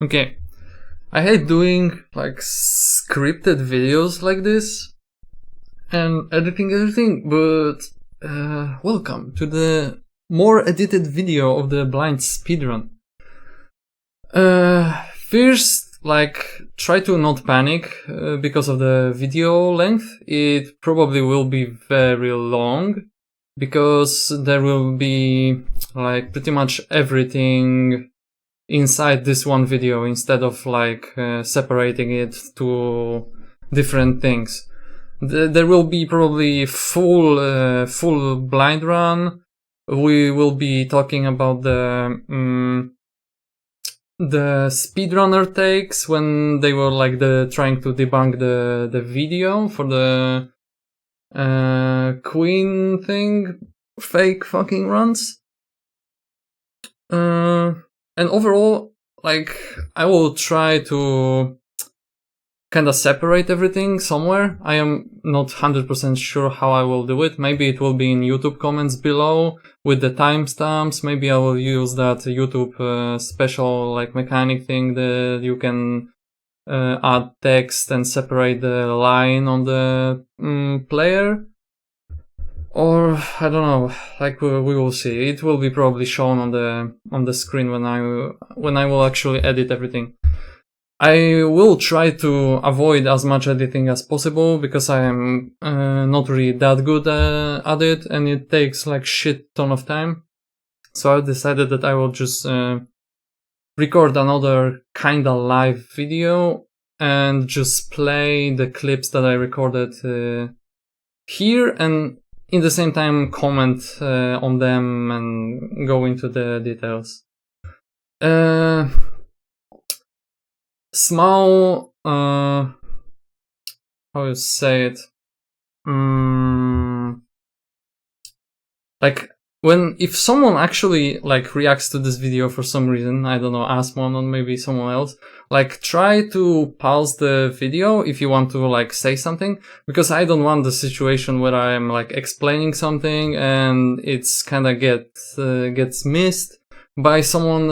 Okay, I hate doing like scripted videos like this and editing everything, but welcome to the more edited video of the blind speedrun. First, try to not panic because of the video length. It probably will be very long because there will be like pretty much everything inside this one video instead of separating it to different things. There will be probably full blind run. We will be talking about the speedrunner takes when they were trying to debunk the video for the Queen thing, fake fucking runs. And overall, I will try to kind of separate everything somewhere. I am not 100% sure how I will do it. Maybe it will be in YouTube comments below with the timestamps. Maybe I will use that YouTube special mechanic thing that you can add text and separate the line on the player. Or I don't know, we will see. It will be probably shown on the screen when I will actually edit everything. I will try to avoid as much editing as possible because I am not really that good at it, and it takes shit ton of time. So I decided that I will just record another kinda live video and just play the clips that I recorded here, and in the same time comment on them and go into the details. Small, how you say it? If someone actually reacts to this video for some reason, I don't know, Asmon or maybe someone else, try to pause the video if you want to say something, because I don't want the situation where I am explaining something and it's kinda gets missed by someone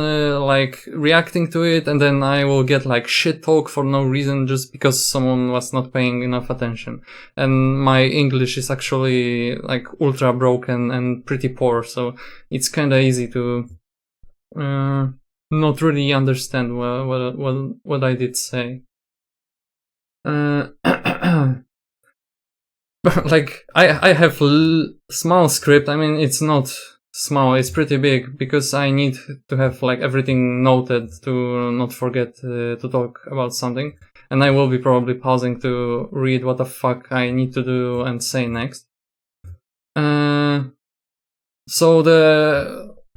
reacting to it, and then I will get shit talk for no reason just because someone was not paying enough attention. And my English is actually ultra broken and pretty poor, so it's kinda easy to not really understand what I did say. I have small script. I mean, it's not small, it's pretty big because I need to have everything noted to not forget to talk about something, and I will be probably pausing to read what the fuck I need to do and say next. So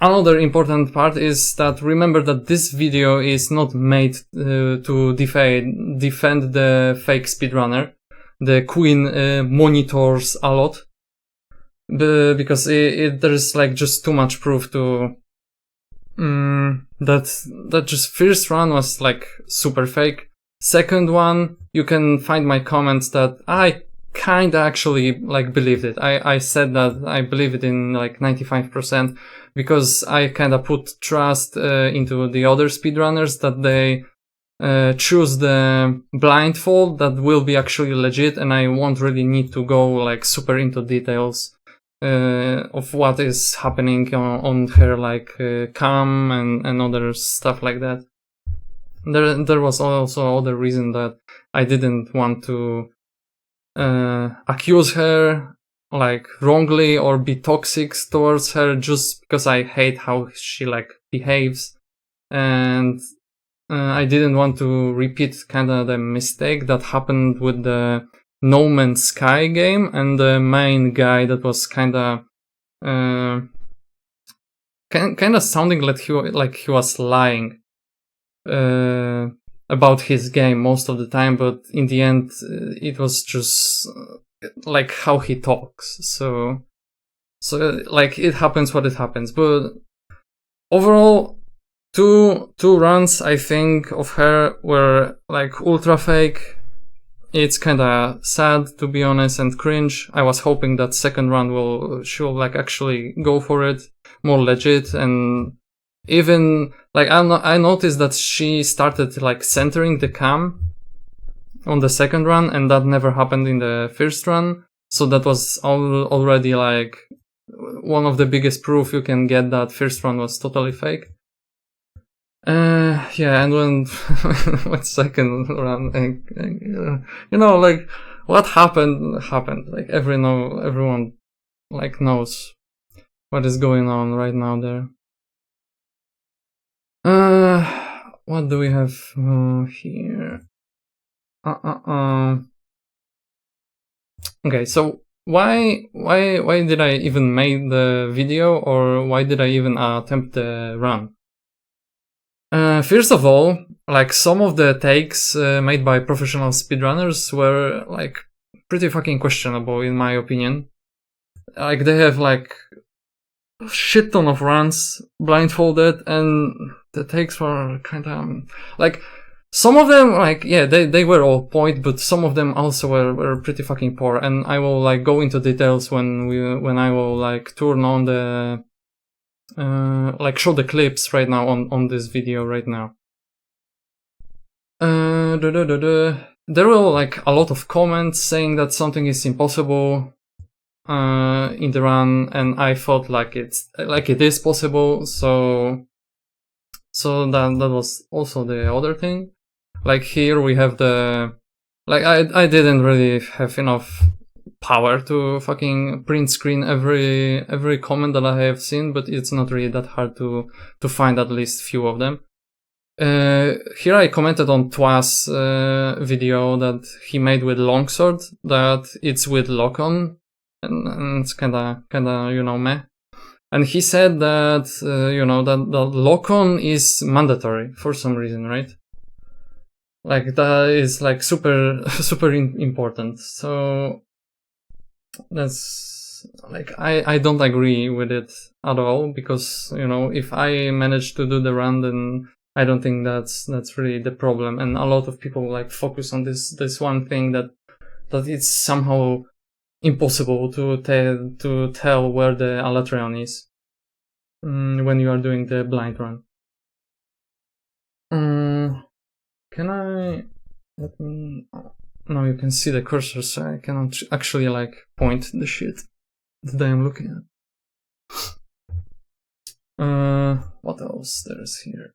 another important part is that remember that this video is not made to defend the fake speedrunner. The Queen monitors a lot. Because there's just too much proof to that just first run was super fake. Second one, you can find my comments that I kinda actually believed it. I said that I believe it in 95% because I kinda put trust into the other speedrunners that they choose the blindfold that will be actually legit, and I won't really need to go super into details of what is happening on her cam and other stuff like that. There was also other reason that I didn't want to accuse her wrongly or be toxic towards her just because I hate how she behaves, and I didn't want to repeat kinda the mistake that happened with the No Man's Sky game and the main guy that was kinda sounding like he was lying about his game most of the time, but in the end it was just how he talks. So it happens what it happens. But overall, two runs I think of her were ultra fake. It's kinda sad, to be honest, and cringe. I was hoping that second round she'll actually go for it more legit and Even like I noticed that she started like centering the cam on the second run, and that never happened in the first run. So that was already like one of the biggest proof you can get that first run was totally fake. Yeah, and when second run, you know, like what happened. Like everyone like knows what is going on right now there. What do we have here? Okay, so why did I even make the video, or why did I even attempt the run? First of all, like some of the takes made by professional speedrunners were like pretty fucking questionable in my opinion. Like they have like a shit ton of runs blindfolded, and the takes were kind of like some of them like yeah they were all point, but some of them also were pretty fucking poor, and I will like go into details when I will like turn on the like show the clips right now on this video right now. There were like a lot of comments saying that something is impossible in the run, and I thought like it is possible, so that was also the other thing. Like here we have the like I didn't really have enough power to fucking print screen every comment that I have seen, but it's not really that hard to find at least few of them. Here I commented on Twas video that he made with longsword, that it's with lock-on, and it's kinda you know meh. And he said that you know that the lock-on is mandatory for some reason, right? Like that is like super important. So that's like I don't agree with it at all, because you know if I manage to do the run, then I don't think that's really the problem. And a lot of people like focus on this one thing that it's somehow impossible to tell where the Alatreon is when you are doing the blind run. Can I let me? Now you can see the cursor, so I cannot actually like point the shit that I am looking at. What else there's here?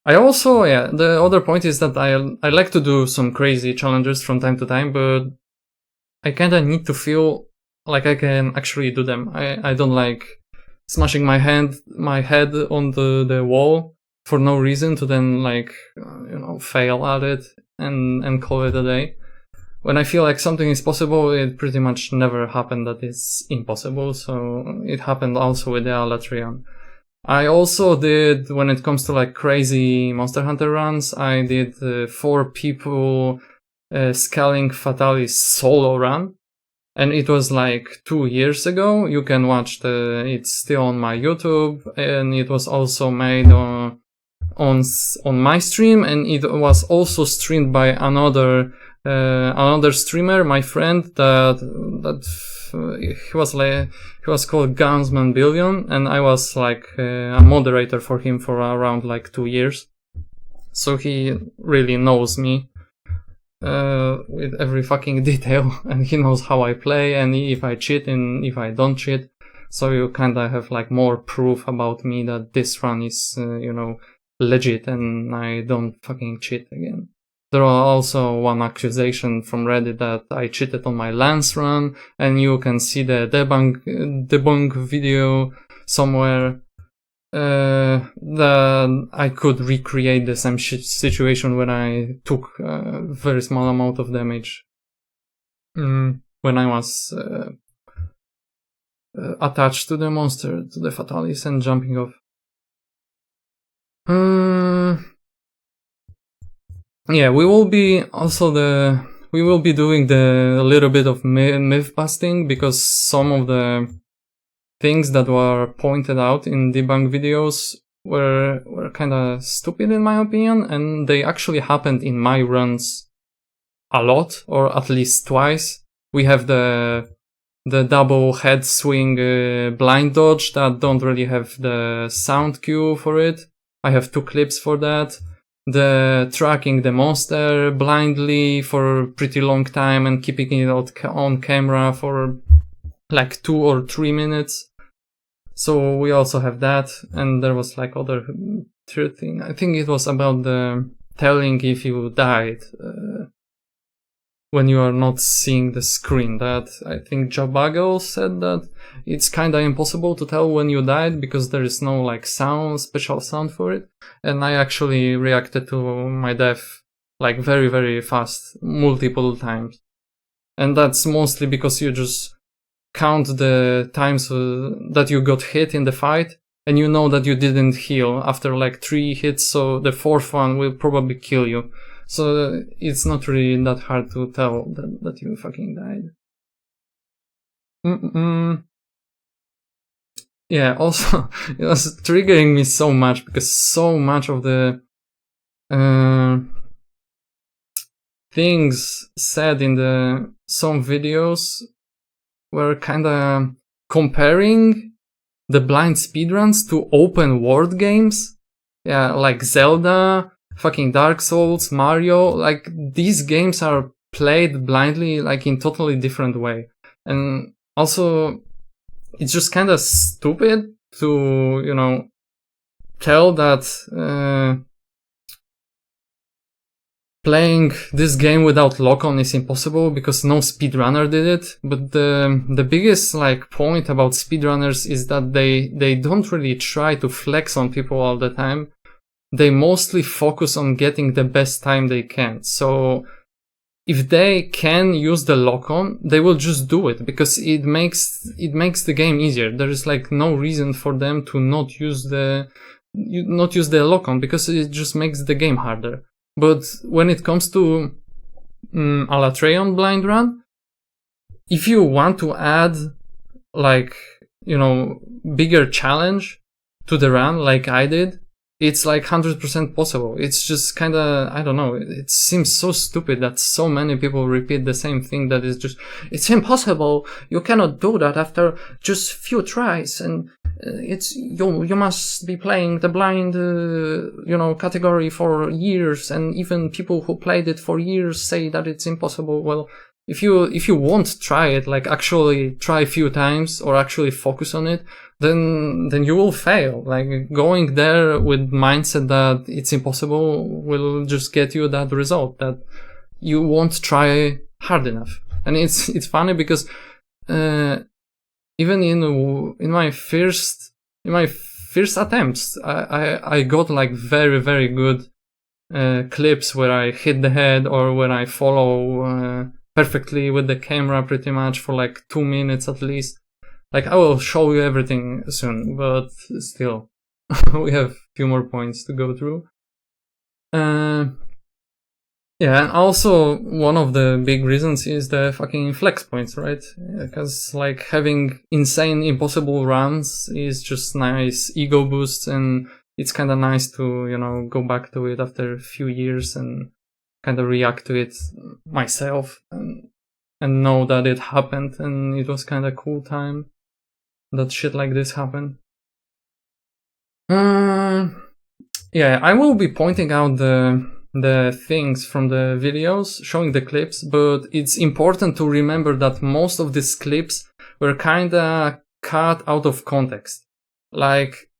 I also, yeah, the other point is that I like to do some crazy challenges from time to time, but I kinda need to feel like I can actually do them. I don't like smashing my head on the wall for no reason to then like you know fail at it and call it a day. When I feel like something is possible, it pretty much never happened that it's impossible. So it happened also with the Alatreon. I also did, when it comes to like crazy Monster Hunter runs, I did 4 people scaling Fatalis solo run, and it was like 2 years ago. You can watch it's still on my YouTube, and it was also made on my stream, and it was also streamed by another streamer, my friend, that he was called Gunsman Billion, and I was like a moderator for him for around like 2 years, so he really knows me with every fucking detail, and he knows how I play and if I cheat and if I don't cheat, so you kinda have like more proof about me that this run is you know legit and I don't fucking cheat again. There are also one accusation from Reddit that I cheated on my Lance run, and you can see the debunk video somewhere that I could recreate the same situation when I took a very small amount of damage when I was attached to the monster, to the Fatalis, and jumping off. Yeah, we will be doing a little bit of myth busting, because some of the things that were pointed out in debunk videos were kind of stupid in my opinion, and they actually happened in my runs a lot, or at least twice. We have the the double head swing blind dodge that don't really have the sound cue for it. I have 2 clips for that. The tracking the monster blindly for a pretty long time and keeping it on camera for like 2 or 3 minutes. So we also have that, and there was like other third thing. I think it was about the telling if you died when you are not seeing the screen. That I think Jabago said that it's kind of impossible to tell when you died because there is no like special sound for it. And I actually reacted to my death like very, very fast, multiple times. And that's mostly because you just count the times that you got hit in the fight, and you know that you didn't heal after like 3 hits, so the 4th one will probably kill you. So it's not really that hard to tell that you fucking died. Yeah, also, it was triggering me so much because so much of the things said in some videos were kind of comparing the blind speedruns to open world games. Yeah, like Zelda, fucking Dark Souls, Mario. Like, these games are played blindly, like, in totally different way. And also, it's just kind of stupid to, you know, tell that playing this game without lock-on is impossible because no speedrunner did it. But the biggest like point about speedrunners is that they don't really try to flex on people all the time. They mostly focus on getting the best time they can. So if they can use the lock-on, they will just do it because it makes the game easier. There is like no reason for them to not use the lock-on because it just makes the game harder. But when it comes to Alatreon blind run, if you want to add like, you know, bigger challenge to the run like I did, it's like 100% possible. It's just kind of, I don't know, it seems so stupid that so many people repeat the same thing that is just, it's impossible. You cannot do that after just few tries, and it's you must be playing the blind category for years, and even people who played it for years say that it's impossible. Well, if you won't try it, like actually try a few times or actually focus on it, then you will fail. Like, going there with mindset that it's impossible will just get you that result that you won't try hard enough. And it's funny because even in my first attempts, I got like very, very good clips where I hit the head or where I follow perfectly with the camera pretty much for like 2 minutes at least. Like, I will show you everything soon, but still, we have a few more points to go through. Yeah, and also one of the big reasons is the fucking flex points, right? Because like having insane impossible runs is just nice ego boosts, and it's kind of nice to, you know, go back to it after a few years and kind of react to it myself and know that it happened and it was kind of cool time that shit like this happened. Yeah, I will be pointing out the things from the videos, showing the clips, but it's important to remember that most of these clips were kinda cut out of context. Like,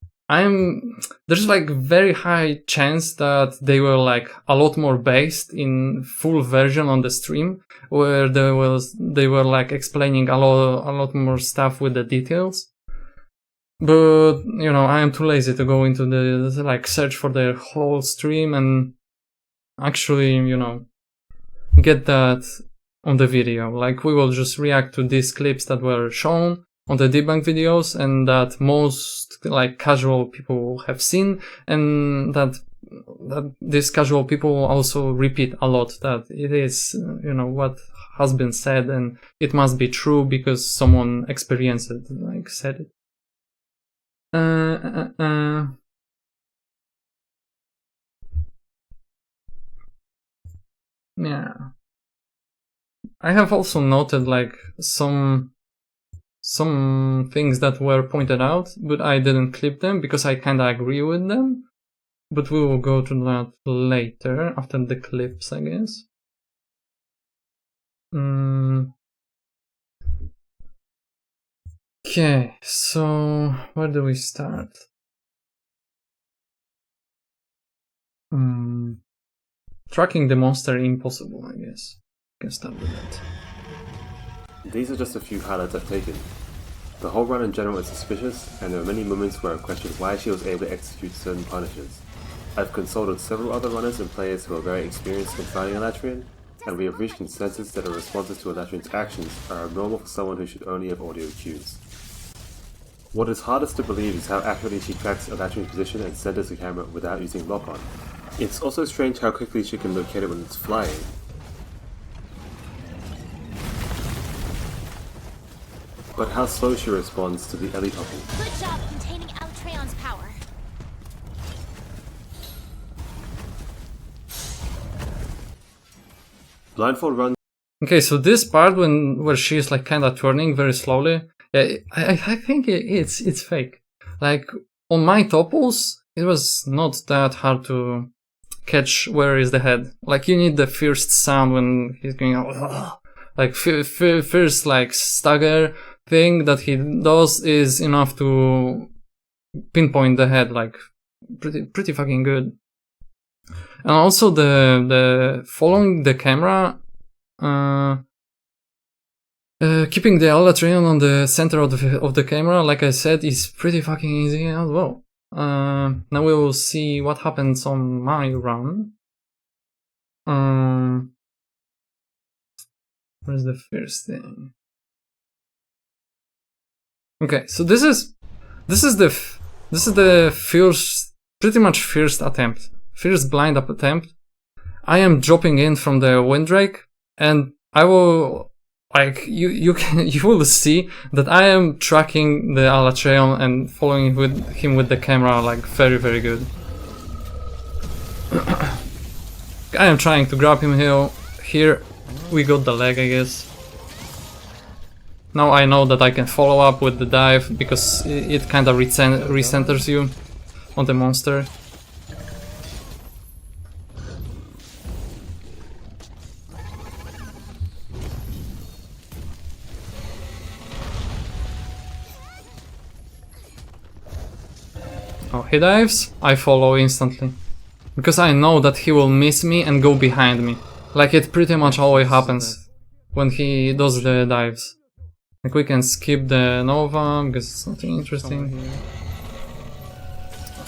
there's like very high chance that they were like a lot more based in full version on the stream, where they were like explaining a lot more stuff with the details. But, you know, I am too lazy to go into the like search for the whole stream and actually, you know, get that on the video. Like, we will just react to these clips that were shown on the debunk videos and that most like casual people have seen, and that these casual people also repeat a lot, that it is, you know, what has been said and it must be true because someone experienced it, like said it. Yeah. I have also noted like some some things that were pointed out, but I didn't clip them because I kinda agree with them. But we will go to that later, after the clips, I guess. Okay, so where do we start? Tracking the monster impossible, I guess. We can start with that. These are just a few highlights I've taken. The whole run in general is suspicious, and there are many moments where I question why she was able to execute certain punishes. I've consulted several other runners and players who are very experienced in fighting Alatreon, and we have reached consensus that her responses to Alatreon's actions are abnormal for someone who should only have audio cues. What is hardest to believe is how accurately she tracks Alatreon's position and centers the camera without using lock-on. It's also strange how quickly she can locate it when it's flying. But how slow she responds to the Ellie topple. Good job containing Alatreon's power. Blindfold runs. Okay, so this part where she's like kinda turning very slowly, yeah, I think it's fake. Like on my topples, it was not that hard to catch where is the head. Like you need the first sound when he's going like first like stagger thing that he does is enough to pinpoint the head, like pretty fucking good. And also the following the camera, keeping the Alatreon on the center of the camera, like I said, is pretty fucking easy as well. Now we will see what happens on my run. Where's the first thing? Okay, so this is the first, pretty much first attempt, first blind up attempt. I am dropping in from the Windrake, and I will, like, you will see that I am tracking the Alatreon and following him with the camera, like, very, very good. I am trying to grab him here. We got the leg, I guess. Now I know that I can follow up with the dive because it kind of recenters you on the monster. Oh, he dives, I follow instantly. Because I know that he will miss me and go behind me. Like it pretty much always happens when he does the dives. Like we can skip the Nova because it's something interesting.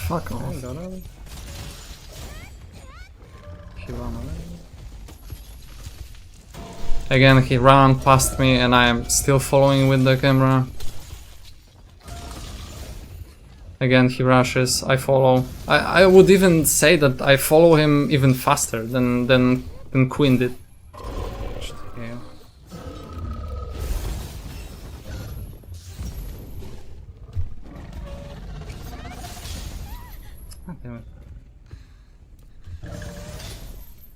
Fuck off. Again, he ran past me and I am still following with the camera. Again, he rushes, I follow. I would even say that I follow him even faster than Quinn did. Yeah.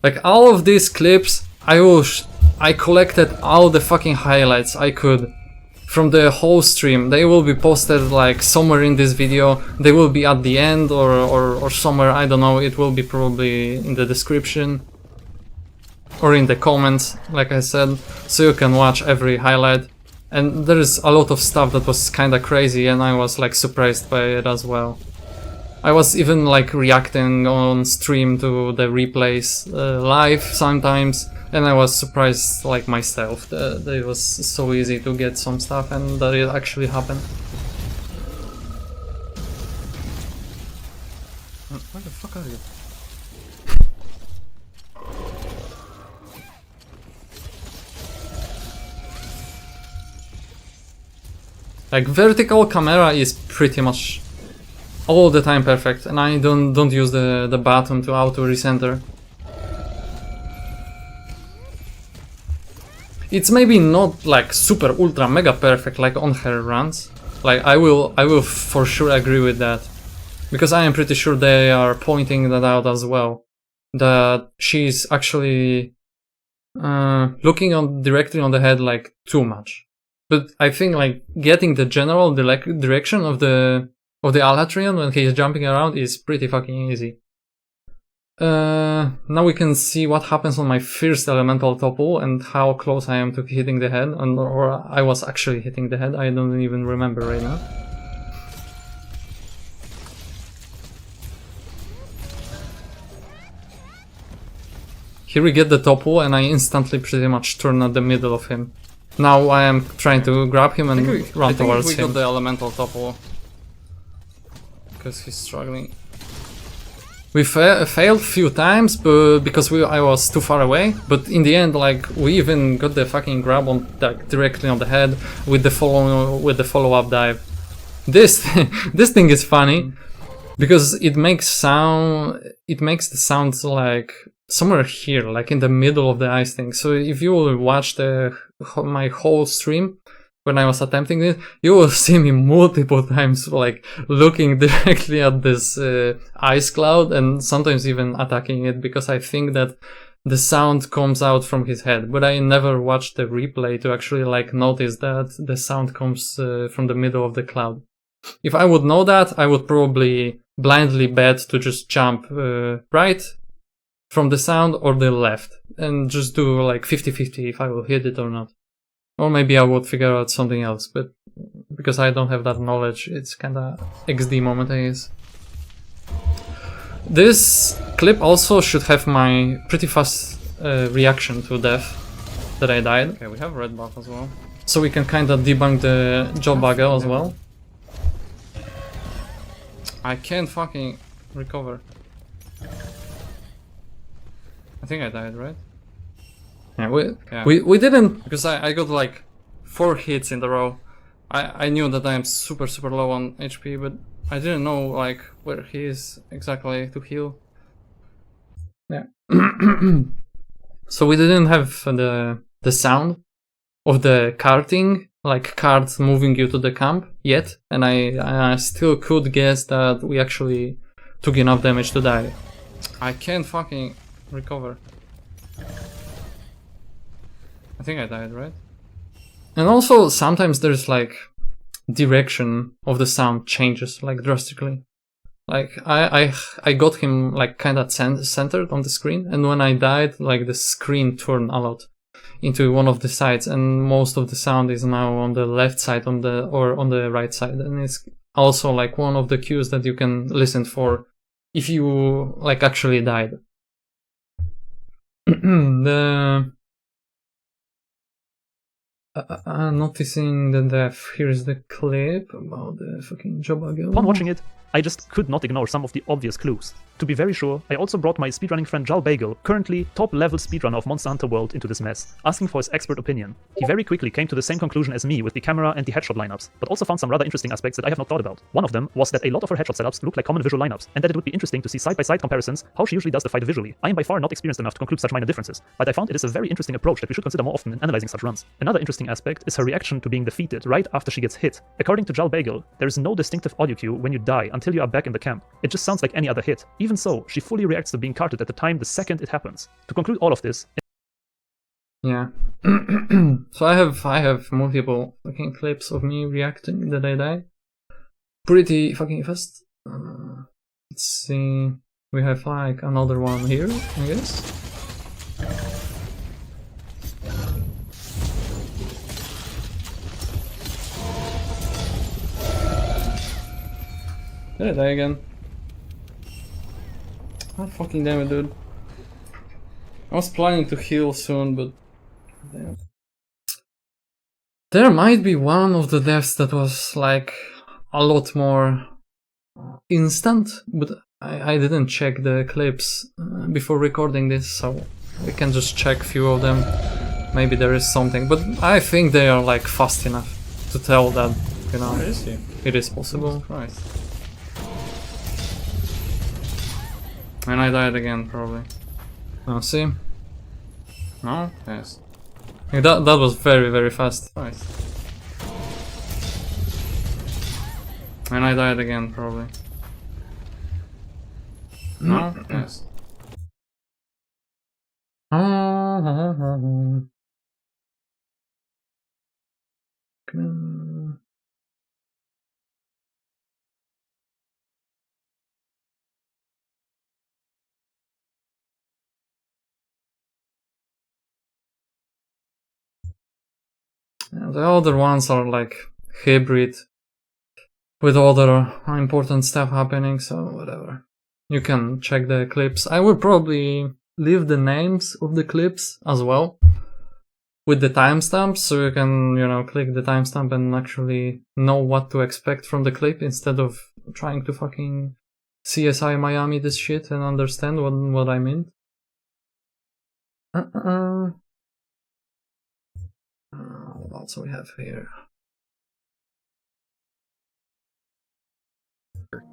Like all of these clips, I collected all the fucking highlights I could from the whole stream. They will be posted like somewhere in this video. They will be at the end or somewhere, I don't know. It will be probably in the description or in the comments, like I said, so you can watch every highlight. And there is a lot of stuff that was kinda crazy and I was like surprised by it as well. I was even like reacting on stream to the replays live sometimes, and I was surprised like myself that it was so easy to get some stuff and that it actually happened. Where the fuck are you? Like vertical camera is pretty much all the time perfect, and I don't use the button to auto recenter. It's maybe not like super ultra mega perfect like on her runs. Like I will for sure agree with that, because I am pretty sure they are pointing that out as well. That she's actually looking directly on the head like too much. But I think like getting the general direction of the Alatreon when he's jumping around is pretty fucking easy. Now we can see what happens on my first elemental topple and how close I am to hitting the head, or I was actually hitting the head. I don't even remember right now. Here we get the topple and I instantly pretty much turn at the middle of him. Now I am trying to grab him and run towards him. We got the elemental topple. Because he's struggling. We failed a few times because I was too far away, but in the end, like, we even got the fucking grab on directly on the head with the follow-up dive. This thing is funny because it makes the sounds like somewhere here, like in the middle of the ice thing. So if you will watch my whole stream when I was attempting it, you will see me multiple times like looking directly at this ice cloud and sometimes even attacking it because I think that the sound comes out from his head. But I never watched the replay to actually like notice that the sound comes from the middle of the cloud. If I would know that, I would probably blindly bet to just jump right from the sound or the left and just do like 50-50 if I will hit it or not. Or maybe I would figure out something else, but because I don't have that knowledge, it's kinda XD moment, I guess. This clip also should have my pretty fast reaction to death that I died. Okay, we have red buff as well. So we can kinda debunk the job bugger as well. I can't fucking recover. I think I died, right? Yeah, we didn't, because I got like 4 hits in a row. I knew that I am super low on HP, but I didn't know like where he is exactly to heal. Yeah. So we didn't have the sound of the carting, like carts moving you to the camp yet, and I still could guess that we actually took enough damage to die. I can't fucking recover. I think I died, right? And also sometimes there's like direction of the sound changes like drastically. Like I got him like kinda centered on the screen, and when I died, like the screen turned a lot into one of the sides, and most of the sound is now on the left side on the right side, and it's also like one of the cues that you can listen for if you like actually died. Noticing the death. Here's the clip about the fucking job again. Upon watching it, I just could not ignore some of the obvious clues. To be very sure, I also brought my speedrunning friend Jal Bagel, currently top-level speedrunner of Monster Hunter World, into this mess, asking for his expert opinion. He very quickly came to the same conclusion as me with the camera and the headshot lineups, but also found some rather interesting aspects that I have not thought about. One of them was that a lot of her headshot setups look like common visual lineups, and that it would be interesting to see side-by-side comparisons how she usually does the fight visually. I am by far not experienced enough to conclude such minor differences, but I found it is a very interesting approach that we should consider more often in analyzing such runs. Another interesting aspect is her reaction to being defeated right after she gets hit. According to Jal Bagel, there is no distinctive audio cue when you die until you are back in the camp. It just sounds like any other hit. Even so, she fully reacts to being carted at the time the second it happens. To conclude all of this... Yeah. So I have multiple fucking clips of me reacting that I died. Pretty fucking fast. Let's see. We have like another one here, I guess. Did I die again? God fucking damn it, dude. I was planning to heal soon, but damn. There might be one of the deaths that was like a lot more instant, but I didn't check the clips before recording this, so we can just check a few of them. Maybe there is something, but I think they are like fast enough to tell that, you know, it is possible. Christ. And I died again, probably. Now see? No? Yes. Yeah, that was very fast. Nice. And I died again, probably. No? Yes. The other ones are like hybrid with other important stuff happening, so whatever. You can check the clips. I will probably leave the names of the clips as well with the timestamps, so you can, you know, click the timestamp and actually know what to expect from the clip instead of trying to fucking CSI Miami this shit and understand what I mean. What else we have here?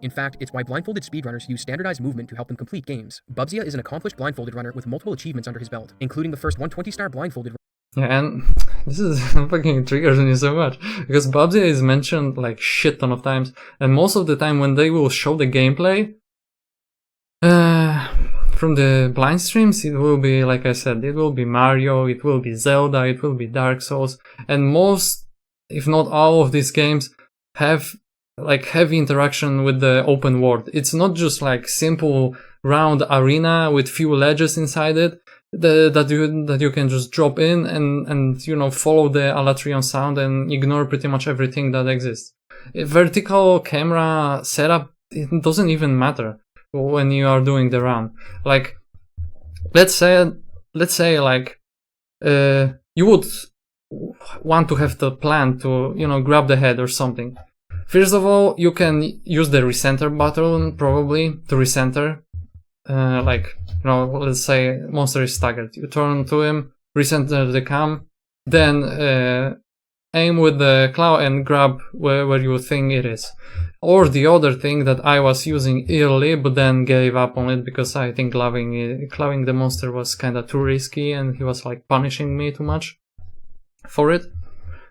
In fact, it's why blindfolded speedrunners use standardized movement to help them complete games. Bubzia is an accomplished blindfolded runner with multiple achievements under his belt, including the first 120-star blindfolded. Yeah, and this is fucking triggers me so much, because Bubzia is mentioned like shit ton of times, and most of the time when they will show the gameplay from the blind streams, it will be, like I said, it will be Mario, it will be Zelda, it will be Dark Souls, and most, if not all of these games have like heavy interaction with the open world. It's not just like simple round arena with few ledges inside it that you can just drop in and you know, follow the Alatreon sound and ignore pretty much everything that exists. A vertical camera setup, it doesn't even matter when you are doing the run. Like, let's say like you would want to have the plan to, you know, grab the head or something. First of all, you can use the recenter button probably to recenter. Like, you know, let's say monster is staggered. You turn to him, recenter the cam, then aim with the claw and grab where you think it is. Or the other thing that I was using early but then gave up on it because I think clawing the monster was kinda too risky and he was like punishing me too much for it.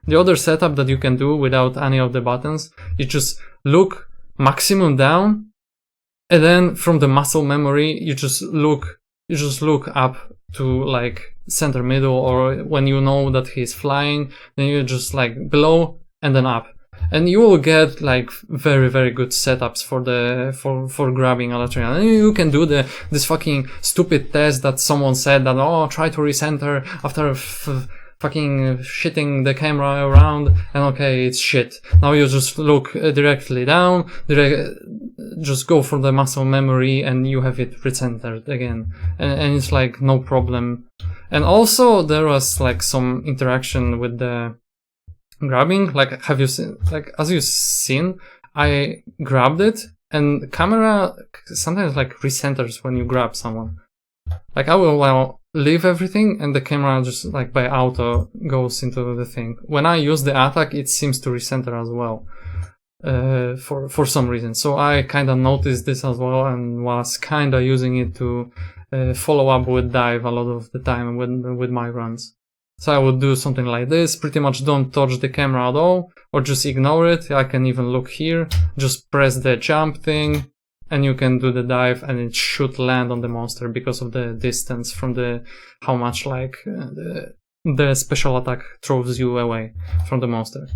The other setup that you can do without any of the buttons, you just look maximum down, and then from the muscle memory, you just look up to like center middle, or when you know that he's flying, then you just like below and then up. And you will get like very, very good setups for grabbing Alatreon. And you can do this fucking stupid test that someone said that, oh, try to recenter after fucking shitting the camera around, and okay, it's shit. Now you just look directly down, just go for the muscle memory and you have it recentered again. And it's like no problem. And also there was like some interaction with the grabbing. Like, have you seen, like, as you've seen, I grabbed it and camera sometimes like recenters when you grab someone. Like, I will leave everything and the camera just like by auto goes into the thing. When I use the attack, it seems to recenter as well, for some reason. So I kind of noticed this as well and was kind of using it to follow up with dive a lot of the time with my runs. So I would do something like this, pretty much don't touch the camera at all, or just ignore it. I can even look here, just press the jump thing, and you can do the dive and it should land on the monster because of the distance from how much like the special attack throws you away from the monster.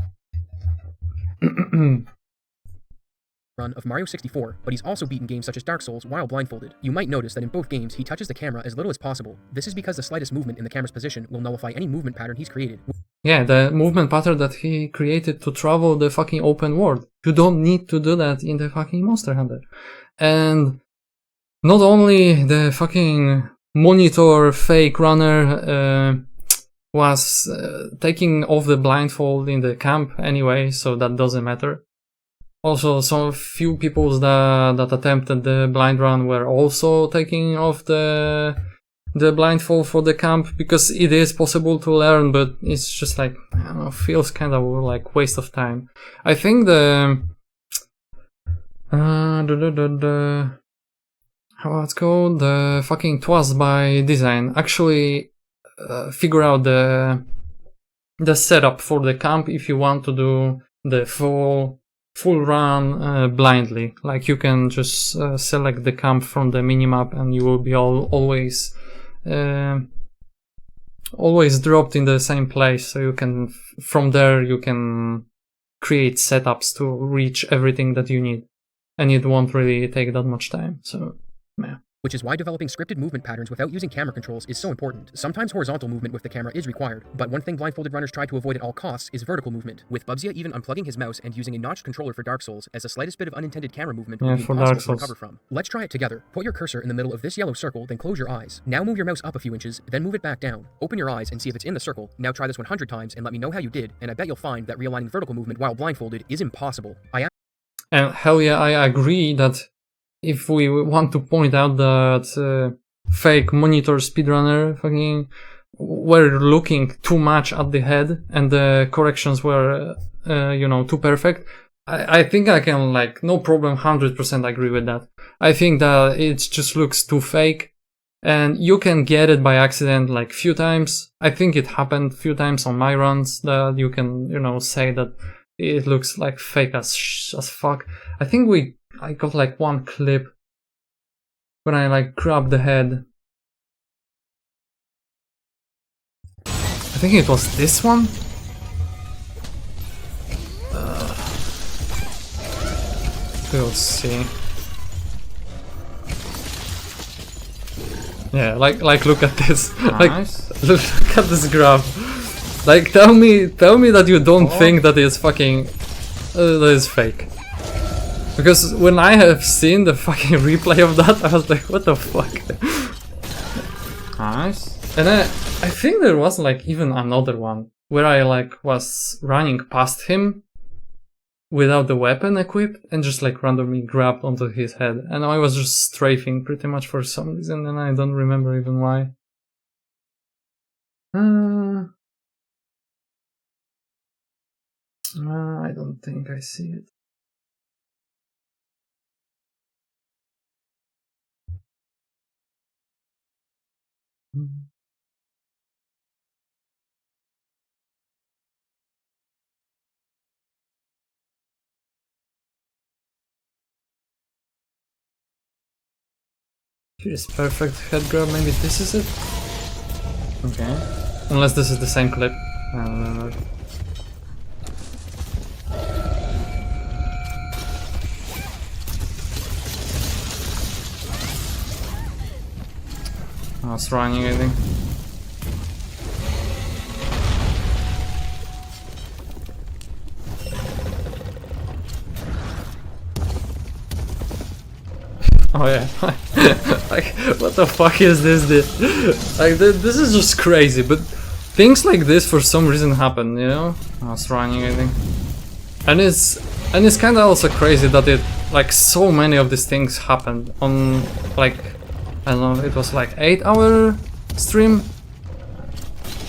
Run of Mario 64, but he's also beaten games such as Dark Souls while blindfolded. You might notice that in both games he touches the camera as little as possible. This is because the slightest movement in the camera's position will nullify any movement pattern he's created. Yeah, the movement pattern that he created to travel the fucking open world. You don't need to do that in the fucking Monster Hunter. And not only the fucking monitor fake runner was taking off the blindfold in the camp anyway, so that doesn't matter. Also, some few people that attempted the blind run were also taking off the blindfold for the camp, because it is possible to learn, but it's just like, I don't know, feels kind of like waste of time. I think how it's called, the fucking Twas by Design actually figure out the setup for the camp if you want to do the full run blindly. Like, you can just select the camp from the minimap and you will be always dropped in the same place, so you can from there you can create setups to reach everything that you need, and it won't really take that much time. So yeah. which is why developing scripted movement patterns without using camera controls is so important. Sometimes horizontal movement with the camera is required, but one thing blindfolded runners try to avoid at all costs is vertical movement, with Bubzia even unplugging his mouse and using a notched controller for Dark Souls, as the slightest bit of unintended camera movement would be for impossible Dark to Souls. recover from. Let's try it together. Put your cursor in the middle of this yellow circle, then close your eyes. Now move your mouse up a few inches, then move it back down. Open your eyes and see if it's in the circle. Now try this 100 times and let me know how you did, and I bet you'll find that realigning vertical movement while blindfolded is impossible. And hell yeah, I agree that if we want to point out that fake monitor speedrunner fucking were looking too much at the head and the corrections were, too perfect, I think I can, like, no problem 100% agree with that. I think that it just looks too fake, and you can get it by accident, like, few times. I think it happened few times on my runs that you can, say that it looks like fake as fuck. I think I got like one clip when I like grabbed the head. I think it was this one. We'll see. Yeah, like look at this. Nice. Like look at this grab. Like tell me that you don't think that it's fucking that is fake. Because when I have seen the fucking replay of that, I was like, what the fuck? Nice. And I think there was like even another one where I like was running past him without the weapon equipped and just like randomly grabbed onto his head, and I was just strafing pretty much for some reason, and I don't remember even why. I don't think I see it. Here's perfect head grab, maybe this is it? Okay. Unless this is the same clip. I don't remember. I was running, I think. Oh yeah, like what the fuck is this? Like this is just crazy, but things like this for some reason happen, you know? I was running, I think, and it's kind of also crazy that it like so many of these things happened on like I don't know, it was like 8-hour stream,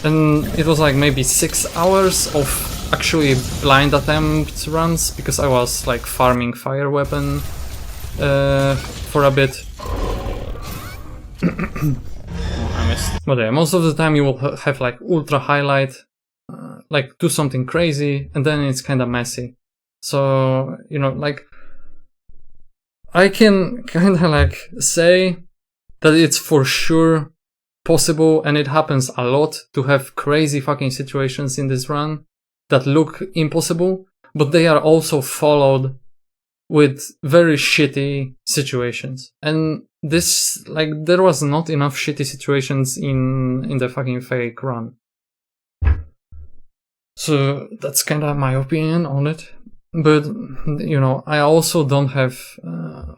and it was like maybe 6 hours of actually blind attempt runs because I was like farming fire weapon for a bit. I missed. But yeah, most of the time you will have like ultra highlight, like do something crazy, and then it's kind of messy. So, you know, like I can kind of like say that it's for sure possible, and it happens a lot, to have crazy fucking situations in this run that look impossible, but they are also followed with very shitty situations. And this, like, there was not enough shitty situations in the fucking fake run. So that's kind of my opinion on it. But, you know, I also don't have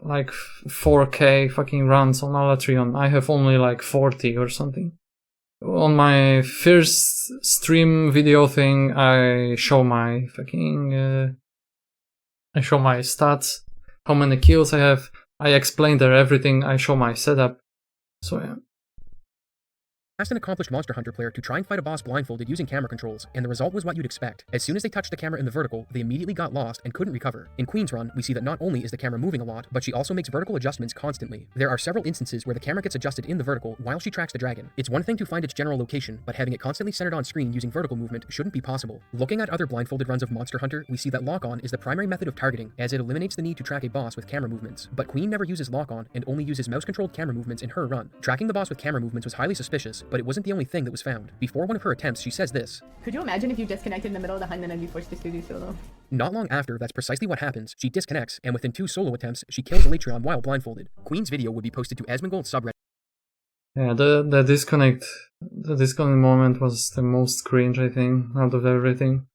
like 4K fucking runs on Alatreon. I have only like 40 or something. On my first stream video thing, I show my fucking I show my stats, how many kills I have. I explain there everything. I show my setup. So yeah. Asked an accomplished Monster Hunter player to try and fight a boss blindfolded using camera controls, and the result was what you'd expect. As soon as they touched the camera in the vertical, they immediately got lost and couldn't recover. In Queen's run, we see that not only is the camera moving a lot, but she also makes vertical adjustments constantly. There are several instances where the camera gets adjusted in the vertical while she tracks the dragon. It's one thing to find its general location, but having it constantly centered on screen using vertical movement shouldn't be possible. Looking at other blindfolded runs of Monster Hunter, we see that lock-on is the primary method of targeting, as it eliminates the need to track a boss with camera movements. But Queen never uses lock-on and only uses mouse-controlled camera movements in her run. Tracking the boss with camera movements was highly suspicious, but it wasn't the only thing that was found. Before one of her attempts, she says this. Could you imagine if you disconnected in the middle of the hunt and then you forced to do solo? Not long after, that's precisely what happens. She disconnects, and within 2 solo attempts, she kills Alatreon while blindfolded. Queen's video would be posted to Asmongold's subreddit. Yeah, the disconnect moment was the most cringe, I think, out of everything.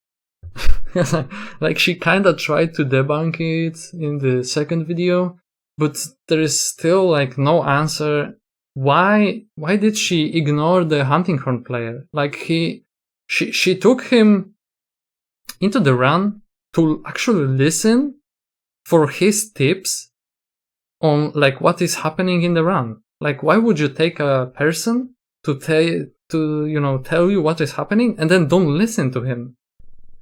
Like, she kinda tried to debunk it in the second video, but there is still, like, no answer. Why did she ignore the hunting horn player? Like, she took him into the run to actually listen for his tips on, like, what is happening in the run. Like, why would you take a person to tell you what is happening and then don't listen to him?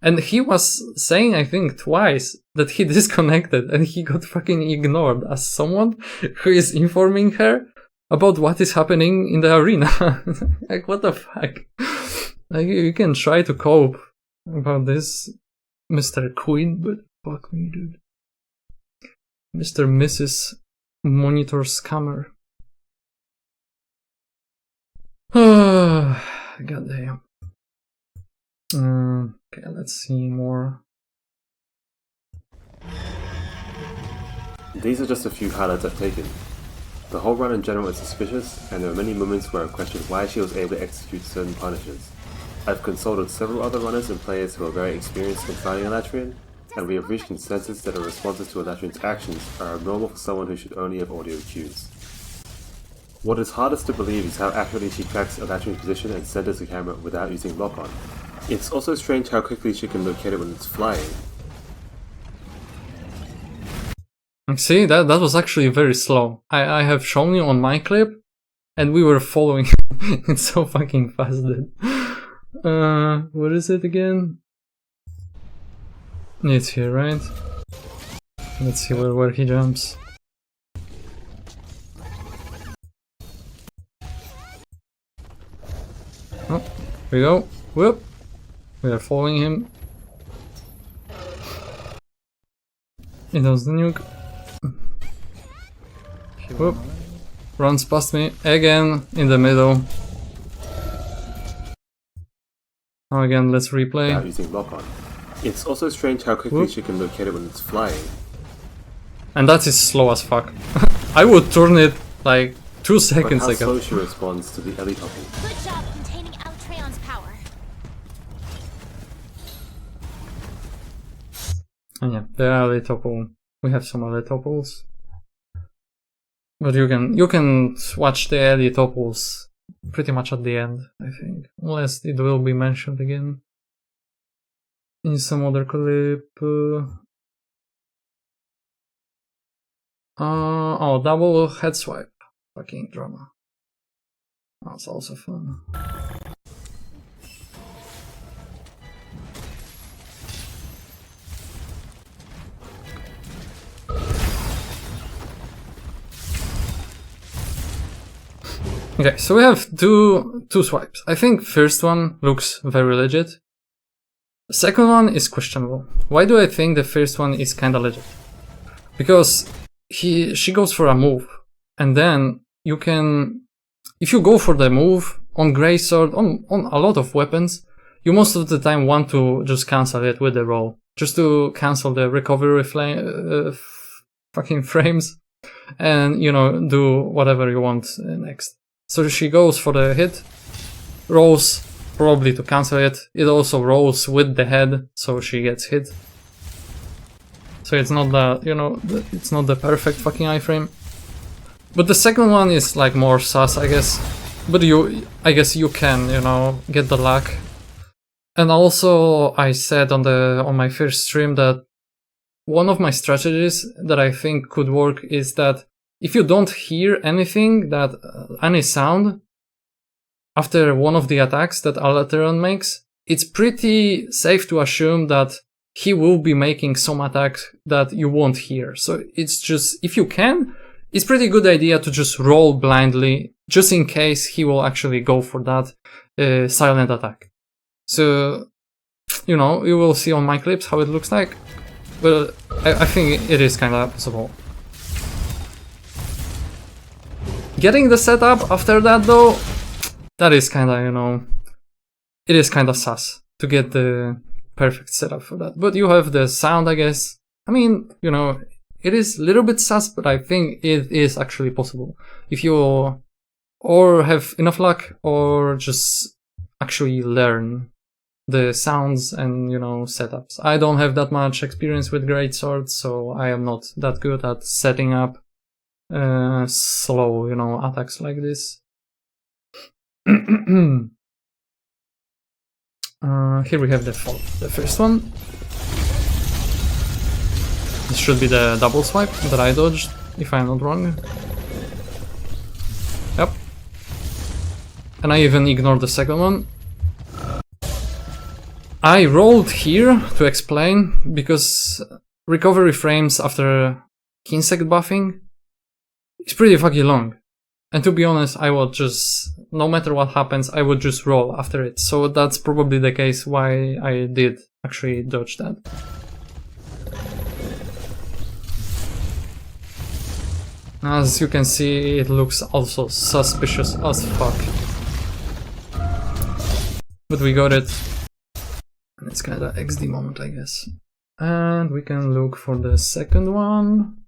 And he was saying, I think, twice that he disconnected and he got fucking ignored as someone who is informing her about what is happening in the arena. Like, what the fuck? Like, you can try to cope about this, Mr. Queen, but fuck me, dude. Mr. Mrs. Monitor Scammer. Goddamn. Okay, let's see more. These are just a few highlights I've taken. The whole run in general is suspicious, and there are many moments where I question why she was able to execute certain punishes. I've consulted several other runners and players who are very experienced in fighting Alatreon, and we have reached consensus that her responses to Alatreon's actions are abnormal for someone who should only have audio cues. What is hardest to believe is how accurately she tracks Alatreon's position and centers the camera without using lock-on. It's also strange how quickly she can locate it when it's flying. See, that was actually very slow. I have shown you on my clip, and we were following it so fucking fast, dude. What is it again? It's here, right? Let's see where he jumps. Oh, here we go. Whoop! We are following him. He does the nuke. Whoop. Runs past me again in the middle. Now again, let's replay. Without using lock-on. It's also strange how quickly she can locate it when it's flying. And that is slow as fuck. I would turn it like 2 seconds But how ago. slow she responds to the Ellie topple. Good job containing Alatreon's power. And yeah, the alley topple. We have some other topples. But you can watch the alley topples pretty much at the end, I think. Unless it will be mentioned again in some other clip. Oh, double head swipe. Fucking drama. That's also fun. Okay, so we have two swipes. I think first one looks very legit. Second one is questionable. Why do I think the first one is kinda legit? Because she goes for a move, and then you can, if you go for the move on Greysword, on a lot of weapons, you most of the time want to just cancel it with the roll, just to cancel the recovery fucking frames, and do whatever you want next. So she goes for the hit, rolls probably to cancel it. It also rolls with the head, so she gets hit. So it's not that, it's not the perfect fucking iframe. But the second one is like more sus, I guess. But I guess you can, get the luck. And also, I said on my first stream that one of my strategies that I think could work is that if you don't hear anything, any sound after one of the attacks that Alatreon makes, it's pretty safe to assume that he will be making some attacks that you won't hear. So it's just, if you can, it's pretty good idea to just roll blindly, just in case he will actually go for that silent attack. So, you will see on my clips how it looks like, but I think it is kinda possible. Getting the setup after that though, that is kind of, you know, it is kind of sus to get the perfect setup for that. But you have the sound, I guess. I mean, you know, it is a little bit sus, but I think it is actually possible if you or have enough luck or just actually learn the sounds and, you know, setups. I don't have that much experience with greatswords, so I am not that good at setting up slow, you know, attacks like this. Here we have the first one. This should be the double swipe that I dodged, if I'm not wrong. Yep. And I even ignored the second one. I rolled here to explain, because recovery frames after insect buffing is pretty fucking long. And to be honest, I would just, no matter what happens, I would just roll after it. So that's probably the case why I did actually dodge that. As you can see, it looks also suspicious as fuck. But we got it. And it's kinda XD moment, I guess. And we can look for the second one.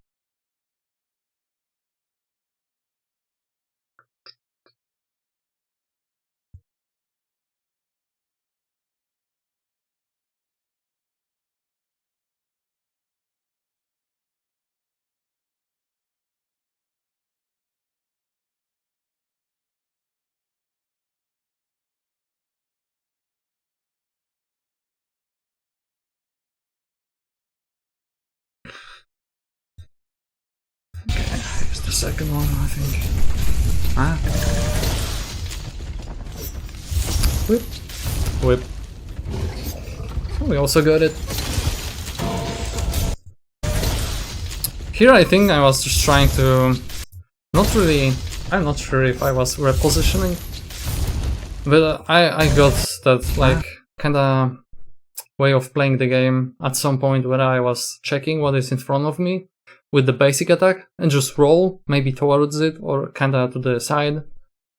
Here's the second one, I think. Ah. Whip. Whip. Oh, we also got it. Here I think I was just trying to... Not really... I'm not sure if I was repositioning. But I got that, like, kinda way of playing the game at some point where I was checking what is in front of me with the basic attack and just roll, maybe towards it or kinda to the side,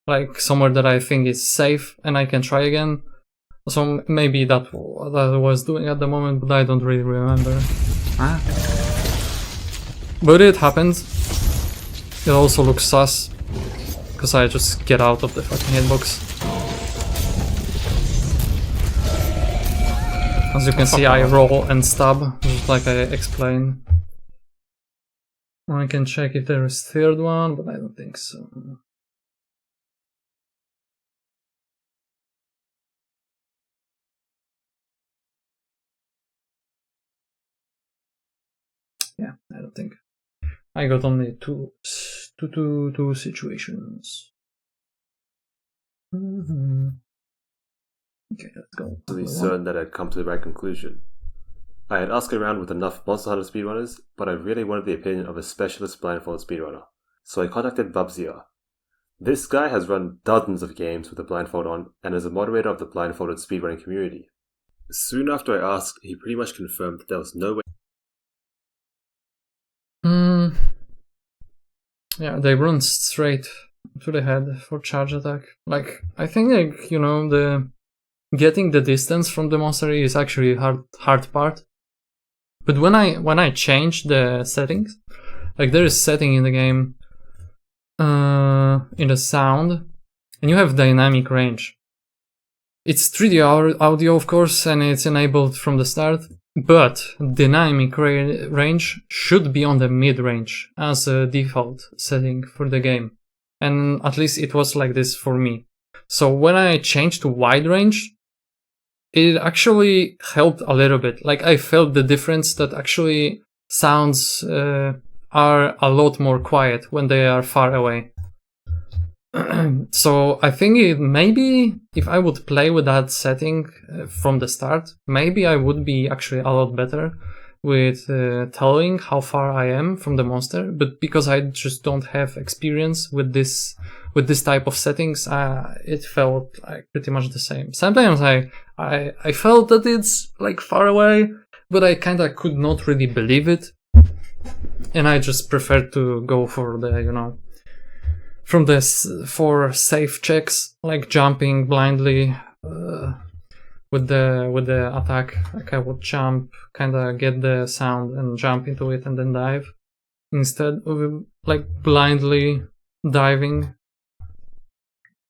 like somewhere that I think is safe and I can try again. So maybe that what I was doing at the moment, but I don't really remember. Ah. But it happened. It also looks sus, because I just get out of the fucking hitbox. As you can see, I roll and stab, just like I explained. I can check if there is third one, but I don't think so. Yeah, I don't think. I got only two situations. Okay, let's go. To be certain that I'd come to the right conclusion. I had asked around with enough Monster Hunter speedrunners, but I really wanted the opinion of a specialist blindfold speedrunner, so I contacted Bubziar. This guy has run dozens of games with the blindfold on and is a moderator of the blindfolded speedrunning community. Soon after I asked, he pretty much confirmed that there was no way. Yeah, they run straight to the head for charge attack. Like, I think, like, you know, the getting the distance from the monster is actually hard part. But when I change the settings, like there is setting in the game in the sound, and you have dynamic range. It's 3D audio, of course, and it's enabled from the start, but dynamic range should be on the mid-range as a default setting for the game. And at least it was like this for me. So when I changed to wide range, it actually helped a little bit. Like, I felt the difference that actually sounds are a lot more quiet when they are far away. So I think maybe if I would play with that setting from the start, maybe I would be actually a lot better with telling how far I am from the monster. But because I just don't have experience with this type of settings, it felt like pretty much the same. Sometimes I felt that it's like far away, but I kind of could not really believe it, and I just preferred to go for the, you know, from this for safe checks, like jumping blindly with the attack. Like I would jump, kind of get the sound and jump into it and then dive, instead of like blindly diving.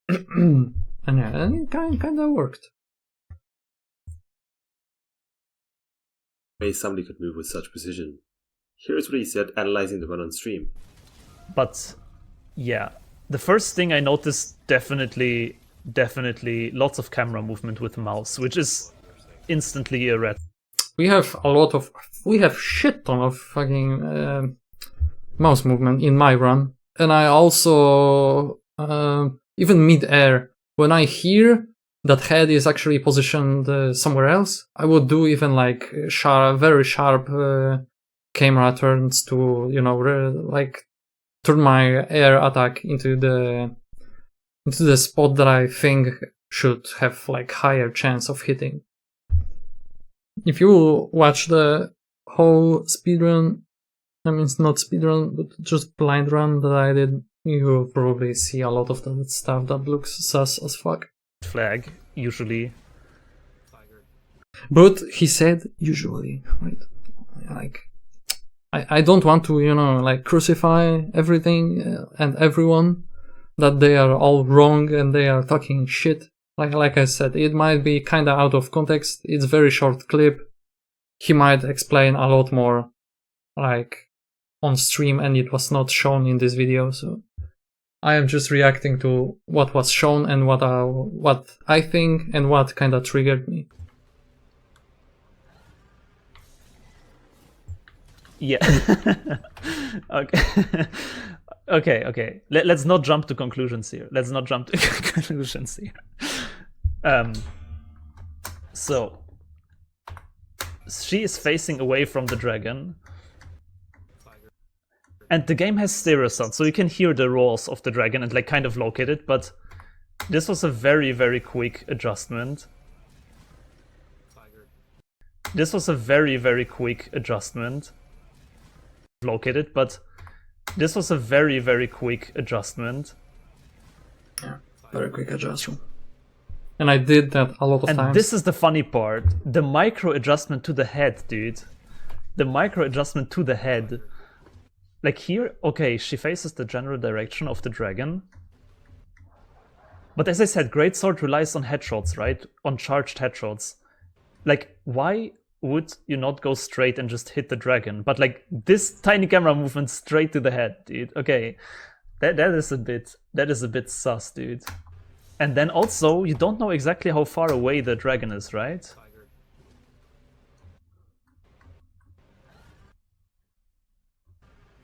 And yeah, and it kind of worked. Somebody could move with such precision. Here's what he said analyzing the run on stream. But yeah, the first thing I noticed, definitely lots of camera movement with mouse, which is instantly a red. We have shit ton of fucking mouse movement in my run, and I also even mid-air, when I hear that head is actually positioned somewhere else, I would do even like very sharp camera turns to, you know, like turn my air attack into the spot that I think should have like higher chance of hitting. If you watch the whole speedrun, I mean it's not speedrun, but just blind run that I did, you will probably see a lot of that stuff that looks sus as fuck. Flag, usually. But he said usually, right? Like, I don't want to, you know, like crucify everything and everyone, that they are all wrong and they are talking shit. Like I said, it might be kinda out of context. It's a very short clip. He might explain a lot more, like, on stream, and it was not shown in this video, so I am just reacting to what was shown and what I think and what kinda triggered me. Yeah. Okay. Okay. Let's not jump to conclusions here. So she is facing away from the dragon, and the game has stereo sound, so you can hear the roars of the dragon and like kind of locate it. But this was a very, very quick adjustment. Located, but this was a very, very quick adjustment. Yeah, very quick adjustment. And I did that a lot of times. And this is the funny part. The micro adjustment to the head, dude. The micro adjustment to the head. Like here, okay, she faces the general direction of the dragon. But as I said, Greatsword relies on headshots, right? On charged headshots. Like, why would you not go straight and just hit the dragon? But like this tiny camera movement straight to the head, dude. Okay, that is a bit sus, dude. And then also you don't know exactly how far away the dragon is, right?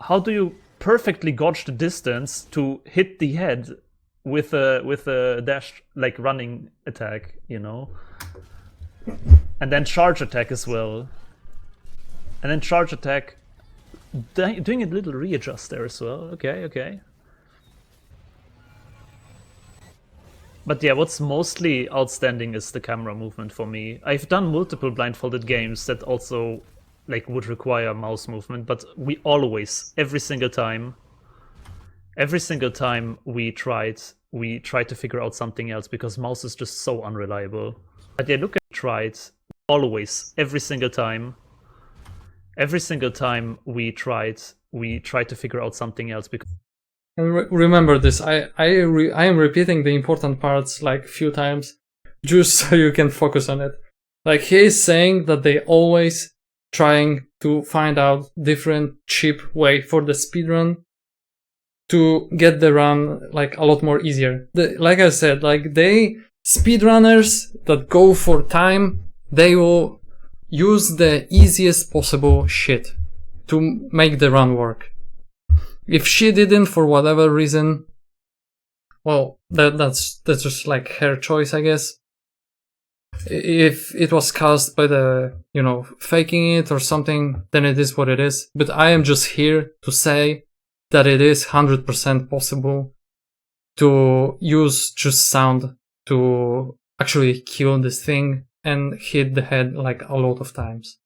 How do you perfectly gauge the distance to hit the head with a dash, like running attack, you know? And then charge attack as well. And then charge attack, doing a little readjust there as well. Okay. But yeah, what's mostly outstanding is the camera movement for me. I've done multiple blindfolded games that also like would require mouse movement, but we always, every single time we tried to figure out something else because mouse is just so unreliable. But yeah, look at tried. Always, every single time we tried to figure out something else because. And remember this. I am repeating the important parts like a few times, just so you can focus on it. Like he is saying that they always trying to find out different cheap way for the speedrun to get the run like a lot more easier. Like I said, like they speedrunners that go for time, they will use the easiest possible shit to make the run work. If she didn't for whatever reason, well, that's just like her choice, I guess. If it was caused by the, you know, faking it or something, then it is what it is. But I am just here to say that it is 100% possible to use just sound to actually kill this thing and hit the head like a lot of times.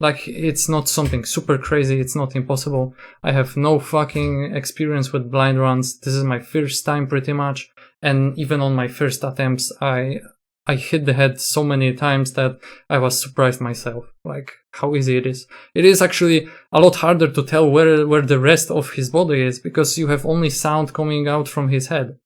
Like, it's not something super crazy, it's not impossible. I have no fucking experience with blind runs. This is my first time pretty much. And even on my first attempts, I hit the head so many times that I was surprised myself, like how easy it is. It is actually a lot harder to tell where the rest of his body is, because you have only sound coming out from his head.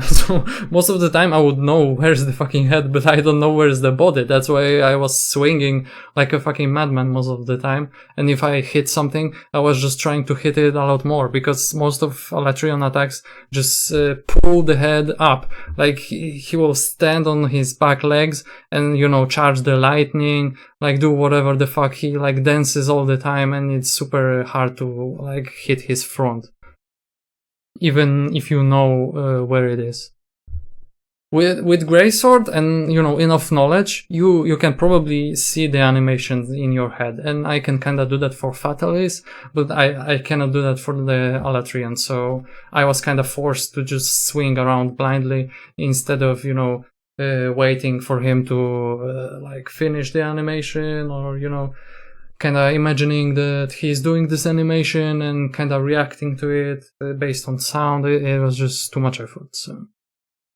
So most of the time I would know where's the fucking head, but I don't know where's the body. That's why I was swinging like a fucking madman most of the time. And if I hit something, I was just trying to hit it a lot more, because most of Alatreon attacks just pull the head up. Like he will stand on his back legs and, you know, charge the lightning, like do whatever the fuck. He like dances all the time, and it's super hard to like hit his front, even if you know where it is. With Greysword and, you know, enough knowledge, you can probably see the animations in your head, and I can kinda do that for Fatalis, but I cannot do that for the Alatreon, so I was kinda forced to just swing around blindly instead of, you know, waiting for him to like finish the animation, or, you know, kinda imagining that he's doing this animation and kinda reacting to it based on sound. It was just too much effort, so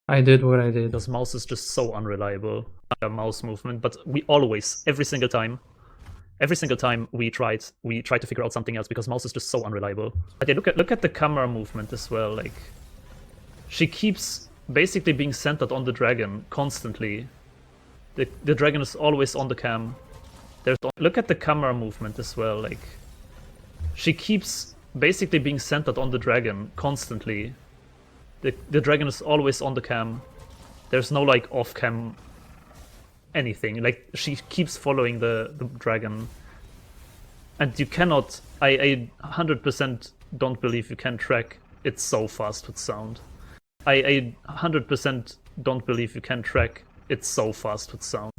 I did what I did. Because mouse is just so unreliable, mouse movement, but we always, every single time we tried to figure out something else, because mouse is just so unreliable. But yeah, look at the camera movement as well. Like, she keeps basically being centered on the dragon constantly. The dragon is always on the cam. Look at the camera movement as well. Like, she keeps basically being centered on the dragon constantly. The dragon is always on the cam. There's no like off cam anything. Like, she keeps following the dragon, and you cannot. I 100% don't believe you can track it so fast with sound. I 100% don't believe you can track it so fast with sound.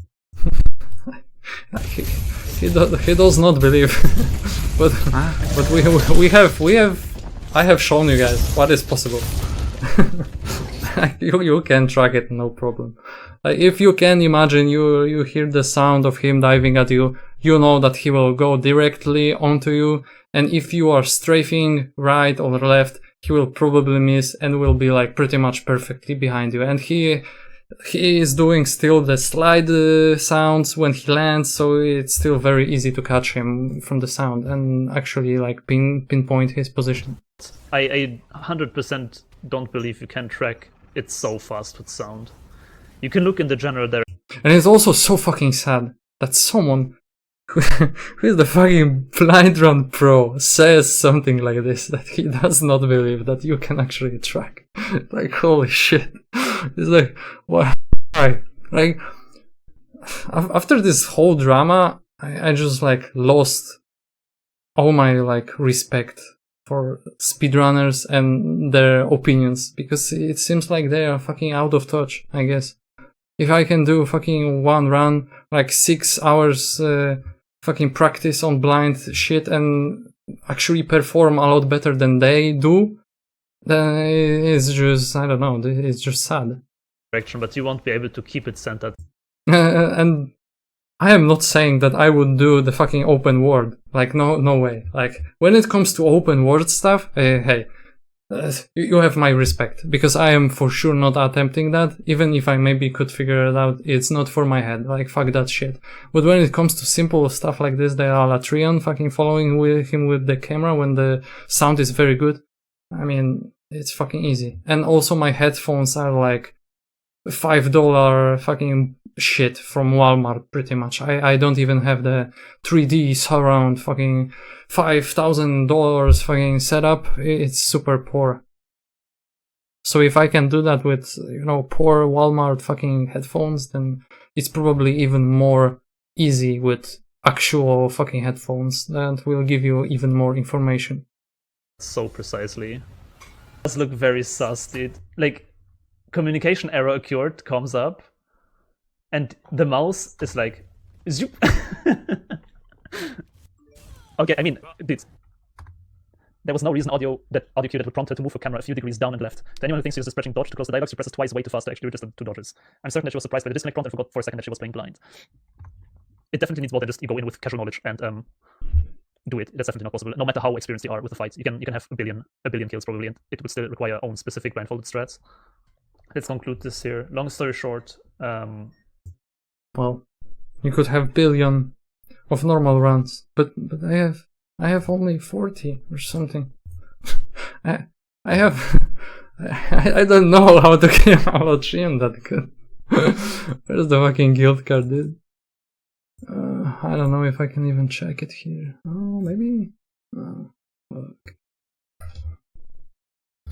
He does not believe, but I have shown you guys what is possible. you can track it, no problem. If you can imagine, you hear the sound of him diving at you, you know that he will go directly onto you, and if you are strafing right or left, he will probably miss and will be like pretty much perfectly behind you. And he is doing still the slide sounds when he lands, so it's still very easy to catch him from the sound and actually like pinpoint his position. I 100% don't believe you can track it so fast with sound. You can look in the general direction. And it's also so fucking sad that someone who is the fucking blind run pro says something like this, that he does not believe that you can actually track. Like, holy shit. It's like, why? Like, after this whole drama, I just like lost all my like respect for speedrunners and their opinions, because it seems like they are fucking out of touch, I guess. If I can do fucking one run, like 6 hours fucking practice on blind shit and actually perform a lot better than they do, then it's just, I don't know, it's just sad. But you won't be able to keep it centered. And I am not saying that I would do the fucking open world. Like, no way. Like, when it comes to open world stuff, hey, you have my respect, because I am for sure not attempting that. Even if I maybe could figure it out, it's not for my head. Like, fuck that shit. But when it comes to simple stuff like this, the Alatreon fucking following with him with the camera when the sound is very good, I mean, it's fucking easy. And also my headphones are like $5 fucking shit from Walmart, pretty much. I don't even have the 3D surround fucking $5,000 fucking setup. It's super poor. So if I can do that with, you know, poor Walmart fucking headphones, then it's probably even more easy with actual fucking headphones that will give you even more information. So precisely. It does look very sus, dude. Like, communication error occurred, comes up, and the mouse is like, zoop. Okay, I mean, dude, there was no reason audio cue that would prompt her to move her camera a few degrees down and left. To anyone who thinks she was just pressing dodge to close the dialogue, she presses twice way too fast to actually do just the 2 dodges. I'm certain that she was surprised by the disconnect prompt and forgot for a second that she was playing blind. it definitely needs more than just you go in with casual knowledge and do it. That's definitely not possible. No matter how experienced you are with the fights, you can have a billion kills probably, and it would still require own specific blindfolded strats. Let's conclude this here. Long story short, well, you could have billion of normal runs, but I have only 40 or something. I have I don't know how to kill Alatreon that good. Where's the fucking guild card, dude? I don't know if I can even check it here. Oh, maybe? Oh, fuck.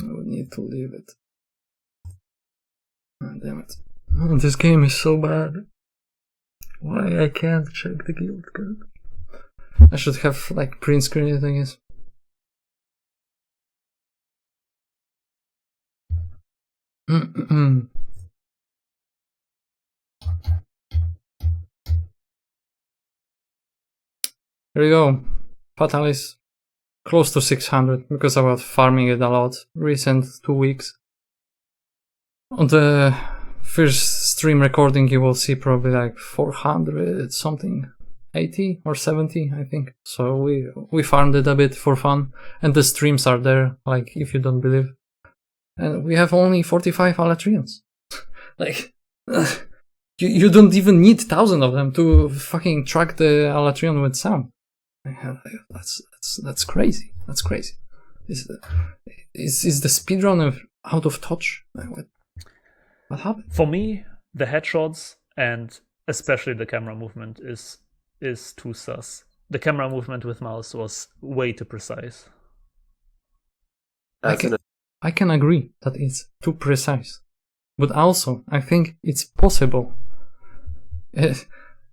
I would need to leave it. Oh, damn it. Oh, this game is so bad. Why I can't check the guild card? I should have, like, print screen it, I guess. Here we go. Fatalis. Close to 600 because I was farming it a lot recent 2 weeks. On the first stream recording you will see probably like 400 something, 80 or 70 I think. So we farmed it a bit for fun, and the streams are there, like if you don't believe. And we have only 45 Alatreons. Like you don't even need 1,000 of them to fucking track the Alatreon with sound. That's crazy. That's crazy. Is the speedrunner out of touch? What happened? For me, the headshots and especially the camera movement is too sus. The camera movement with mouse was way too precise. I can agree that it's too precise, but also I think it's possible.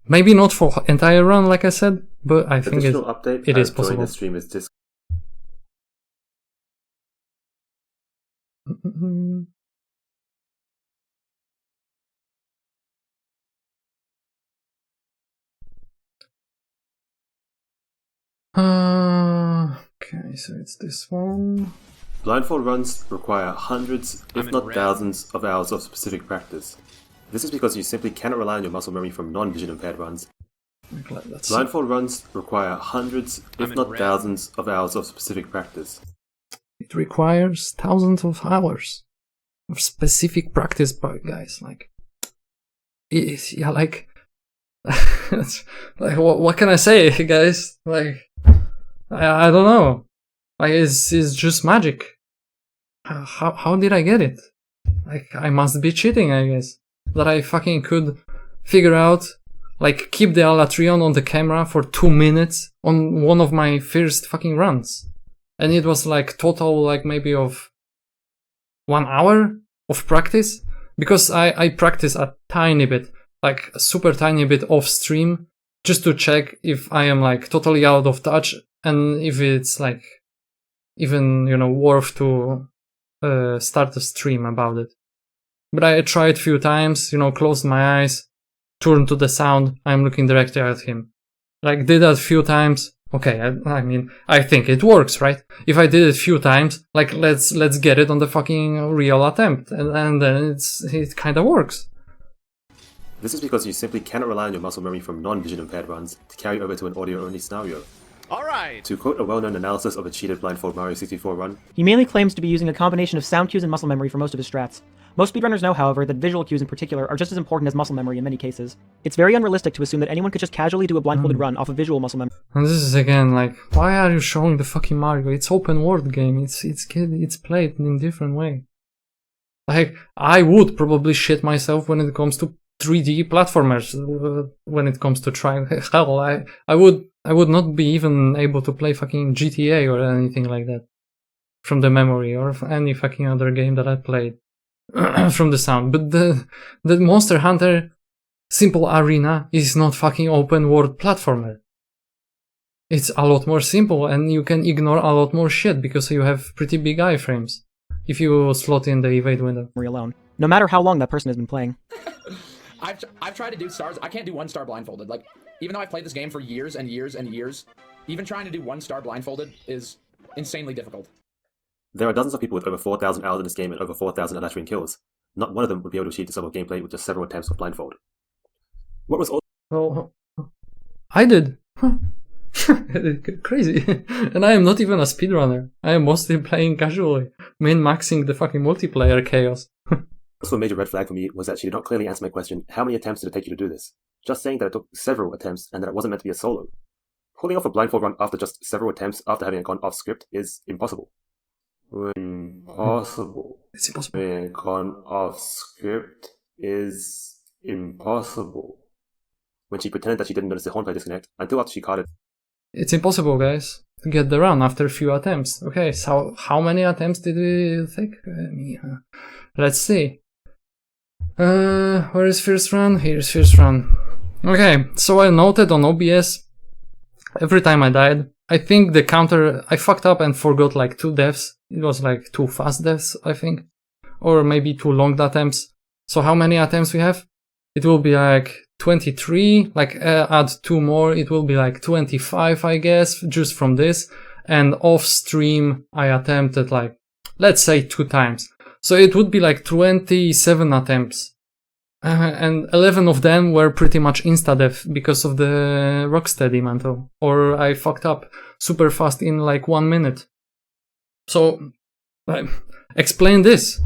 Maybe not for entire run, like I said, but I think it is possible. The stream is just okay, so it's this one. Blindfold runs require hundreds, if not thousands, of hours of specific practice. This is because you simply cannot rely on your muscle memory from non-vision impaired runs. Blindfold runs require hundreds, if not thousands, of hours of specific practice. It requires thousands of hours of specific practice, guys. Like, yeah, like, like what can I say, guys? Like, I don't know. Like, it's just magic. How did I get it? Like, I must be cheating, I guess. That I fucking could figure out, like, keep the Alatreon on the camera for 2 minutes on one of my first fucking runs. And it was like total, like, maybe of 1 hour of practice. Because I practice a tiny bit, like a super tiny bit off stream, just to check if I am like totally out of touch and if it's like even, you know, worth to start a stream about it. But I tried a few times, you know, closed my eyes, turned to the sound, I'm looking directly at him. Like, did that a few times. Okay, I mean, I think it works, right? If I did it a few times, like, let's get it on the fucking real attempt, and then it kind of works. This is because you simply cannot rely on your muscle memory from non-vision impaired runs to carry over to an audio-only scenario. Alright! To quote a well-known analysis of a cheated Blindfold Mario 64 run, he mainly claims to be using a combination of sound cues and muscle memory for most of his strats. Most speedrunners know, however, that visual cues in particular are just as important as muscle memory in many cases. It's very unrealistic to assume that anyone could just casually do a blindfolded run off of visual muscle memory. And this is again like, why are you showing the fucking Mario? It's open world game. It's played in a different way. Like, I would probably shit myself when it comes to 3D platformers. When it comes to trying, hell, I would not be even able to play fucking GTA or anything like that from the memory, or any fucking other game that I played. From the sound. But the Monster Hunter Simple Arena is not fucking open world platformer. It's a lot more simple, and you can ignore a lot more shit because you have pretty big iframes if you slot in the evade window. Alone, no matter how long that person has been playing. I've tried to do stars. I can't do 1 star blindfolded. Like, even though I've played this game for years and years and years, even trying to do 1 star blindfolded is insanely difficult. There are dozens of people with over 4,000 hours in this game and over 4,000 Alatreon kills. Not one of them would be able to achieve this level of gameplay with just several attempts of blindfold. What was also... Well, I did. Huh. Crazy. And I am not even a speedrunner. I am mostly playing casually, min-maxing the fucking multiplayer chaos. Also, a major red flag for me was that she did not clearly answer my question, how many attempts did it take you to do this? Just saying that it took several attempts and that it wasn't meant to be a solo. Pulling off a blindfold run after just several attempts after having it gone off script is impossible. Impossible. It's impossible. Having it gone off script is impossible. When she pretended that she didn't notice the hornplay disconnect until after she caught it. It's impossible, guys, to get the run after a few attempts. Okay, so how many attempts did we take? Let's see. Where is first run? Here's first run. Okay, so I noted on OBS, every time I died, I think the counter, I fucked up and forgot like 2 deaths. It was like 2 fast deaths, I think. Or maybe 2 long attempts. So how many attempts we have? It will be like 23, like add 2 more, it will be like 25, I guess, just from this. And off stream, I attempted like, let's say 2 times. So it would be like 27 attempts. And 11 of them were pretty much insta-death because of the Rocksteady mantle. Or I fucked up super fast in like 1 minute. So, explain this.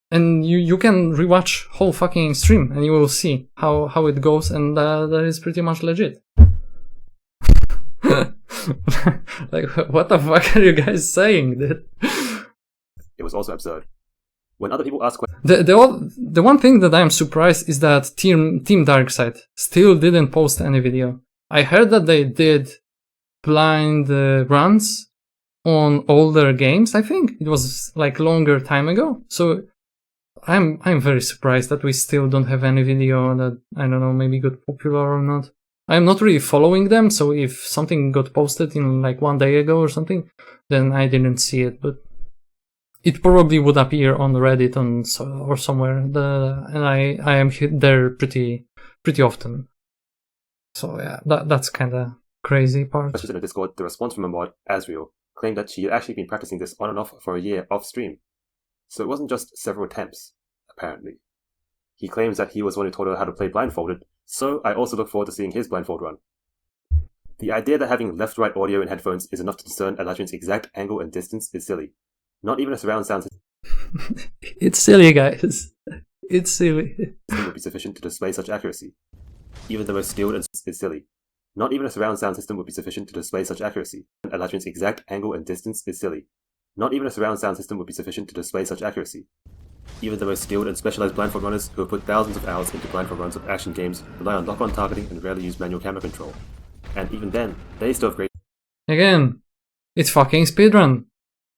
And you can rewatch whole fucking stream and you will see how it goes, and that is pretty much legit. Like, what the fuck are you guys saying, dude? It was also absurd. When other people ask questions, the one thing that I am surprised is that Team Darkseid still didn't post any video. I heard that they did blind runs on older games. I think it was like longer time ago. So I'm very surprised that we still don't have any video that, I don't know, maybe got popular or not. I'm not really following them, so if something got posted in like 1 day ago or something, then I didn't see it, but it probably would appear on Reddit or somewhere, and I am there pretty often. So yeah, that's kind of crazy part. in the Discord, the response from a mod, Asriel, claimed that she had actually been practicing this on and off for a year off stream. So it wasn't just several attempts, apparently. He claims that he was the one who taught her how to play blindfolded, so I also look forward to seeing his blindfold run. The idea that having left-right audio in headphones is enough to discern Alatreon's exact angle and distance is silly. Not even a surround sound system It's silly, guys. It's silly. would be sufficient to display such accuracy. Even the most skilled is silly. Not even a surround sound system would be sufficient to display such accuracy. Alatreon's exact angle and distance is silly. Not even a surround sound system would be sufficient to display such accuracy. Even the most skilled and specialized blindfold runners who have put thousands of hours into blindfold runs of action games rely on lock-on targeting and rarely use manual camera control. And even then, they still have great... Again, it's fucking speedrun.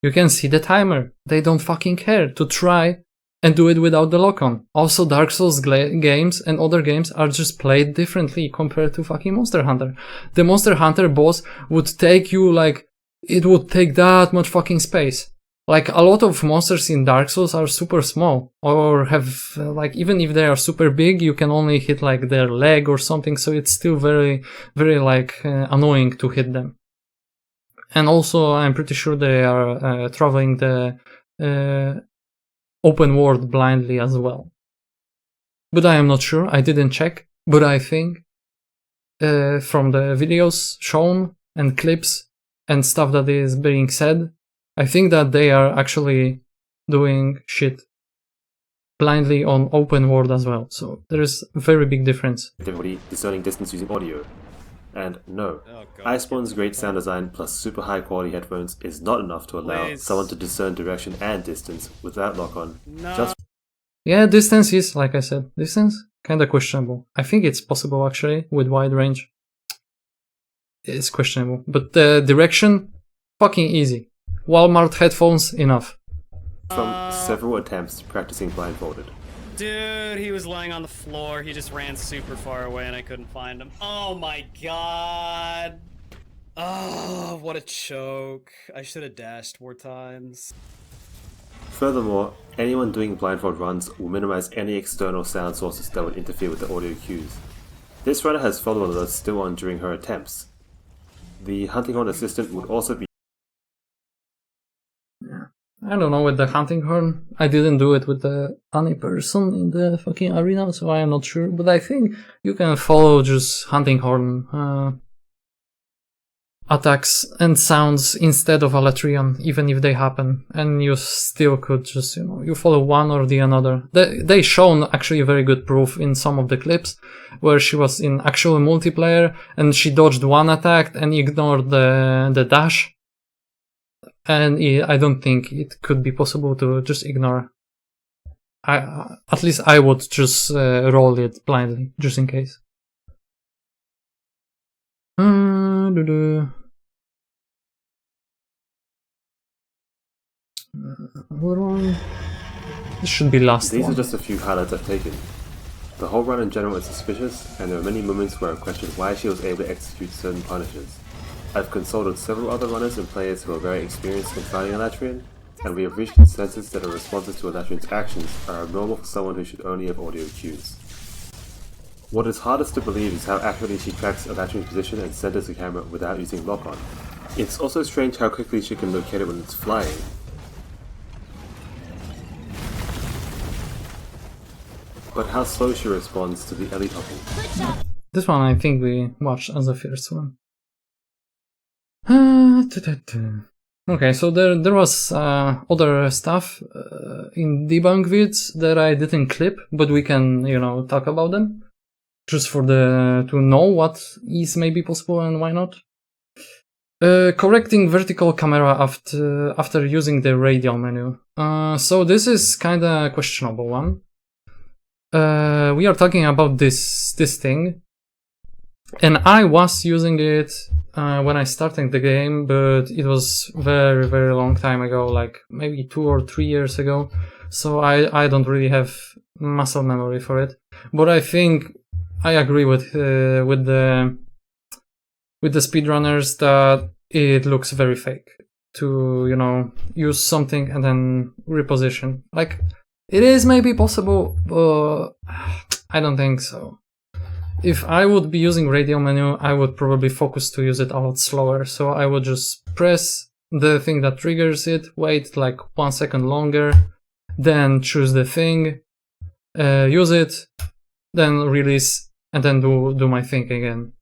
You can see the timer. They don't fucking care to try and do it without the lock-on. Also, Dark Souls games and other games are just played differently compared to fucking Monster Hunter. The Monster Hunter boss would take you like... It would take that much fucking space. Like, a lot of monsters in Dark Souls are super small, or have, like, even if they are super big, you can only hit, like, their leg or something, so it's still very, very, like, annoying to hit them. And also, I'm pretty sure they are traveling the open world blindly as well. But I am not sure, I didn't check, but I think from the videos shown and clips and stuff that is being said, I think that they are actually doing shit blindly on open world as well. So there is a very big difference. Difficulty discerning distance using audio. And no, Iceborne's great sound design plus super high quality headphones is not enough to allow someone to discern direction and distance without lock-on. Yeah, distance is, like I said, distance kinda questionable. I think it's possible actually with wide range. It's questionable. But the direction, fucking easy. Walmart headphones, enough. From several attempts practicing blindfolded. Dude, he was lying on the floor. He just ran super far away and I couldn't find him. Oh my god. Oh, what a choke. I should have dashed more times. Furthermore, anyone doing blindfold runs will minimize any external sound sources that would interfere with the audio cues. This runner has follow alerts still on during her attempts. The hunting horn assistant would also be... I don't know, with the hunting horn. I didn't do it with the any person in the fucking arena, so I am not sure. But I think you can follow just hunting horn attacks and sounds instead of Alatreon, even if they happen, and you still could just, you follow one or the another. They shown actually very good proof in some of the clips where she was in actual multiplayer and she dodged one attack and ignored the dash. And I don't think it could be possible to just ignore. At least I would just roll it blindly, just in case. This should be last These one. are just a few highlights I've taken. The whole run in general is suspicious, and there are many moments where I question why she was able to execute certain punishes. I've consulted several other runners and players who are very experienced in fighting Alatreon, and we have reached consensus that the responses to Alatreon's actions are abnormal for someone who should only have audio cues. What is hardest to believe is how accurately she tracks Alatreon's position and centers the camera without using lock-on. It's also strange how quickly she can locate it when it's flying. But how slow she responds to the elite hopping. This one I think we watched as the first one. Okay, so there was other stuff in debunk vids that I didn't clip, but we can, talk about them. Just for to know what is maybe possible and why not. Correcting vertical camera after using the radial menu. So this is kinda questionable one. We are talking about this thing, and I was using it when I started the game, but it was very, very long time ago, like maybe 2 or 3 years ago. So I don't really have muscle memory for it. But I think I agree with the speedrunners that it looks very fake to use something and then reposition. Like, it is maybe possible, but I don't think so. If I would be using radial menu, I would probably focus to use it a lot slower. So I would just press the thing that triggers it, wait like 1 second longer, then choose the thing, use it, then release, and then do my thing again.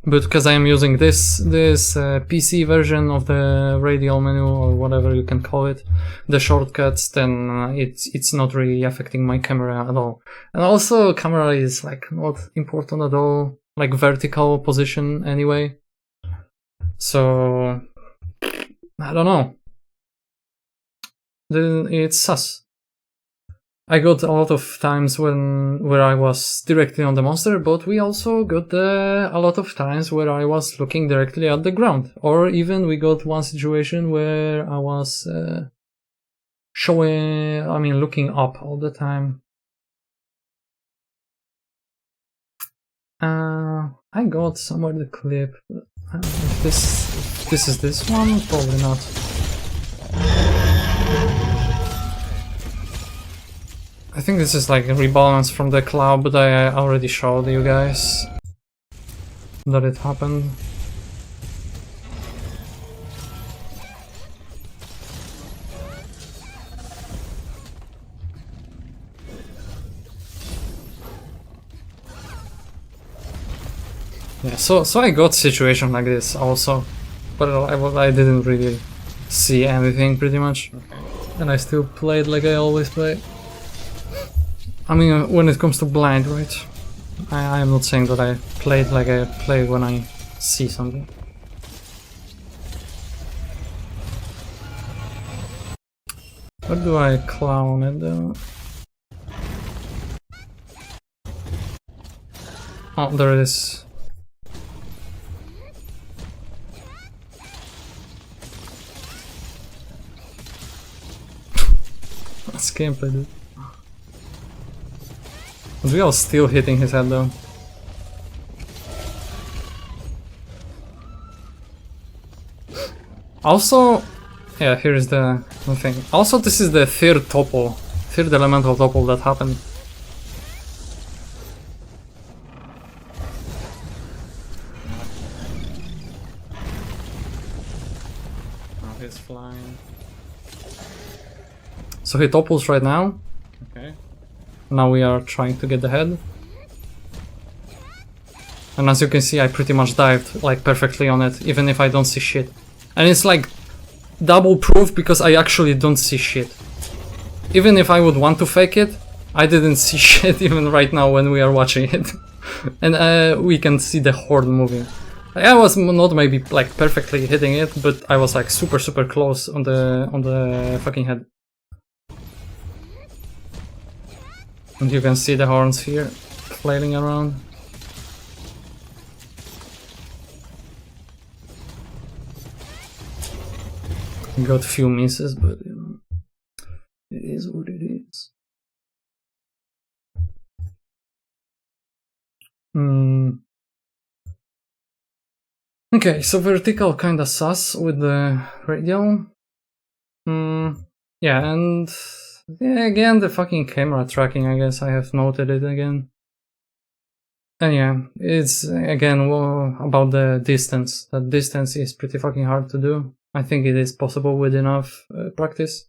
But because I am using this PC version of the radial menu, or whatever you can call it, the shortcuts, then it's not really affecting my camera at all. And also, camera is like not important at all, like vertical position anyway. So I don't know. It's sus. I got a lot of times where I was directly on the monster, but we also got a lot of times where I was looking directly at the ground. Or even we got one situation where I was looking up all the time. I got somewhere the clip. If this is this one, probably not. I think this is like a rebalance from the cloud, but I already showed you guys that it happened. Yeah, so I got situation like this also, but I didn't really see anything pretty much, and I still played like I always play. I mean, when it comes to blind, right? I am not saying that I played like I play when I see something. Where do I clown it though? Oh, there it is. That's gameplay, dude. But we are still hitting his head though. Also, yeah, here is the thing. Also, this is the third elemental topple that happened. Oh, he's flying. So he topples right now. Okay. Now we are trying to get the head. And as you can see, I pretty much dived like perfectly on it, even if I don't see shit. And it's like double proof because I actually don't see shit. Even if I would want to fake it, I didn't see shit even right now when we are watching it. And we can see the horde moving. I was not maybe like perfectly hitting it, but I was like super close on the fucking head. And you can see the horns here flailing around. Got few misses, but you know, it is what it is. Okay, so vertical kinda sus with the radial. Yeah, and yeah, again the fucking camera tracking, I guess I have noted it again. And yeah, it's again about the distance. That distance is pretty fucking hard to do. I think it is possible with enough practice.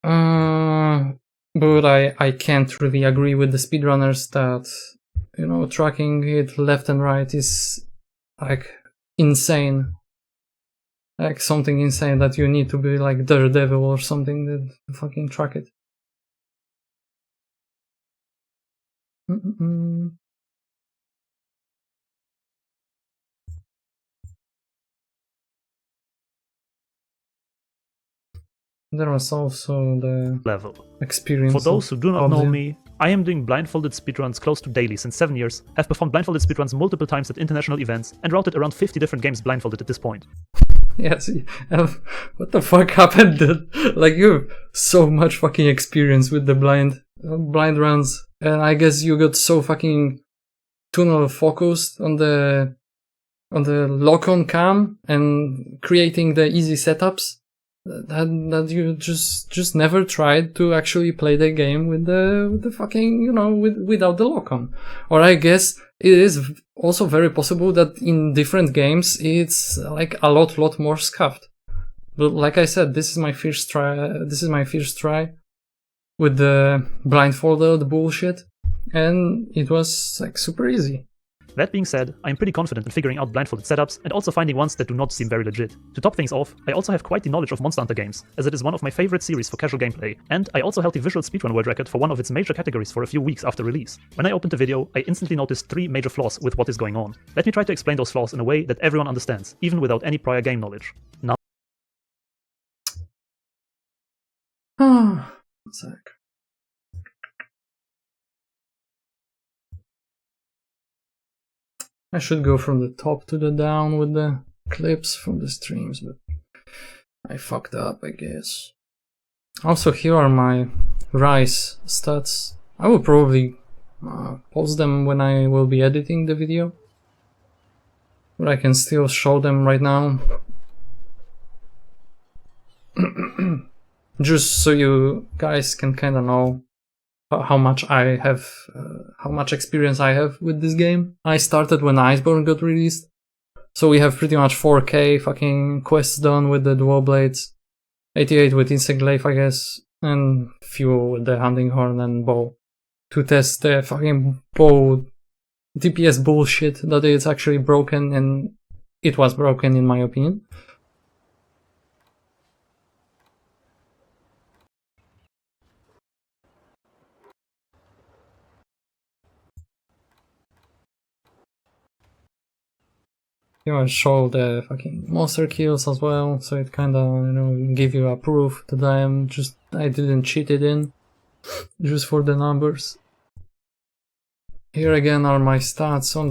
But I can't really agree with the speedrunners that, you know, tracking it left and right is like insane. Like something insane that you need to be like Daredevil or something to fucking track it. There was also the level. Experience. For those who do not know Obsidian. me, I am doing blindfolded speedruns close to daily since 7 years, have performed blindfolded speedruns multiple times at international events, and routed around 50 different games blindfolded at this point. Yes, what the fuck happened? Like, you have so much fucking experience with the blind runs, and I guess you got so fucking tunnel focused on the lock-on cam and creating the easy setups that you just never tried to actually play the game with the fucking, you know, without the lock-on. Or I guess it is also very possible that in different games it's like a lot more scuffed. But like I said, this is my first try with the blindfolded bullshit, and it was like super easy. That being said, I am pretty confident in figuring out blindfolded setups and also finding ones that do not seem very legit. To top things off, I also have quite the knowledge of Monster Hunter games, as it is one of my favorite series for casual gameplay, and I also held the visual speedrun world record for one of its major categories for a few weeks after release. When I opened the video, I instantly noticed 3 major flaws with what is going on. Let me try to explain those flaws in a way that everyone understands, even without any prior game knowledge. Now, One sec. I should go from the top to the down with the clips from the streams, but I fucked up, I guess. Also, here are my Rise stats. I will probably post them when I will be editing the video, but I can still show them right now. Just so you guys can kind of know how much I have, how much experience I have with this game. I started when Iceborne got released, so we have pretty much 4K fucking quests done with the dual blades, 88 with insect glaive, I guess, and few with the hunting horn and bow, to test the fucking bow DPS bullshit that it's actually broken, and it was broken in my opinion. You know, show the fucking monster kills as well, so it kinda, you know, give you a proof that I didn't cheat it in, just for the numbers. Here again are my stats on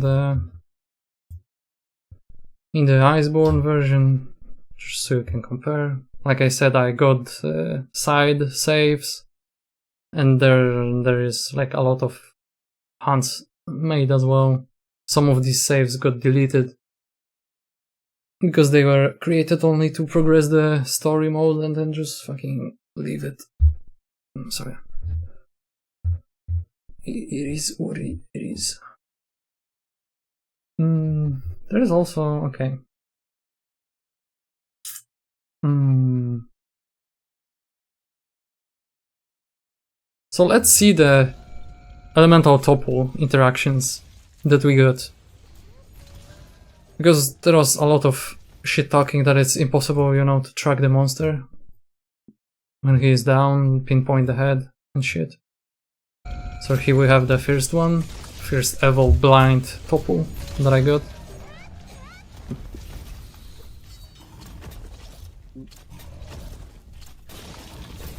in the Iceborne version, just so you can compare. Like I said, I got side saves, and there is like a lot of hunts made as well. Some of these saves got deleted because they were created only to progress the story mode and then just fucking leave it. Sorry. It is what it is. There is also, okay. So let's see the elemental topple interactions that we got. Because there was a lot of shit talking that it's impossible, you know, to track the monster. When he is down, pinpoint the head and shit. So here we have the first one. First evil blind topple that I got.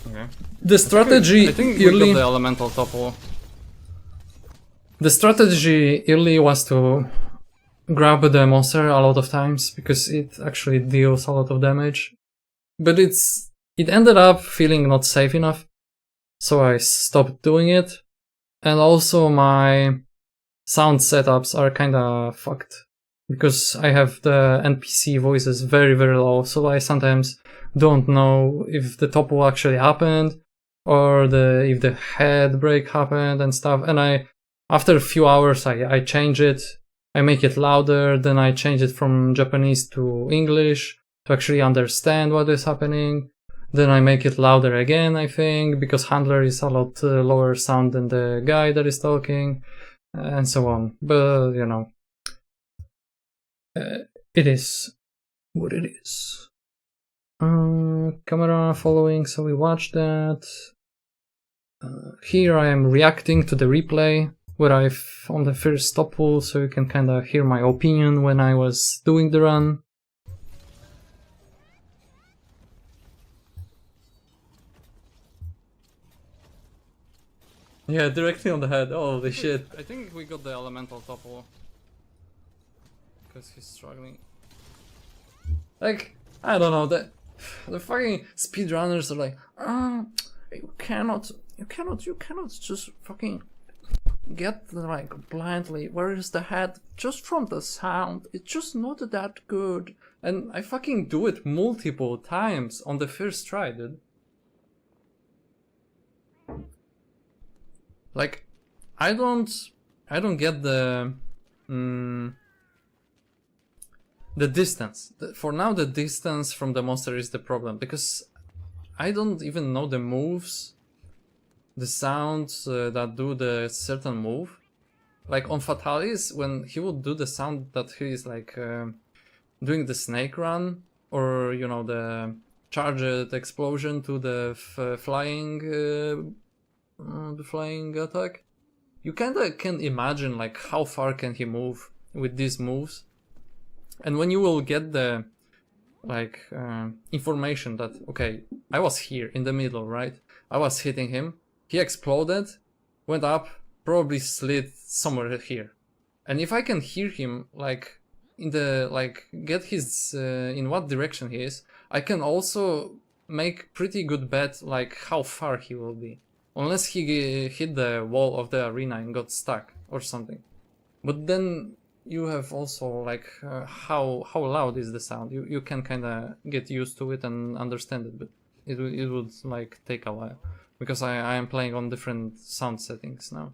Okay. The strategy I think early, we got the elemental topple. The strategy early was to grab the monster a lot of times because it actually deals a lot of damage. But it ended up feeling not safe enough, so I stopped doing it. And also my sound setups are kinda fucked because I have the NPC voices very low, so I sometimes don't know if the topple actually happened or if the head break happened and stuff. And after a few hours I change it, I make it louder, then I change it from Japanese to English to actually understand what is happening. Then I make it louder again, I think, because Handler is a lot lower sound than the guy that is talking, and so on. But, you know, it is what it is. Camera following, so we watch that. Here I am reacting to the replay where I found the first topple, so you can kind of hear my opinion when I was doing the run. Yeah, directly on the head. Holy shit. I think we got the elemental topple. Because he's struggling. Like, I don't know, the fucking speedrunners are like, you cannot just fucking get like blindly, where is the head? Just from the sound, it's just not that good. And I fucking do it multiple times on the first try, dude. Like, I don't get the distance. For now, the distance from the monster is the problem, because I don't even know the moves, the sounds that do the certain move. Like on Fatalis, when he would do the sound that he is like doing the snake run, or you know, the charged explosion to the flying attack, you kinda can imagine like how far can he move with these moves. And when you will get the like information that, okay, I was here in the middle, right? I was hitting him, he exploded, went up, probably slid somewhere here. And if I can hear him like in the get his in what direction he is, I can also make pretty good bet like how far he will be. Unless he hit the wall of the arena and got stuck or something. But then you have also like how loud is the sound. You can kind of get used to it and understand it, but it would like take a while because I am playing on different sound settings now.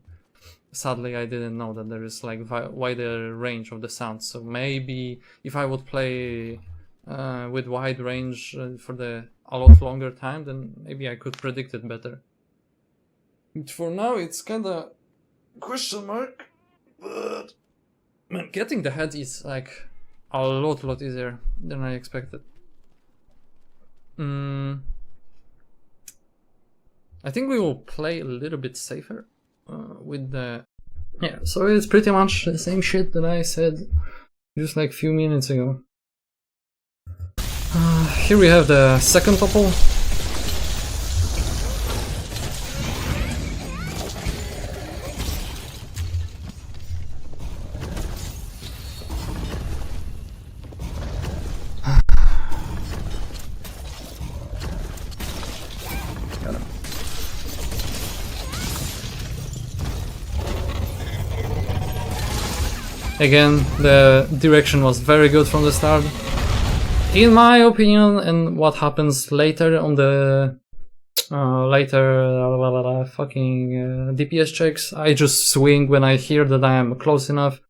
Sadly, I didn't know that there is like wider range of the sound. So maybe if I would play with wide range for a lot longer time, then maybe I could predict it better. But for now, it's kind of question mark. But man, getting the head is like a lot easier than I expected. I think we will play a little bit safer with the... Yeah, so it's pretty much the same shit that I said just like a few minutes ago. Here we have the second topple. Again, the direction was very good from the start, in my opinion, and what happens later on the fucking DPS checks, I just swing when I hear that I am close enough.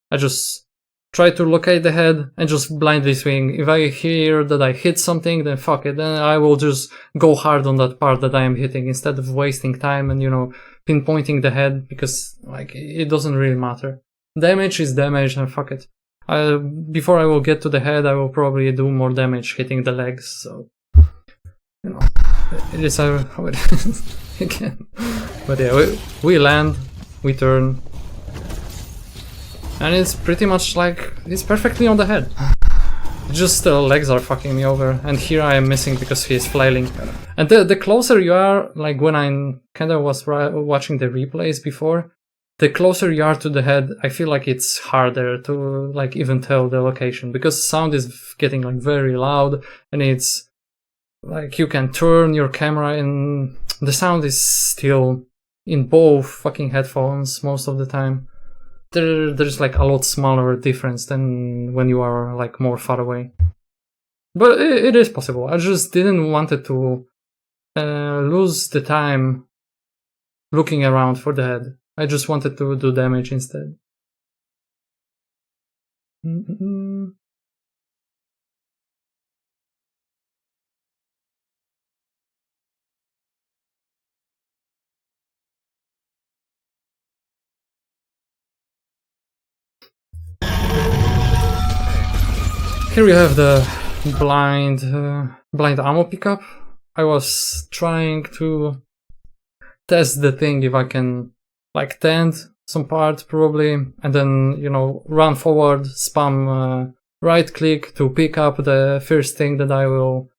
I just try to locate the head and just blindly swing. If I hear that I hit something, then fuck it, then I will just go hard on that part that I am hitting instead of wasting time and, you know, pinpointing the head, because like it doesn't really matter. Damage is damage, and fuck it. Before I will get to the head, I will probably do more damage hitting the legs, so you know, it is how it is again. But yeah, we land, we turn, and it's pretty much like it's perfectly on the head. Just the legs are fucking me over, and here I am missing because he is flailing. And the closer you are, like when I kind of was watching the replays before, the closer you are to the head, I feel like it's harder to like even tell the location, because sound is getting like very loud, and it's like you can turn your camera and the sound is still in both fucking headphones most of the time. There's like a lot smaller difference than when you are like more far away. But it is possible. I just didn't want it to lose the time looking around for the head. I just wanted to do damage instead. Here we have the blind ammo pickup. I was trying to test the thing if I can like tent some part probably, and then, you know, run forward, spam right click to pick up the first thing that I will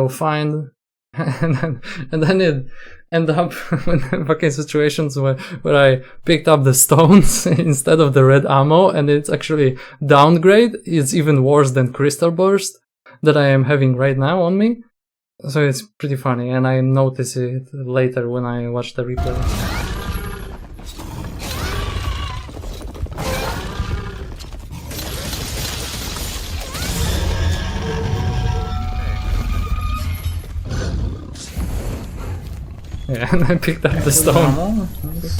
find, and then it end up in fucking situations where I picked up the stones instead of the red ammo, and it's actually downgrade. It's even worse than crystal burst that I am having right now on me. So it's pretty funny, and I notice it later when I watch the replay. Yeah, and I picked up the stone. This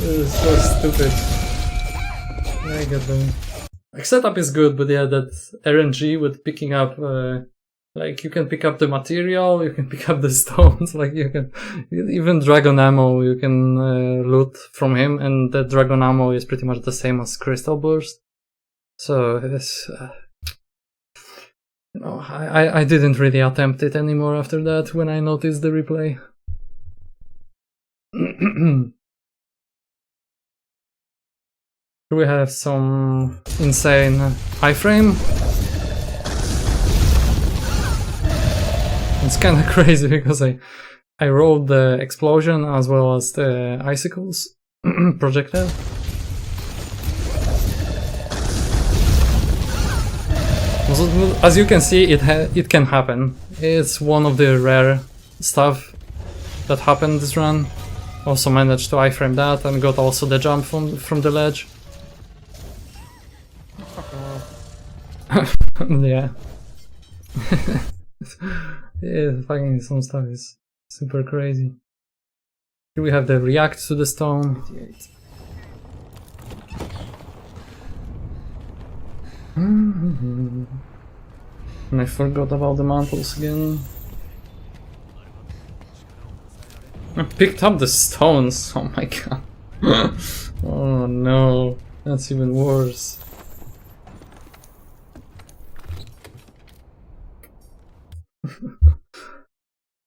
is so stupid. I get them. Like, setup is good, but yeah, that RNG with picking up, like you can pick up the material, you can pick up the stones, like you can, even dragon ammo you can loot from him, and the dragon ammo is pretty much the same as crystal burst. So it's, no, I didn't really attempt it anymore after that when I noticed the replay. We have some insane iframe. It's kind of crazy because I rolled the explosion as well as the icicles projectile. As you can see, it can happen. It's one of the rare stuff that happened this run. Also managed to iframe that and got also the jump from the ledge. Yeah. Yeah, fucking some stuff is super crazy. Here we have the react to the stone. And I forgot about the mantles again. I picked up the stones, oh my god. Oh no, that's even worse.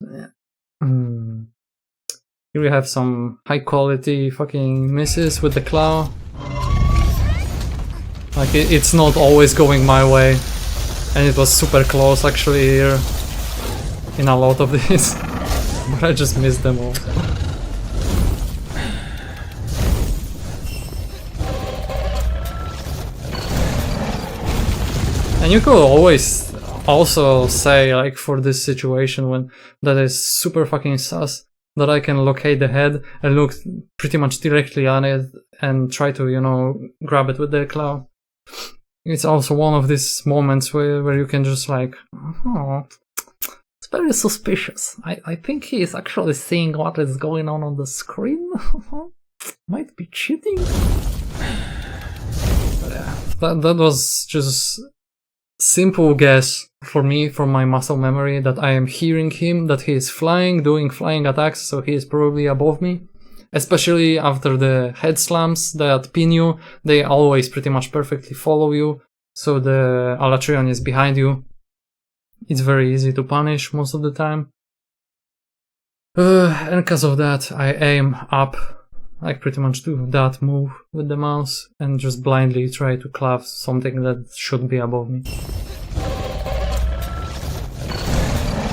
Yeah. Here we have some high quality fucking misses with the claw. Like it's not always going my way, and it was super close actually here in a lot of these, but I just missed them all. And you could always also say, like, for this situation when that is super fucking sus, that I can locate the head and look pretty much directly on it and try to, you know, grab it with the claw. It's also one of these moments where you can just like, oh, it's very suspicious. I think he is actually seeing what is going on the screen. might be cheating. That was just simple guess for me from my muscle memory that I am hearing him, that he is flying, doing flying attacks, so he is probably above me. Especially after the head slams that pin you, they always pretty much perfectly follow you, so the Alatreon is behind you. It's very easy to punish most of the time. And because of that, I aim up. I pretty much do that move with the mouse and just blindly try to clav something that should be above me.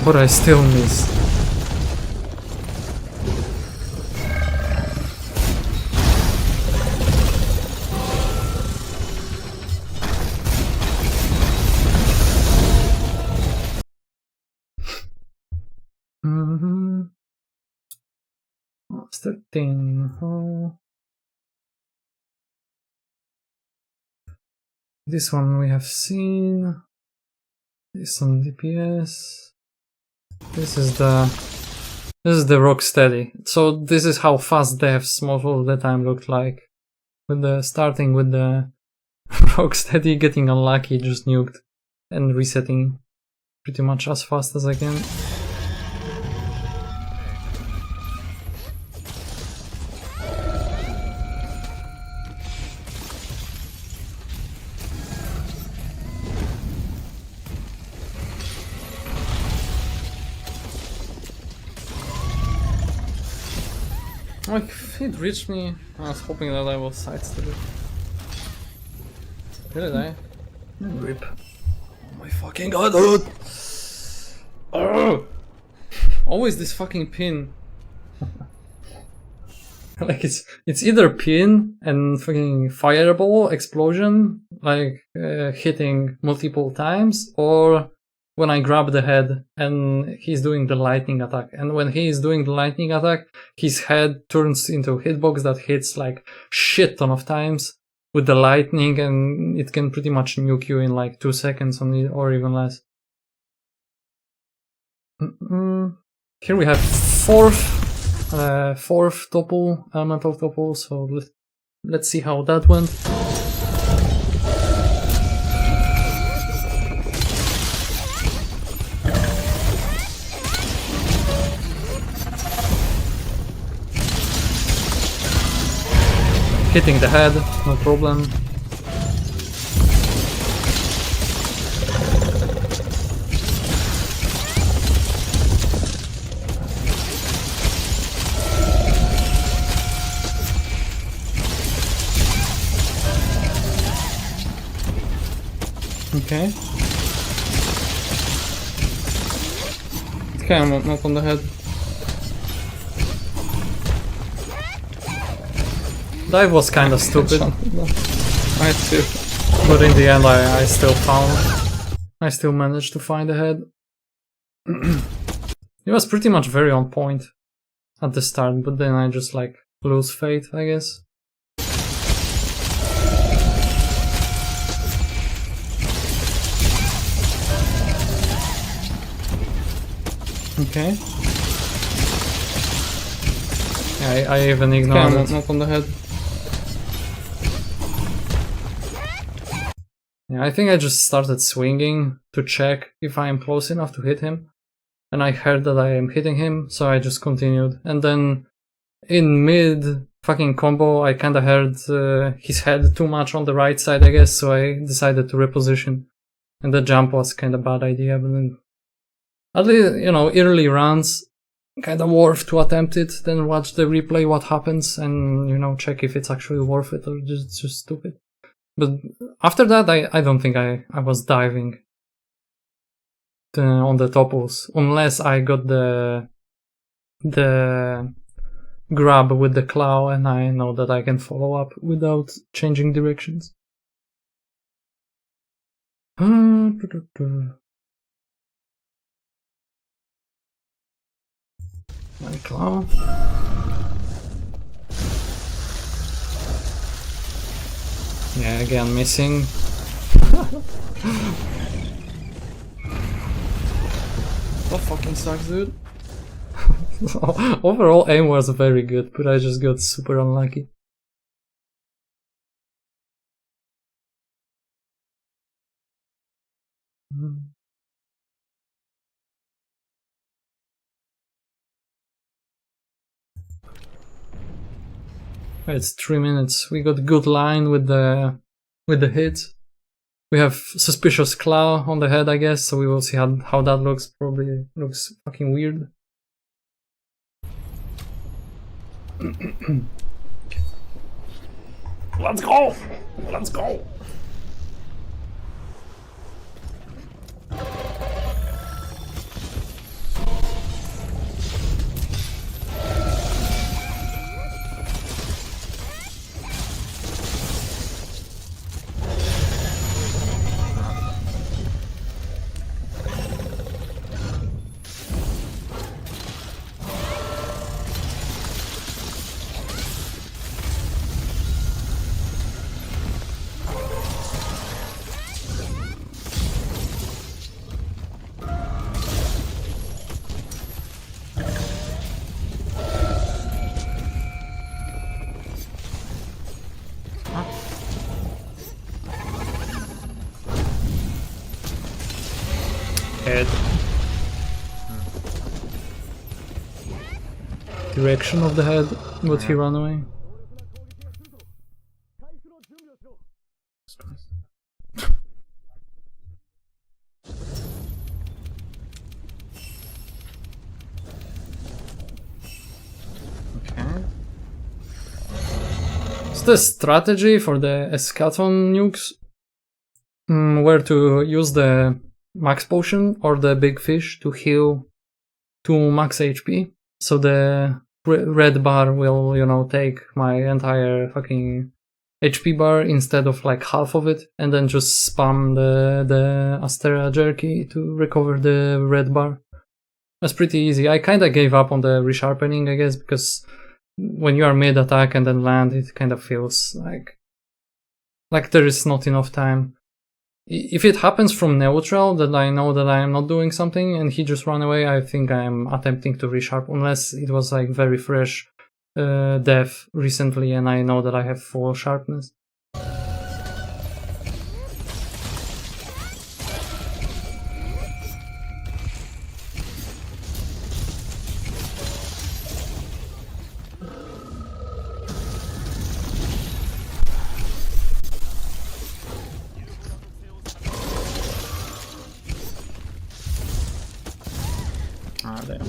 But I still miss. What's the thing? Oh. This one we have seen. This on DPS. This is the Rocksteady. So this is how fast deaths most of the time looked like. With the starting with the Rocksteady, getting unlucky, just nuked, and resetting pretty much as fast as I can. Like, if it reached me, I was hoping that I will sidestep it. Did I? Rip. Oh my fucking god, dude! Oh! Always this fucking pin. Like, it's either pin and fucking fireball explosion, like hitting multiple times, or when I grab the head and he's doing the lightning attack. And when he is doing the lightning attack, his head turns into a hitbox that hits like shit ton of times with the lightning, and it can pretty much nuke you in like 2 seconds only, or even less. Here we have fourth topple, elemental topple, so let's see how that went. Hitting the head, no problem. Okay. Okay, I'm not on the head. Dive was kinda stupid. I too. But in the end I still managed to find the head. It was pretty much very on point at the start, but then I just like lose faith, I guess. Okay. Yeah, I even ignored it. Not on the head. Yeah, I think I just started swinging to check if I am close enough to hit him. And I heard that I am hitting him, so I just continued. And then in mid fucking combo, I kinda heard his head too much on the right side, I guess, so I decided to reposition. And the jump was kinda bad idea, but then at least, you know, early runs, kinda worth to attempt it, then watch the replay what happens and, you know, check if it's actually worth it or just stupid. But after that, I don't think I was diving on the topples, unless I got the grab with the claw and I know that I can follow up without changing directions. My claw. Yeah, again missing. That fucking sucks, dude. Overall aim was very good, but I just got super unlucky. It's 3 minutes. We got good line with the hit. We have suspicious claw on the head, I guess, so we will see how that looks. Probably looks fucking weird. Let's go! Let's go! Head. Direction of the head, would he run away? Okay. It's the strategy for the eschaton nukes, where to use the max potion or the big fish to heal to max HP. So the red bar will, you know, take my entire fucking HP bar instead of like half of it, and then just spam the Astera jerky to recover the red bar. That's pretty easy. I kinda gave up on the resharpening, I guess, because when you are mid attack and then land, it kind of feels like there is not enough time. If it happens from neutral, that I know that I am not doing something and he just ran away, I think I am attempting to resharp, unless it was like very fresh death recently and I know that I have full sharpness. Damn.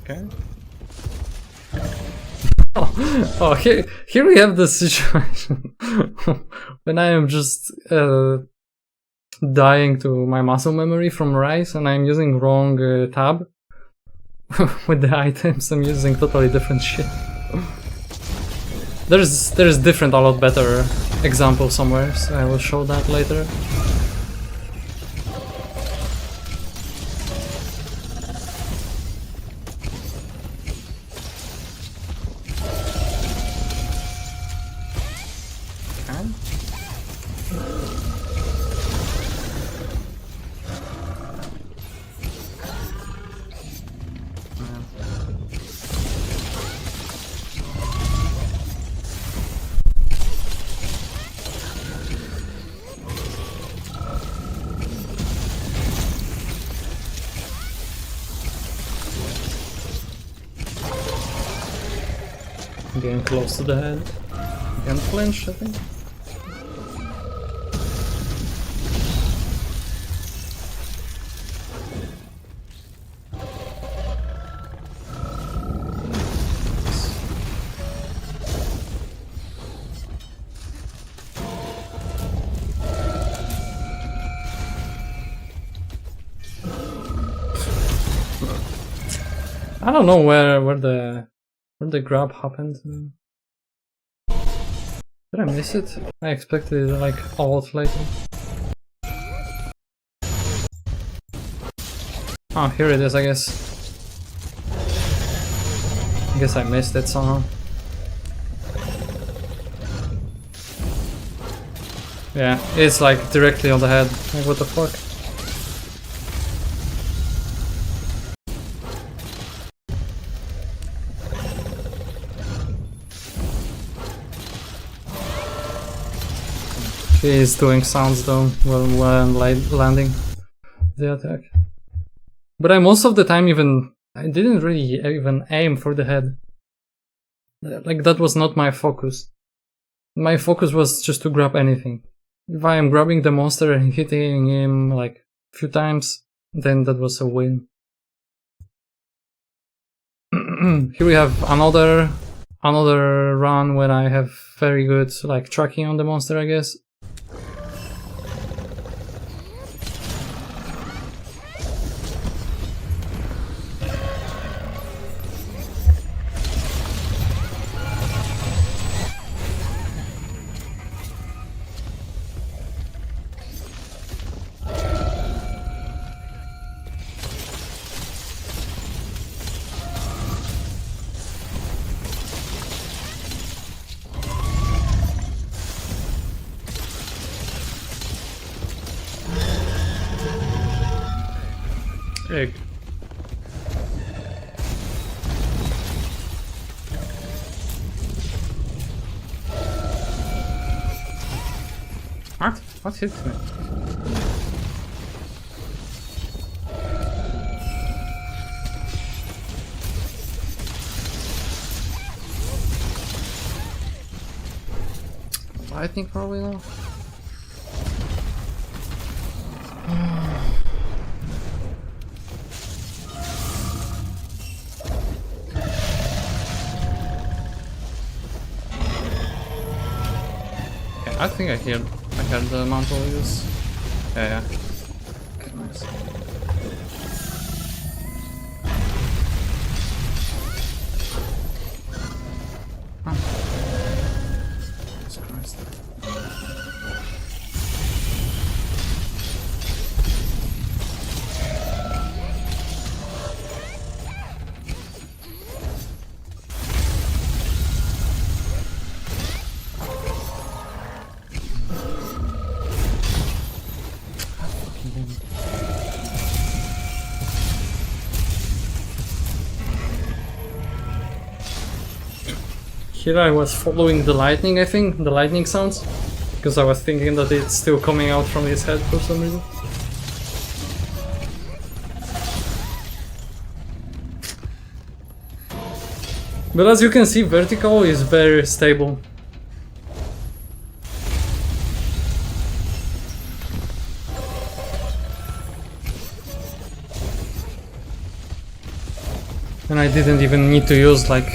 Okay. Oh, here we have the situation when I am just dying to my muscle memory from Rise and I'm using wrong tab with the items. I'm using totally different shit. There's different, a lot better example somewhere, so I will show that later. Getting close to the head. Can flinch, I think. I don't know where the grab happened. Did I miss it? I expected it like a lot later. Oh, here it is, I guess. I guess I missed it somehow. Yeah, it's like directly on the head. Like, what the fuck? He's doing sounds though when landing the attack. But most of the time I didn't really even aim for the head. Like, that was not my focus. My focus was just to grab anything. If I am grabbing the monster and hitting him like a few times, then that was a win. Here we have another run where I have very good like tracking on the monster, I guess. Egg. What? What hit me? Lightning probably now. I think I heard the mantle use. Yeah. Okay, nice. Huh. Jesus Christ. Here I was following the lightning, I think, the lightning sounds, because I was thinking that it's still coming out from his head for some reason. But as you can see, vertical is very stable. And I didn't even need to use like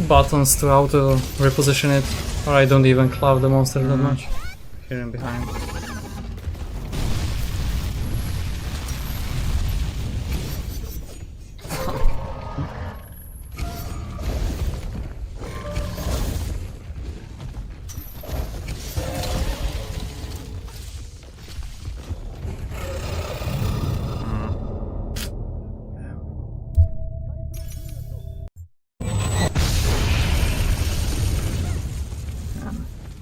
buttons to auto reposition it, or I don't even cloud the monster that much. Here and behind.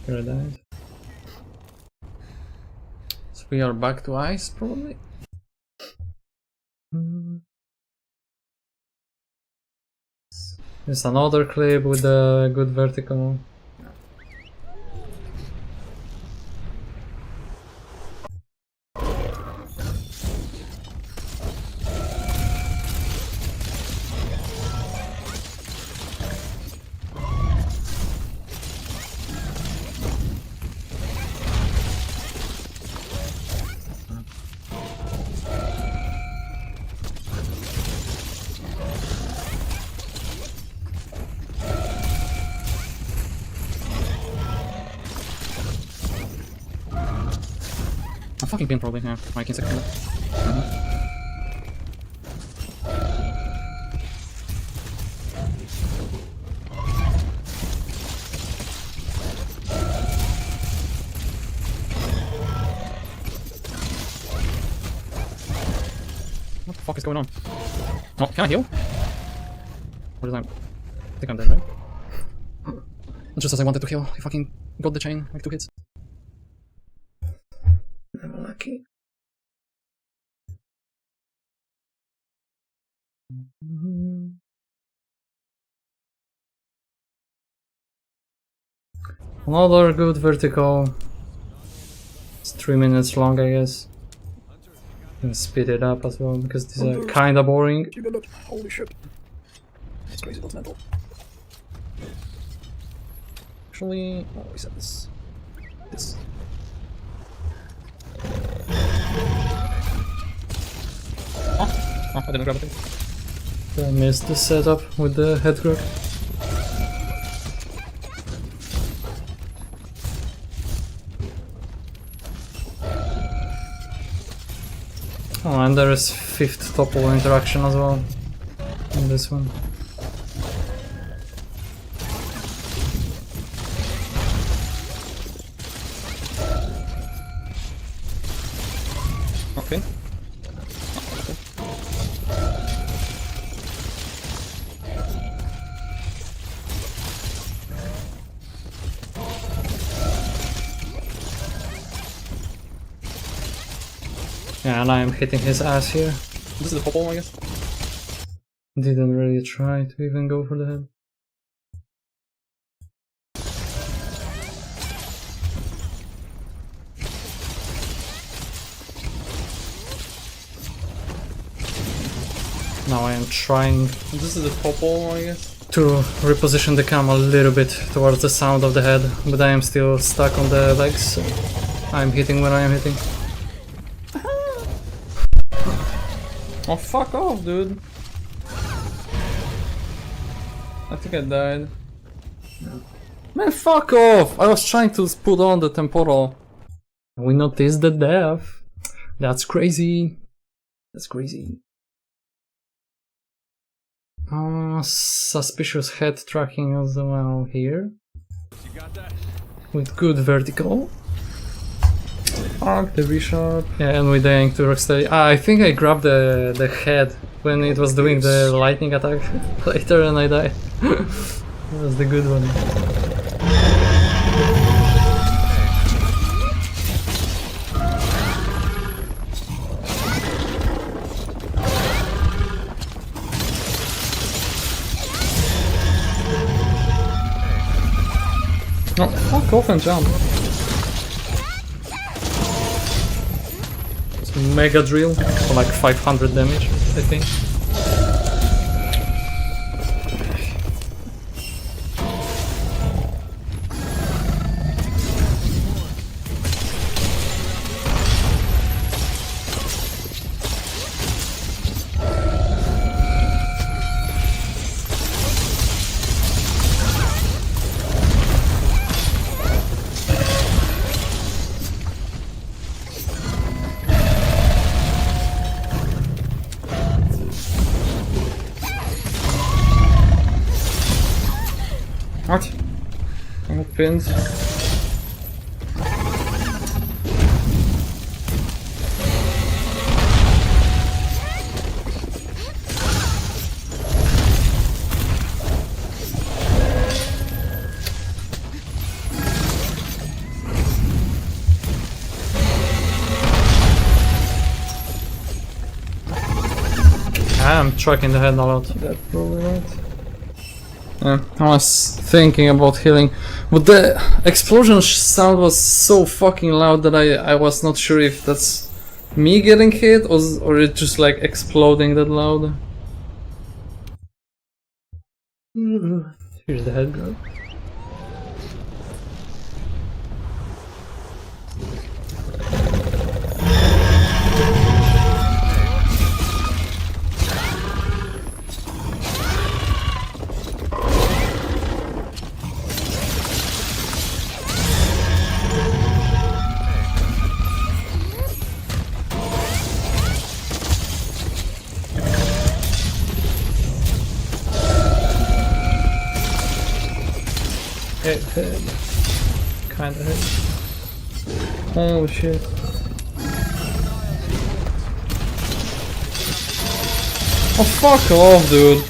Here I died. So we are back to ice, probably? There's another clip with a good vertical. I'm fucking pin probably, yeah. I can second it. What the fuck is going on? Oh, can I heal? What is that? I think I'm dead, right? Just as I wanted to heal, I fucking got the chain, like 2 hits. Another good vertical. It's 3 minutes long, I guess. Can speed it up as well because these are kinda boring. Holy shit. That's crazy, that's mental. Actually, oh, we said this. Oh, I didn't grab it. I missed the setup with the head grab. Oh, and there is 5th topple interaction as well in this one. Okay. Yeah, and I am hitting his ass here. This is the football, I guess. Didn't really try to even go for the head. Now I am trying This is the football, I guess. to reposition the cam a little bit towards the sound of the head, but I am still stuck on the legs, so I'm hitting when I am hitting. Oh, fuck off, dude. I think I died. Man, fuck off! I was trying to put on the temporal. We noticed the death. That's crazy. That's crazy. Suspicious head tracking as well here. With good vertical. Fuck the bishop. Yeah, and with the Yank to Rocksteady. I think I grabbed the head when it was doing the lightning attack later and I died. That was the good one. Oh, fuck off and jump. It's mega drill for like 500 damage, I think. What? I got pinned. I'm tracking the head a lot. That's probably right. Yeah, I was thinking about healing, but the explosion sound was so fucking loud that I was not sure if that's me getting hit or it just like exploding that loud. Here's the head grab. Head. Kinda head. Oh shit. Oh fuck off, dude.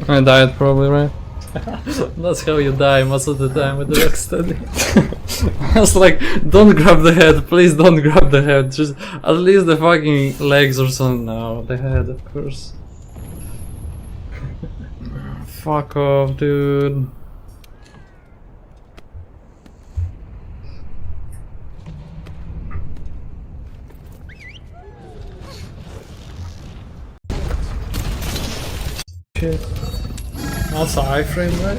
I died probably, right? That's how you die most of the time with the Rocksteady. I was like, don't grab the head, please don't grab the head. Just at least the fucking legs or something. No, the head, of course. fuck off, dude. Shit. Also iframe, right?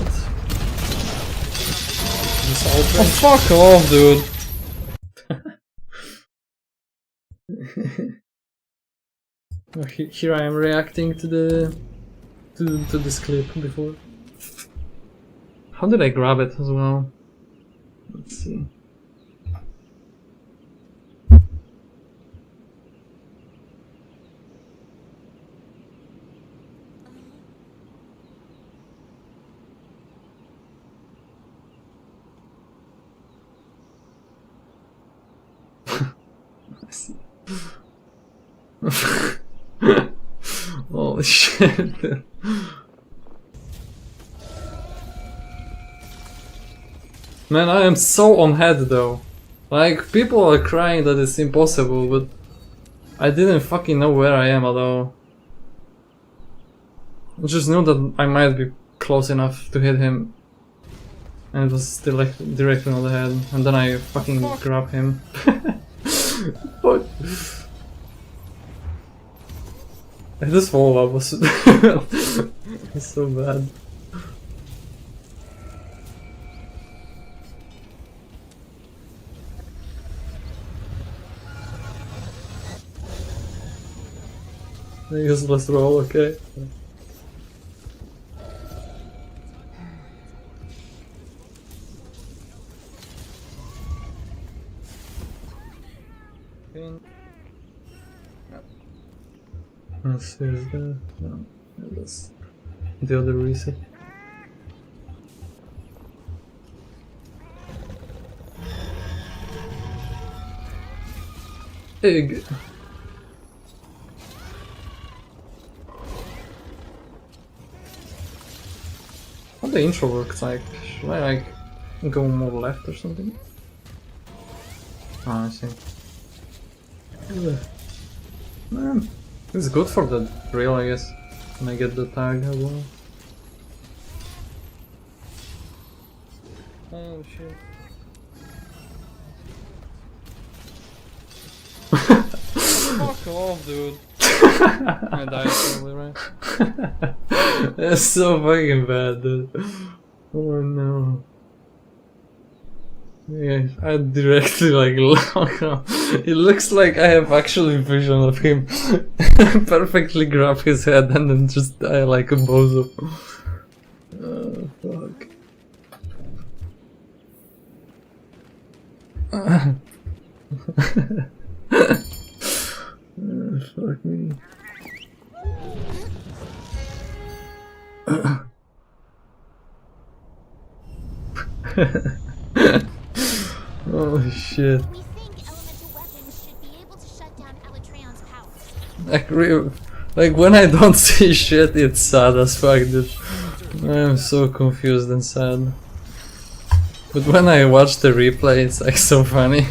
Oh, fuck off, dude. Oh, here I am reacting to the to this clip before. How did I grab it as well? Let's see. Holy shit. Man, I am so on head though. Like, people are crying that it's impossible, but I didn't fucking know where I am at all. I just knew that I might be close enough to hit him. And it was still like directly on the head, and then I fucking grab him. Fuck. This follow-up was so bad. Useless roll, okay. Let's see, is there? No, that's the other reset. Egg. How the intro works, like, should I like go more left or something? Ah, I see. Man, it's good for the drill, I guess. When I get the tag as well. Oh shit. Fuck off, dude. I died probably, right? That's so fucking bad, dude. Oh no. Yeah, I directly like lock up. It looks like I have actually vision of him perfectly grab his head and then just die like a bozo. Oh fuck. Fuck me. Oh shit. We think elemental weapons should be able to shut down Alatreon's Like, powers. like when I don't see shit, it's sad as fuck, dude. I'm so confused and sad. But when I watch the replay, it's like so funny.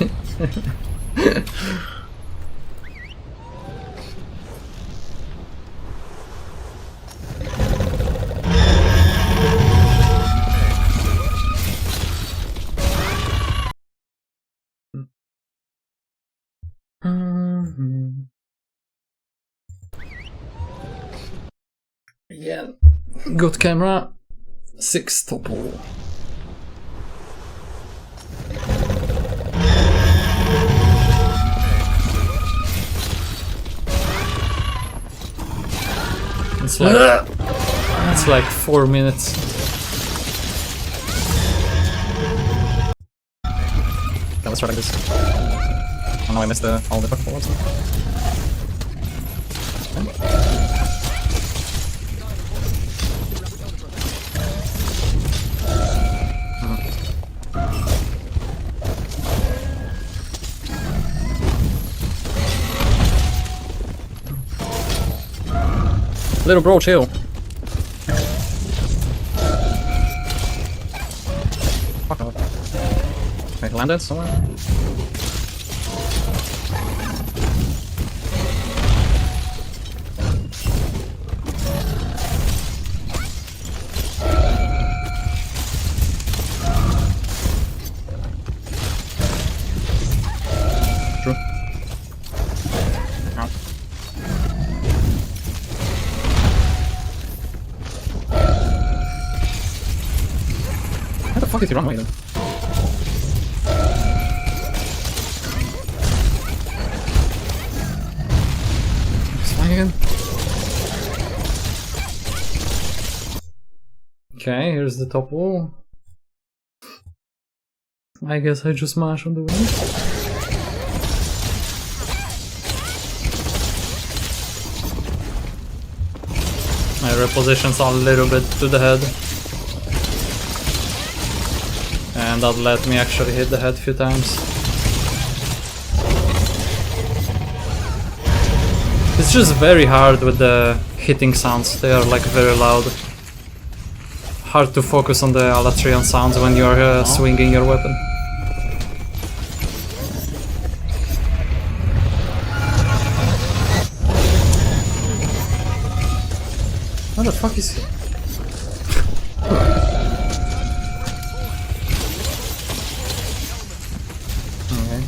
Yeah, good camera, 6 topple. It's like 4 minutes. Okay, let's try like this. Oh no, I missed all the fucking forwards. Little bro, chill. Fuck off. Wait, landed somewhere? True. Ow. How the fuck is he running away then? He's flying again. Okay, here's the top wall. I guess I just mash on the wing. My repositions a little bit to the head. And that let me actually hit the head a few times. It's just very hard with the hitting sounds, they are like very loud. Hard to focus on the Alatreon sounds when you are swinging your weapon. What the fuck is he? Okay.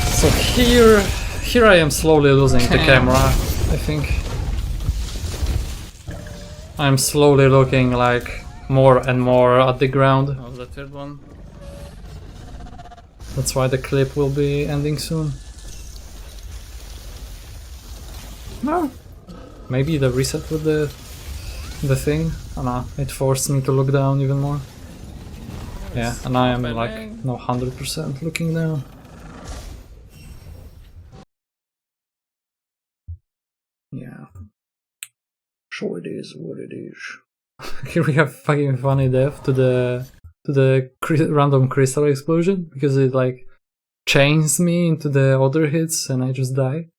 So here I am slowly losing the camera, I think. I'm slowly looking like more and more at the ground. That was the third one. That's why the clip will be ending soon. No. Maybe the reset with the thing. Oh no, it forced me to look down even more. Yeah, and I am like no 100% looking down. Yeah. So it is what it is. Here we have fucking funny death to the random crystal explosion because it like chains me into the other hits and I just die.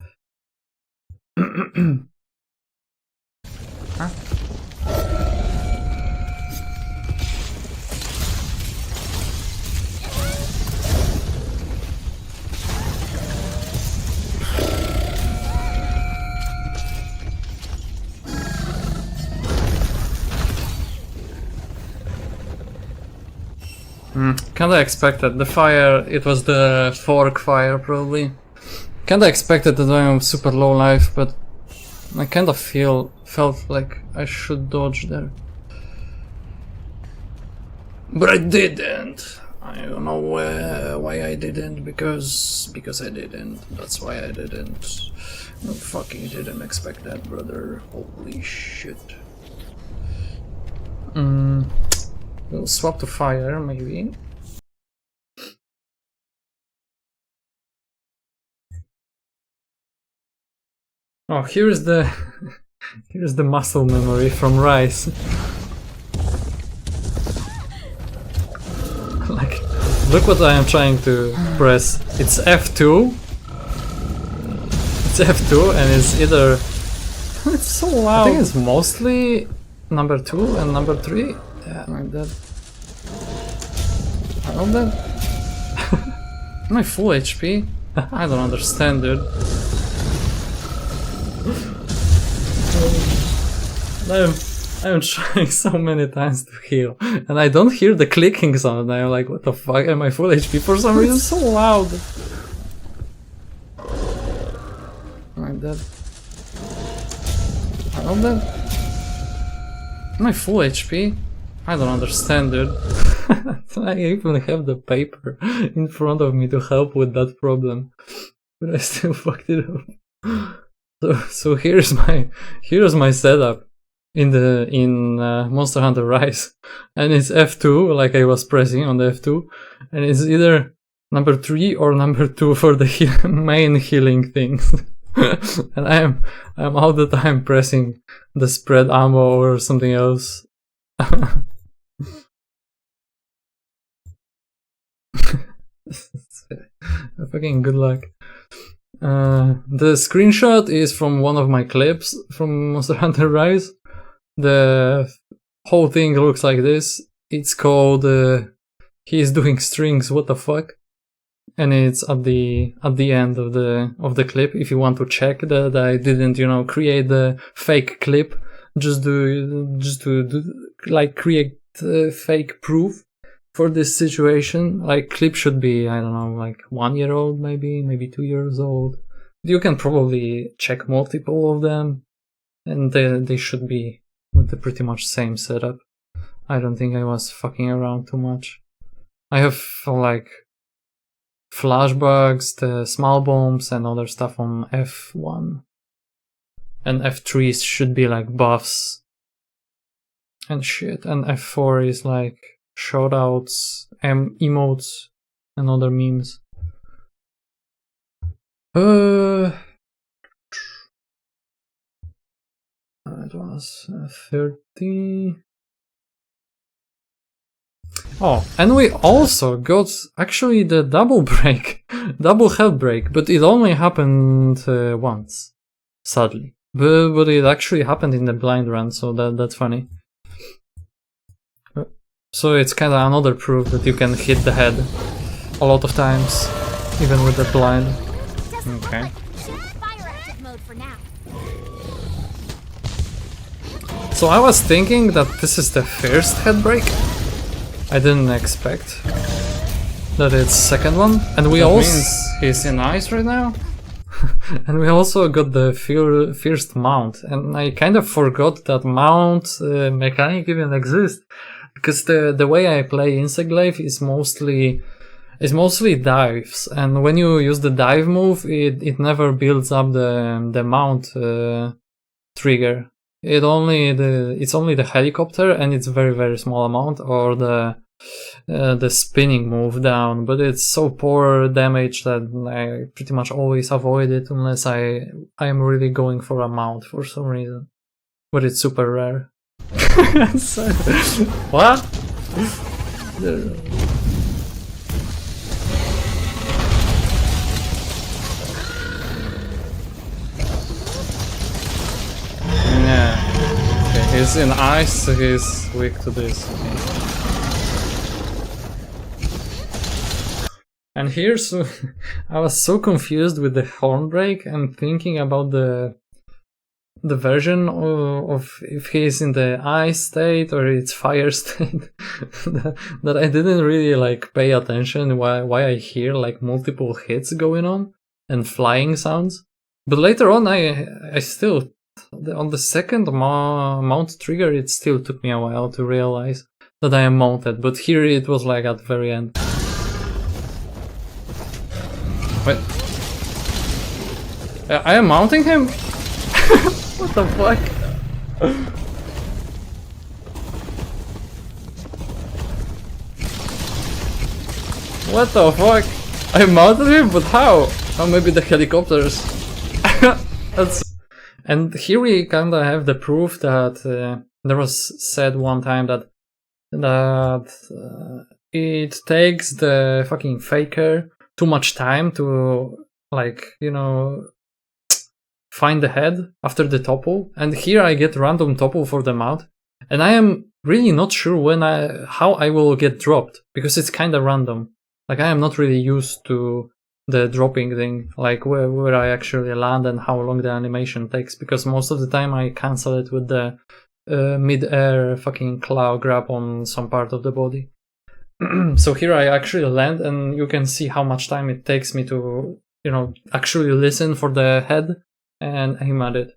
Huh? Kinda expected. The fire, it was the fork fire probably. Kinda expected that I am super low life, but I kinda felt like I should dodge there. But I didn't! I don't know why I didn't, because I didn't. That's why I didn't. I fucking didn't expect that, brother. Holy shit. We'll swap to fire, maybe. Oh, here's the here's the muscle memory from Rise. Like, look what I am trying to press. It's F2. It's F2, and it's either. It's so loud. I think it's mostly number 2 and number 3. Yeah, like that. I love that. Am I full HP? I don't understand, dude. I'm trying so many times to heal, and I don't hear the clicking sound, and I'm like, what the fuck, am I full HP for some reason? So loud. Like that. I love that. Am I full HP? I don't understand, dude. I even have the paper in front of me to help with that problem, but I still fucked it up. So here's my setup in Monster Hunter Rise, and it's F2, like I was pressing on the F2, and it's either number 3 or number 2 for the main healing things. And I'm all the time pressing the spread ammo or something else. Fucking good luck. The screenshot is from one of my clips from Monster Hunter Rise. The whole thing looks like this. It's called He's Doing Strings, what the fuck? and it's at the end of the clip. If you want to check that I didn't, you know, create the fake clip just to like create fake proof for this situation. Like, clip should be, I don't know, like 1 year old, maybe 2 years old. You can probably check multiple of them, and they should be with the pretty much same setup. I don't think I was fucking around too much. I have like flashbacks, the small bombs, and other stuff on F1. And F3 should be like buffs and shit. And F4 is like shoutouts, emotes, and other memes. It was 30. Oh, and we also got actually the double break, double health break, but it only happened once, sadly. But it actually happened in the blind run, so that's funny. So it's kind of another proof that you can hit the head a lot of times, even with the blind. Okay. So I was thinking that this is the first head break. I didn't expect that it's second one, and we also means he's in ice right now. And we also got the first mount, and I kind of forgot that mount mechanic even exists, because the way I play Insect Glaive is mostly dives, and when you use the dive move, it never builds up the mount trigger. It's only the helicopter, and it's very, very small amount, or the spinning move down, but it's so poor damage that I pretty much always avoid it unless I am really going for a mount for some reason. But it's super rare. So, what? Yeah. Okay, he's in ice, so he's weak to this. Okay. And here's I was so confused with the horn break and thinking about the version of if he's in the ice state or it's fire state that I didn't really like pay attention why I hear like multiple hits going on and flying sounds. But later on I still on the second mount trigger it still took me a while to realize that I am mounted, but here it was like at the very end. Wait. I am mounting him? What the fuck? What the fuck? I mounted him, but how? Oh, maybe the helicopters. And here we kinda have the proof that there was said one time that it takes the fucking faker too much time to, like, you know, find the head after the topple, and here I get random topple for the mount, and I am really not sure how I will get dropped, because it's kind of random. Like, I am not really used to the dropping thing, like where I actually land and how long the animation takes, because most of the time I cancel it with the mid-air fucking claw grab on some part of the body. So here I actually land, and you can see how much time it takes me to, you know, actually listen for the head and aim at it.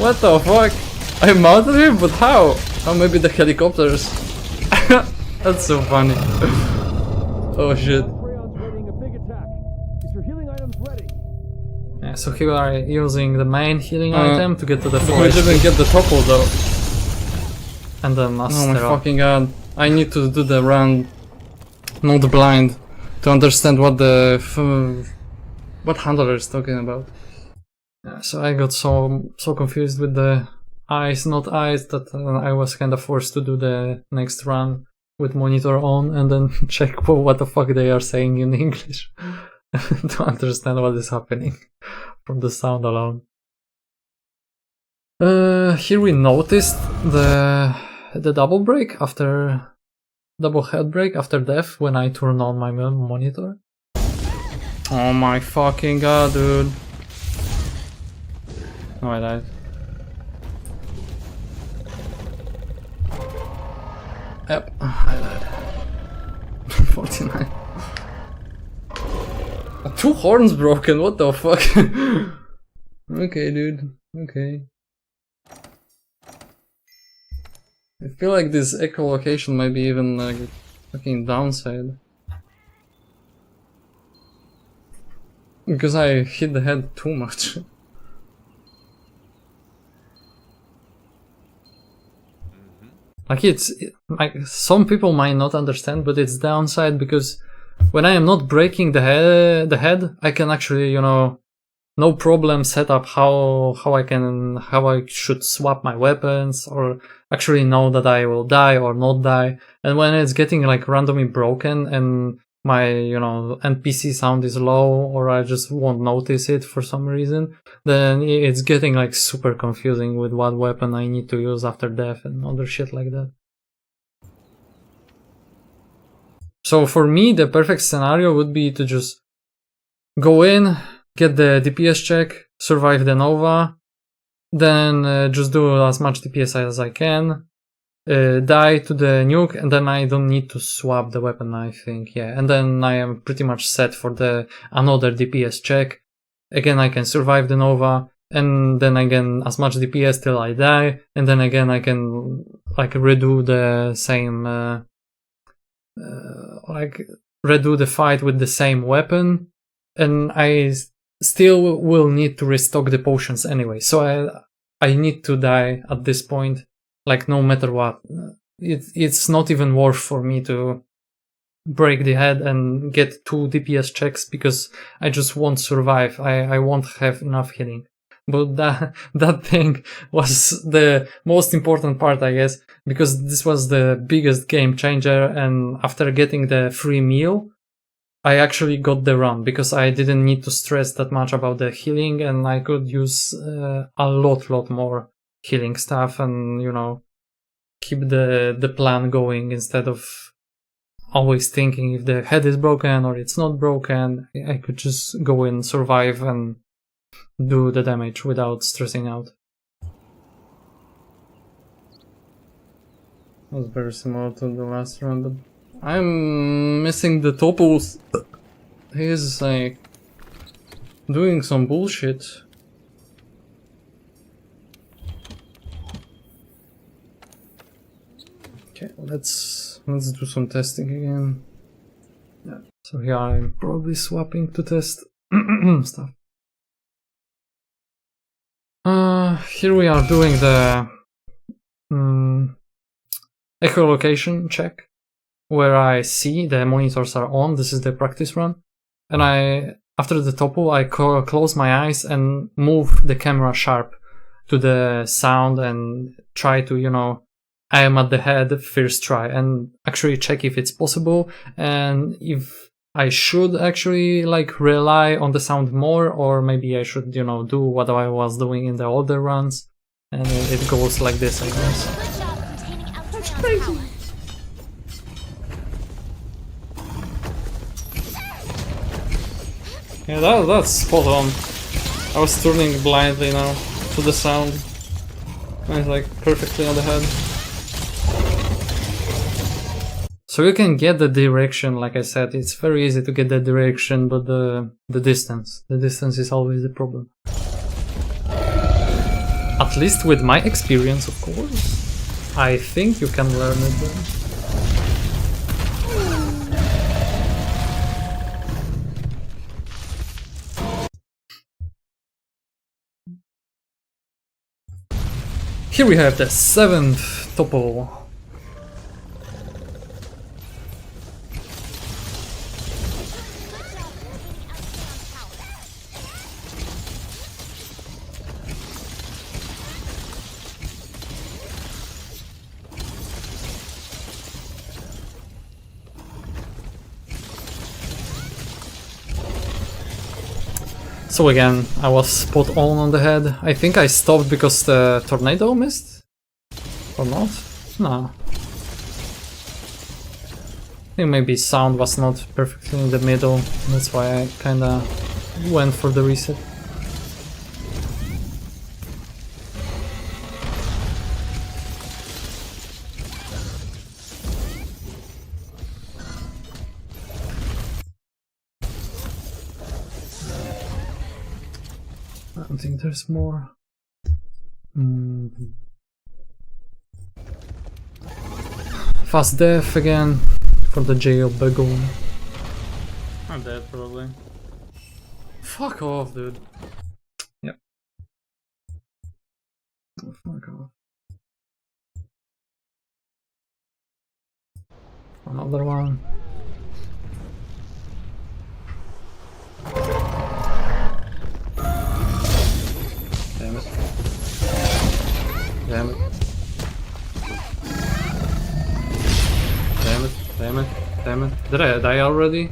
What the fuck? I mounted him, but how? Oh, maybe the helicopters. That's so funny. Oh shit. Yeah, so here I using the main healing item to get to the forest. We didn't get the topple though. And the master. Oh my fucking god. I need to do the run, not blind, to understand what what handler is talking about. Yeah, so I got so confused with the eyes, not eyes, that I was kind of forced to do the next run with monitor on and then check what the fuck they are saying in English to understand what is happening from the sound alone. Here we noticed the double break after double head break after death when I turn on my monitor. Oh my fucking god, dude. Oh, I died. Yep, I died. 49. 2 horns broken, what the fuck? Okay, dude. Okay. I feel like this echolocation might be even like a fucking downside. Because I hit the head too much. Like like some people might not understand, but it's downside because when I am not breaking the head, I can actually, you know, no problem set up how I should swap my weapons or actually know that I will die or not die. And when it's getting like randomly broken and my, you know, NPC sound is low or I just won't notice it for some reason, then it's getting like super confusing with what weapon I need to use after death and other shit like that. So for me, the perfect scenario would be to just go in, get the DPS check, survive the Nova, then just do as much DPS as I can, die to the nuke, and then I don't need to swap the weapon, I think, yeah. And then I am pretty much set for the another DPS check. Again, I can survive the Nova, and then again as much DPS till I die, and then again I can like redo the same, redo the fight with the same weapon, and I still will need to restock the potions anyway, so I need to die at this point, like no matter what. It's not even worth for me to break the head and get 2 DPS checks because I just won't survive. I won't have enough healing. But that thing was the most important part, I guess, because this was the biggest game changer, and after getting the free meal, I actually got the run because I didn't need to stress that much about the healing, and I could use a lot more healing stuff and, you know, keep the plan going instead of always thinking if the head is broken or it's not broken. I could just go in, survive, and do the damage without stressing out. That was very similar to the last round, but I'm missing the topos. He's like doing some bullshit. Okay, let's do some testing again. Yeah. So here I'm probably swapping to test stuff. Here we are doing the echolocation check, where I see the monitors are on. This is the practice run, and after the topo I close my eyes and move the camera sharp to the sound and try to, you know, I am at the head first try and actually check if it's possible and if I should actually like rely on the sound more, or maybe I should, you know, do what I was doing in the older runs, and it goes like this, I guess. Good job containing Alatreon's power. Yeah, that's spot on. I was turning blindly now to the sound. And it's like perfectly on the head. So you can get the direction, like I said, it's very easy to get the direction, but the distance is always the problem. At least with my experience, of course. I think you can learn it then. Here we have the 7th topo. So again, I was spot on the head. I think I stopped because the tornado missed? Or not? No. I think maybe sound was not perfectly in the middle, that's why I kinda went for the reset. I don't think there's more. Fast death again for the jail bagel. I'm dead probably. Fuck off, dude. Yep. Oh, fuck off. Another one. Damn it. Damn it. Damn it, damn it, damn it. Did I die already?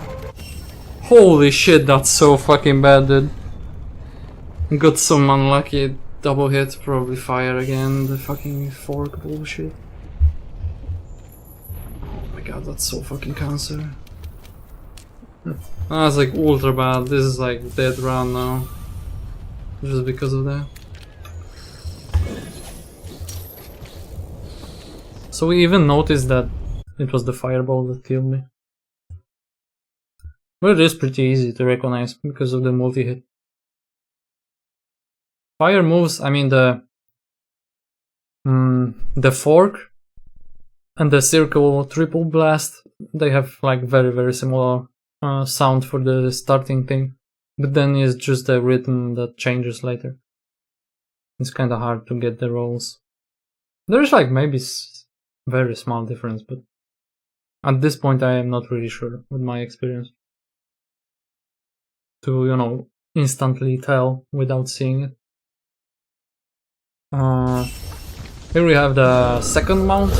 Holy shit, that's so fucking bad, dude. Got some unlucky double hit, probably fire again, the fucking fork bullshit. Oh my god, that's so fucking cancer. That's like ultra bad, this is like dead run now. Just because of that. So we even noticed that it was the fireball that killed me. But it is pretty easy to recognize because of the multi-hit. Fire moves, I mean the fork and the circle triple blast, they have like very similar sound for the starting thing. But then it's just the rhythm that changes later. It's kinda hard to get the rolls. There's like maybe very small difference, but at this point I am not really sure with my experience. To, you know, instantly tell without seeing it. Here we have the second mount.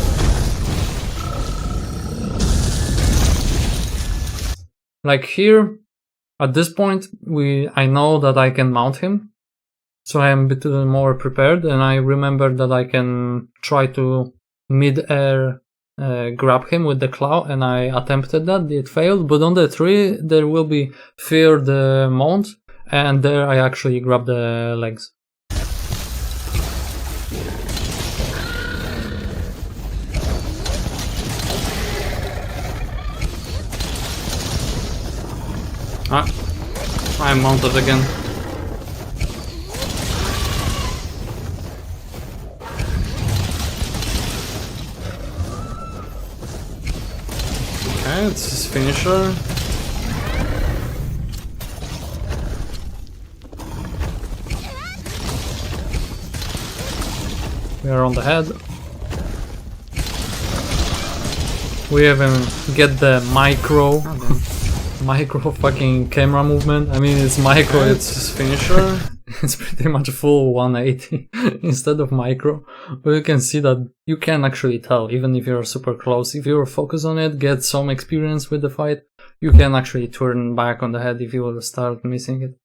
Like here, at this point, I know that I can mount him. So I am a bit more prepared, and I remember that I can try to mid-air grab him with the claw, and I attempted that, it failed, but on the tree there will be fear the mount, and there I actually grab the legs. I'm mounted again. Okay, it's his finisher. We are on the head. We even get the micro fucking camera movement. I mean, it's micro, it's his finisher. It's pretty much full 180 instead of micro. But you can see that you can actually tell, even if you're super close. If you're focused on it, get some experience with the fight, you can actually turn back on the head if you will start missing it.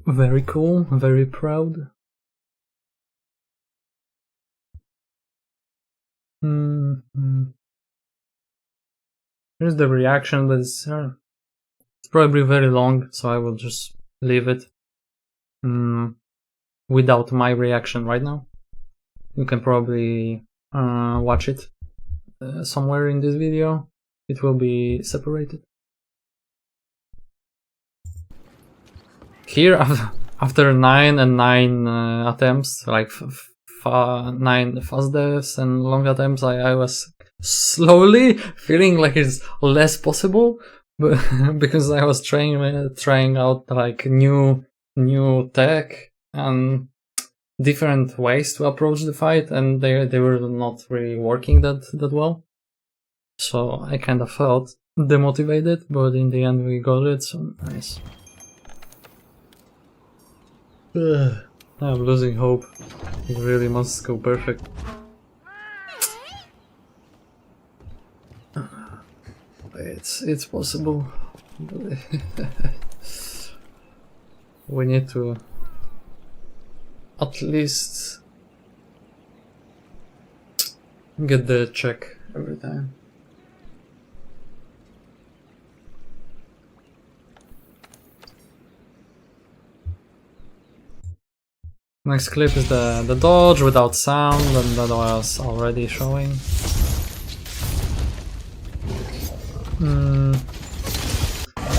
Very cool, very proud. Here's the reaction, but it's probably very long, so I will just leave it without my reaction right now. You can probably watch it somewhere in this video. It will be separated. Here, after 9 and 9 attempts, like 9 fast deaths and long attempts, I was slowly feeling like it's less possible, but because I was trying out like new tech and different ways to approach the fight, and they were not really working that well. So I kind of thought demotivated, but in the end we got it, so nice. Ugh, I'm losing hope. It really must go perfect. It's possible. We need to at least get the check every time. Next clip is the dodge without sound, and that was already showing.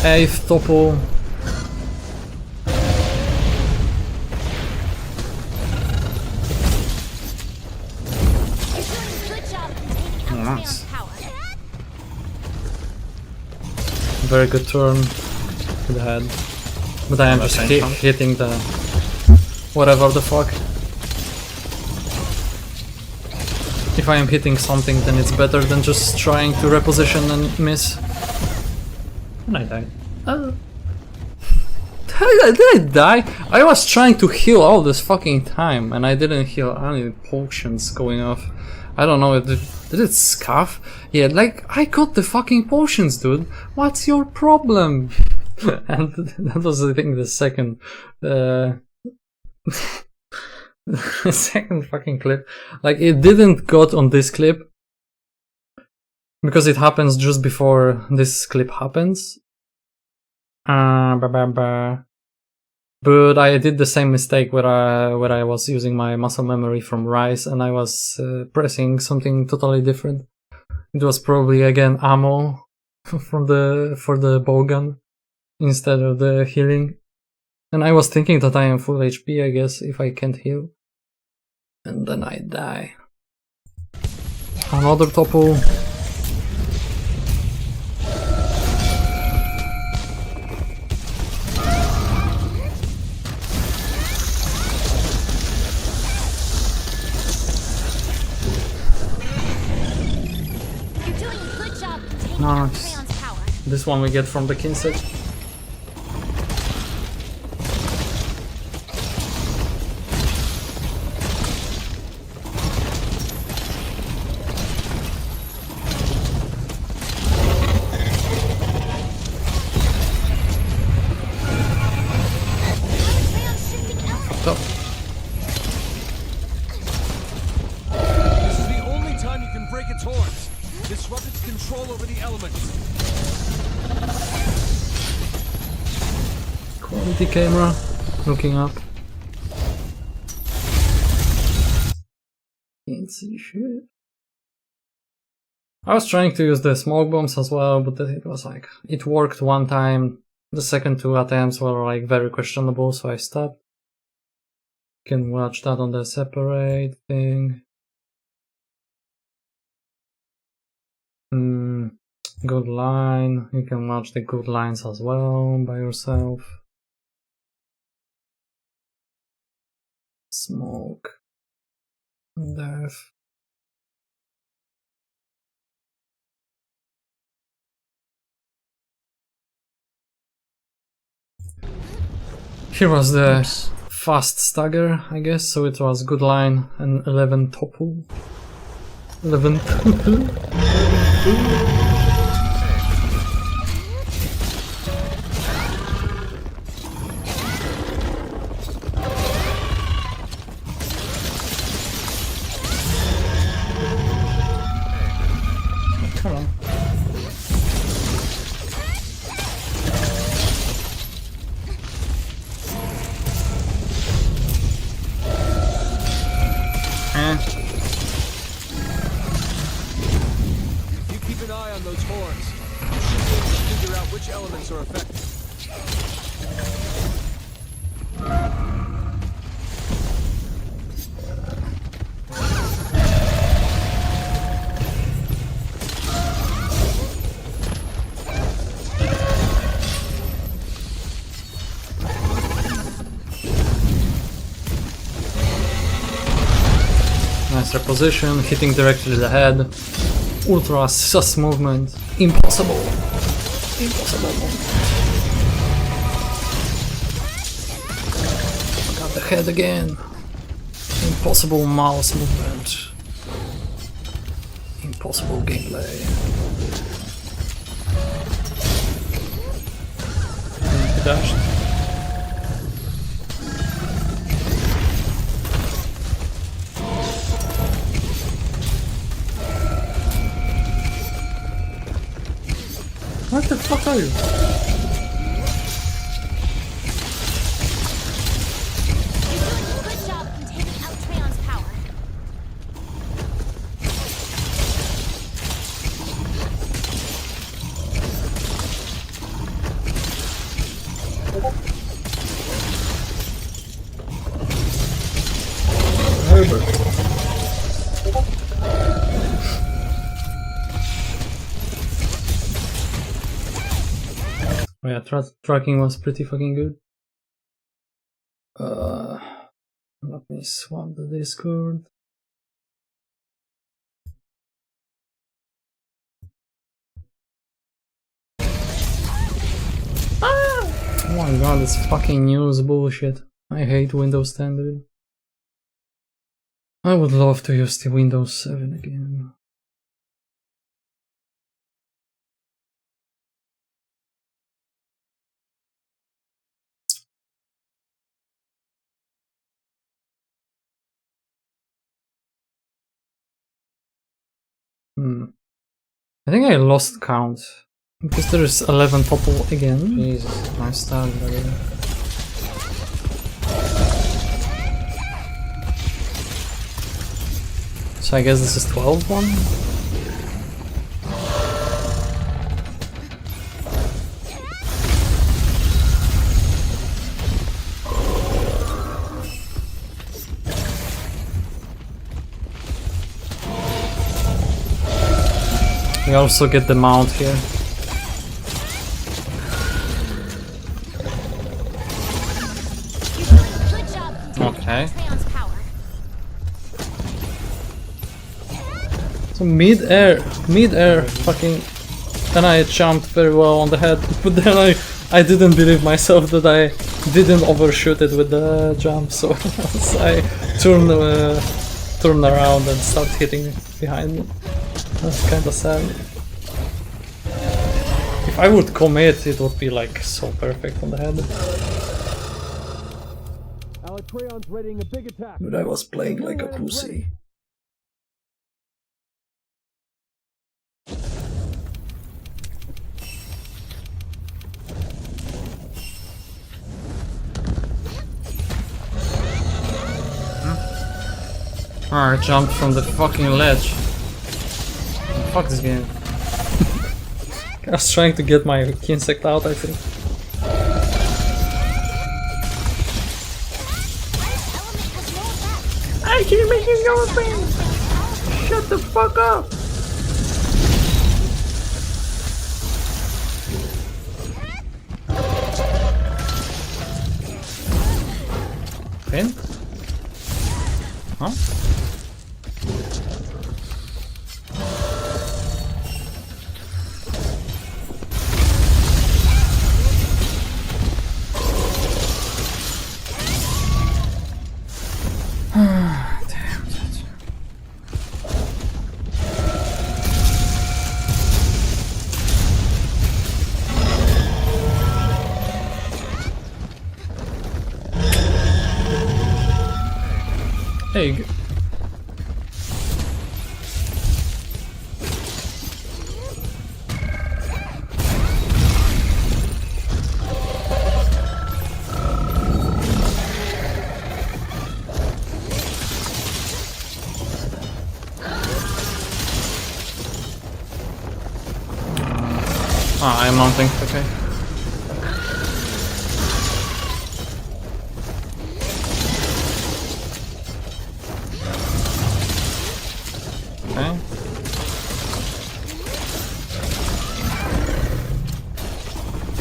Eighth topple. Nice. Very good turn to the head, but I am just hitting the whatever the fuck. If I am hitting something, then it's better than just trying to reposition and miss. And I died. Did I die? I was trying to heal all this fucking time and I didn't heal any potions going off. I don't know, did it scuff? Yeah, like, I got the fucking potions, dude. What's your problem? And that was, I think, the second second fucking clip. Like, it didn't got on this clip because it happens just before this clip happens. But I did the same mistake where I was using my muscle memory from Rise and I was pressing something totally different. It was probably again ammo for the bow gun instead of the healing. And I was thinking that I am full HP, I guess, if I can't heal. And then I die. Another topple. Nice. This one we get from the Kinset. Fucked up. This is the only time you can break its horns. Disrupt its control over the elements. Quality camera, looking up. Can't see shit. I was trying to use the smoke bombs as well, but it was like, it worked one time. The second two attempts were like very questionable, so I stopped. You can watch that on the separate thing. Good line. You can watch the good lines as well by yourself. Smoke. Death. Here was the fast stagger, I guess, so it was good line and 11 topple. 11 topple. Come on. You keep an eye on those horns. You should be able to figure out which elements are affected. Nice reposition, hitting directly the head. ultra sus movement. Impossible. Impossible. Got the head again. Impossible mouse movement. Impossible gameplay. Dashed. What the fuck are you? Good job containing Alatreon's power. Oh yeah, tracking was pretty fucking good. Let me swap the Discord. Oh my god, this fucking news bullshit. I hate Windows 10, dude. I would love to use the Windows 7 again. I think I lost count. Because there's 11 people again. Jesus, nice start, buddy. So I guess this is 12-1? We also get the mount here. Okay. So mid-air, fucking, and I jumped very well on the head, but then I didn't believe myself that I didn't overshoot it with the jump, so I turned around and started hitting behind me. That's kinda sad. If I would commit, it would be like so perfect on the head. Alatreon's readying a big attack. But I was playing like a pussy. I jumped from the fucking ledge. Fuck this game. I was trying to get my insect out, I think. I can make you go thing! Shut the fuck up! Pin? Huh? Egg. I'm mounting, okay.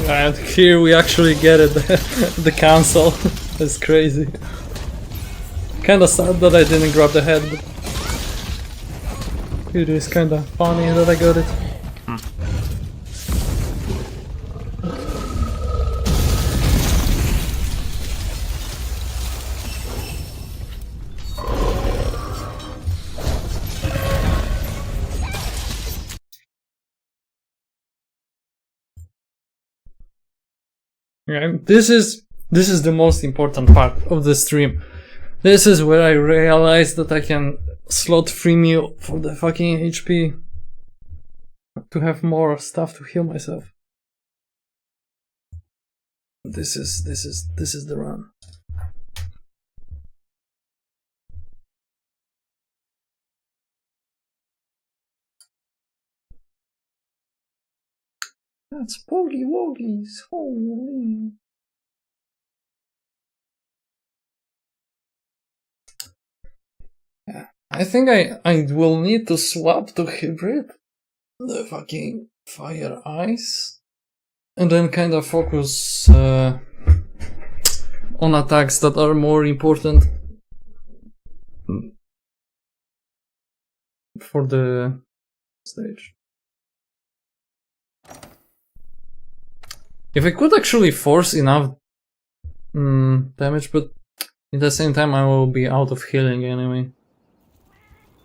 And here we actually get it, the cancel. That's crazy. Kinda sad that I didn't grab the head. But It is kinda funny that I got it. Yeah, this is the most important part of the stream. This is where I realized that I can slot free meal for the fucking HP to have more stuff to heal myself. This is the run. That's Poggy Woggies. Holy. Yeah, I think I will need to swap to hybrid the fucking fire ice and then kind of focus on attacks that are more important for the stage. If I could actually force enough damage, but at the same time I will be out of healing anyway.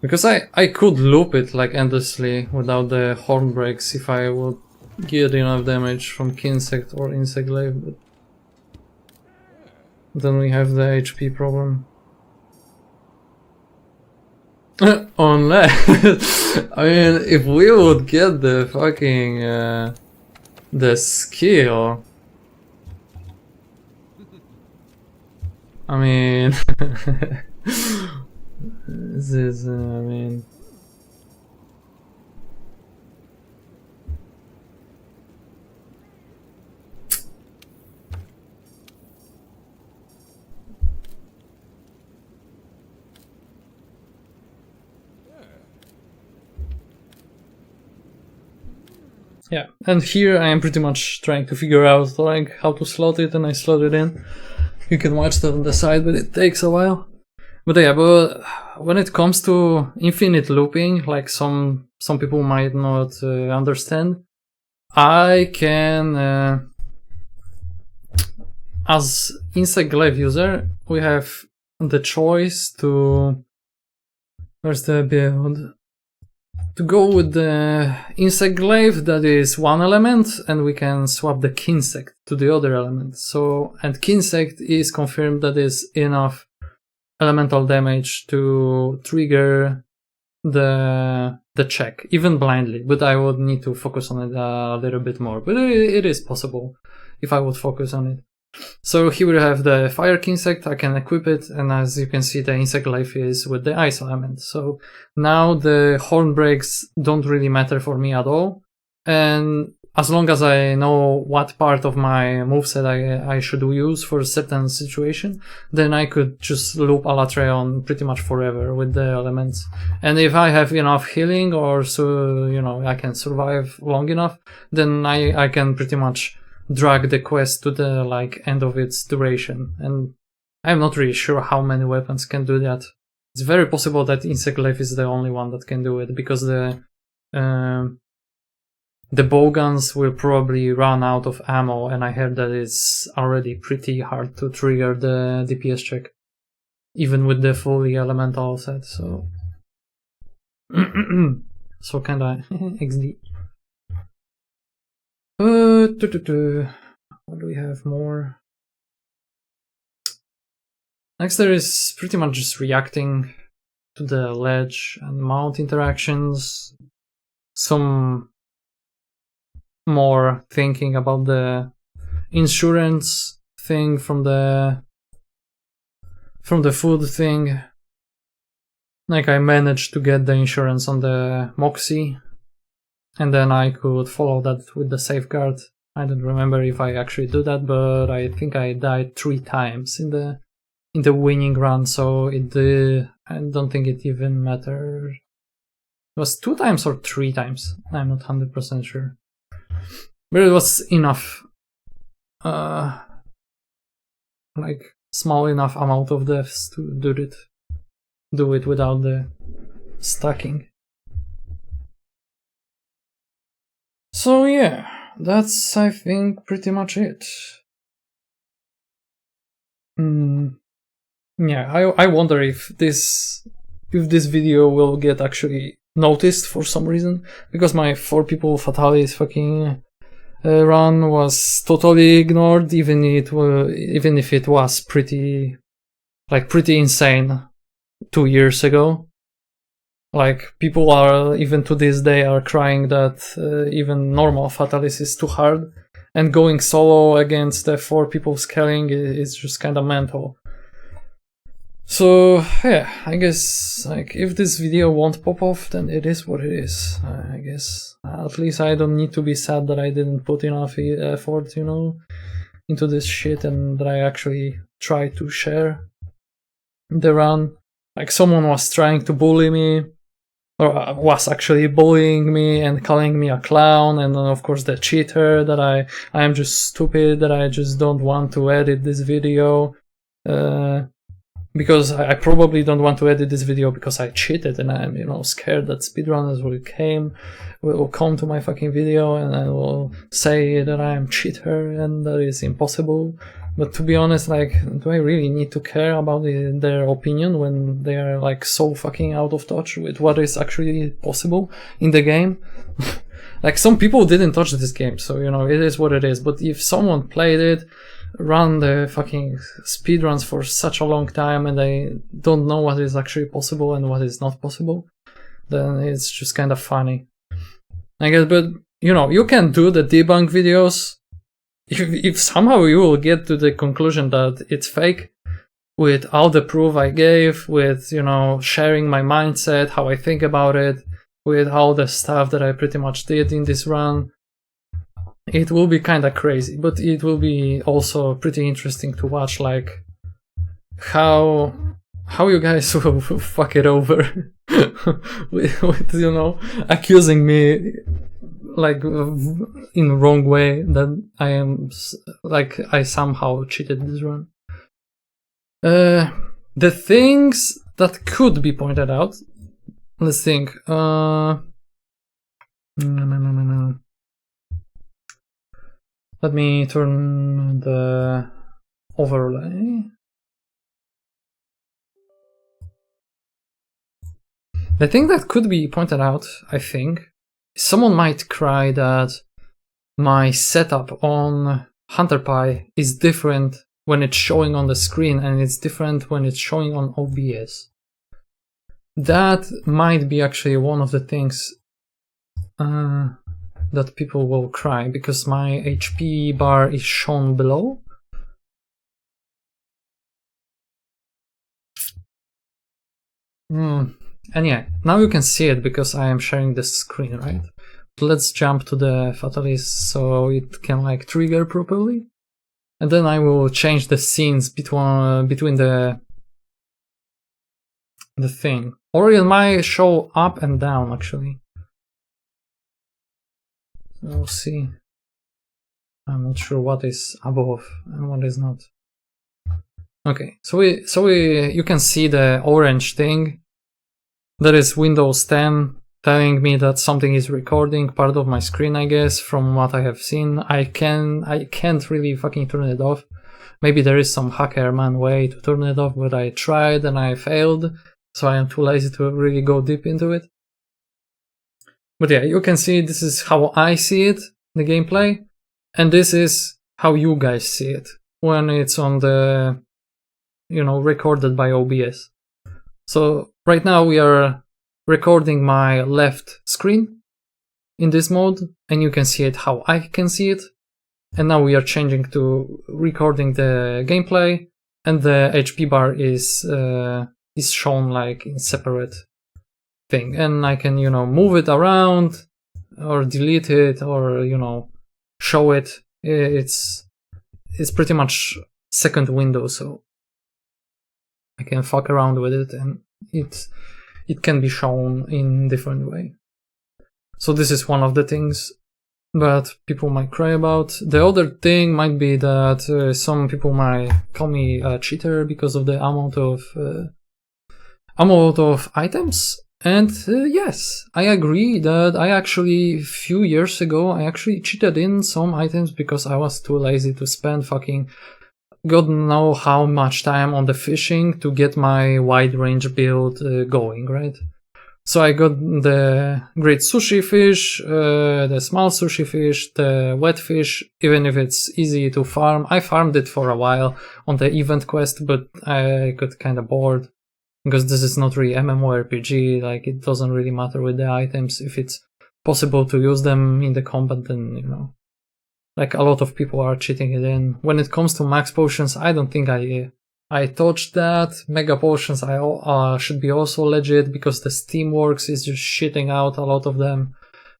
Because I could loop it like endlessly without the horn breaks if I would get enough damage from Kinsect or Insect Glaive, but then we have the HP problem. Unless I mean, if we would get the fucking the skill, I mean, this is I mean. Yeah, and here I am pretty much trying to figure out like how to slot it, and I slot it in. You can watch that on the side, but it takes a while. But yeah, but when it comes to infinite looping, like some people might not understand, I can, as Insect Glaive user, we have the choice to, where's the build? To go with the Insect Glaive that is one element, and we can swap the Kinsect to the other element. So, and Kinsect is confirmed that is enough elemental damage to trigger the check, even blindly, but I would need to focus on it a little bit more. But it is possible if I would focus on it. So here we have the Fire Kinsect, I can equip it, and as you can see the Insect Glaive is with the Ice element. So now the horn breaks don't really matter for me at all, and as long as I know what part of my moveset I should use for a certain situation, then I could just loop Alatreon pretty much forever with the elements. And if I have enough healing, or so, you know, I can survive long enough, then I can pretty much drag the quest to the like end of its duration. And I'm not really sure how many weapons can do that. It's very possible that Insect Glaive is the only one that can do it, because the bowguns will probably run out of ammo, and I heard that it's already pretty hard to trigger the DPS check, even with the fully elemental set, so so kinda XD. What do we have more? Next there is pretty much just reacting to the ledge and mount interactions, some more thinking about the insurance thing from the food thing. Like I managed to get the insurance on the Moxie, and then I could follow that with the safeguard. I don't remember if I actually do that, but I think I died 3 times in the winning run, so I don't think it even mattered. It was 2 times or 3 times, I'm not 100% sure. But it was enough, like small enough amount of deaths to do it without the stacking. So yeah, that's I think pretty much it. Yeah, I wonder if this video will get actually noticed for some reason, because my 4 people fatalities fucking run was totally ignored, even if it was pretty insane 2 years ago. Like, people are, even to this day, are crying that even normal fatalities is too hard, and going solo against the 4 people scaling is just kinda mental. So yeah, I guess, like, if this video won't pop off, then it is what it is. I guess at least I don't need to be sad that I didn't put enough effort, you know, into this shit, and that I actually tried to share the run. Like, someone was trying to bully me, or was actually bullying me and calling me a clown, and then of course the cheater, that I am just stupid, that I just don't want to edit this video, because I probably don't want to edit this video because I cheated, and I'm, you know, scared that speedrunners will come to my fucking video and I will say that I am cheater and that is impossible. But to be honest, like, do I really need to care about their opinion when they are, like, so fucking out of touch with what is actually possible in the game? Like, some people didn't touch this game, so, you know, it is what it is. But if someone played it, run the fucking speedruns for such a long time, and they don't know what is actually possible and what is not possible, then it's just kind of funny, I guess. But, you know, you can do the debunk videos. If somehow you will get to the conclusion that it's fake, with all the proof I gave, with, you know, sharing my mindset, how I think about it, with all the stuff that I pretty much did in this run, it will be kind of crazy, but it will be also pretty interesting to watch, like, how you guys will fuck it over with, you know, accusing me, like, in wrong way, that I am, like, I somehow cheated this run. The things that could be pointed out, let's think. Let me turn the overlay. The thing that could be pointed out, I think, someone might cry that my setup on HunterPy is different when it's showing on the screen, and it's different when it's showing on OBS. That might be actually one of the things that people will cry, because my HP bar is shown below. And yeah, now you can see it because I am sharing the screen, right? But let's jump to the fatalities so it can, like, trigger properly. And then I will change the scenes between the thing. Or it might show up and down, actually. We'll see. I'm not sure what is above and what is not. Okay, so you can see the orange thing. That is Windows 10 telling me that something is recording part of my screen, I guess, from what I have seen. I can't really fucking turn it off. Maybe there is some hacker man way to turn it off, but I tried and I failed, so I am too lazy to really go deep into it. But yeah, you can see this is how I see it, the gameplay, and this is how you guys see it when it's on the, you know, recorded by OBS. So right now we are recording my left screen in this mode, and you can see it how I can see it. And now we are changing to recording the gameplay, and the HP bar is shown, like, in separate thing, and I can, you know, move it around or delete it, or, you know, show it. It's pretty much second window, so I can fuck around with it, and it can be shown in different way. So this is one of the things that people might cry about. The other thing might be that some people might call me a cheater because of the amount of items And yes, I agree that I actually, few years ago, I actually cheated in some items because I was too lazy to spend fucking God know how much time on the fishing to get my wide range build going, right? So I got the great sushi fish, the small sushi fish, the wet fish, even if it's easy to farm. I farmed it for a while on the event quest, but I got kind of bored because this is not really MMORPG, like it doesn't really matter with the items. If it's possible to use them in the combat, then, you know, like a lot of people are cheating it in. When it comes to max potions, I don't think I touched that. Mega potions should be also legit because the Steamworks is just shitting out a lot of them.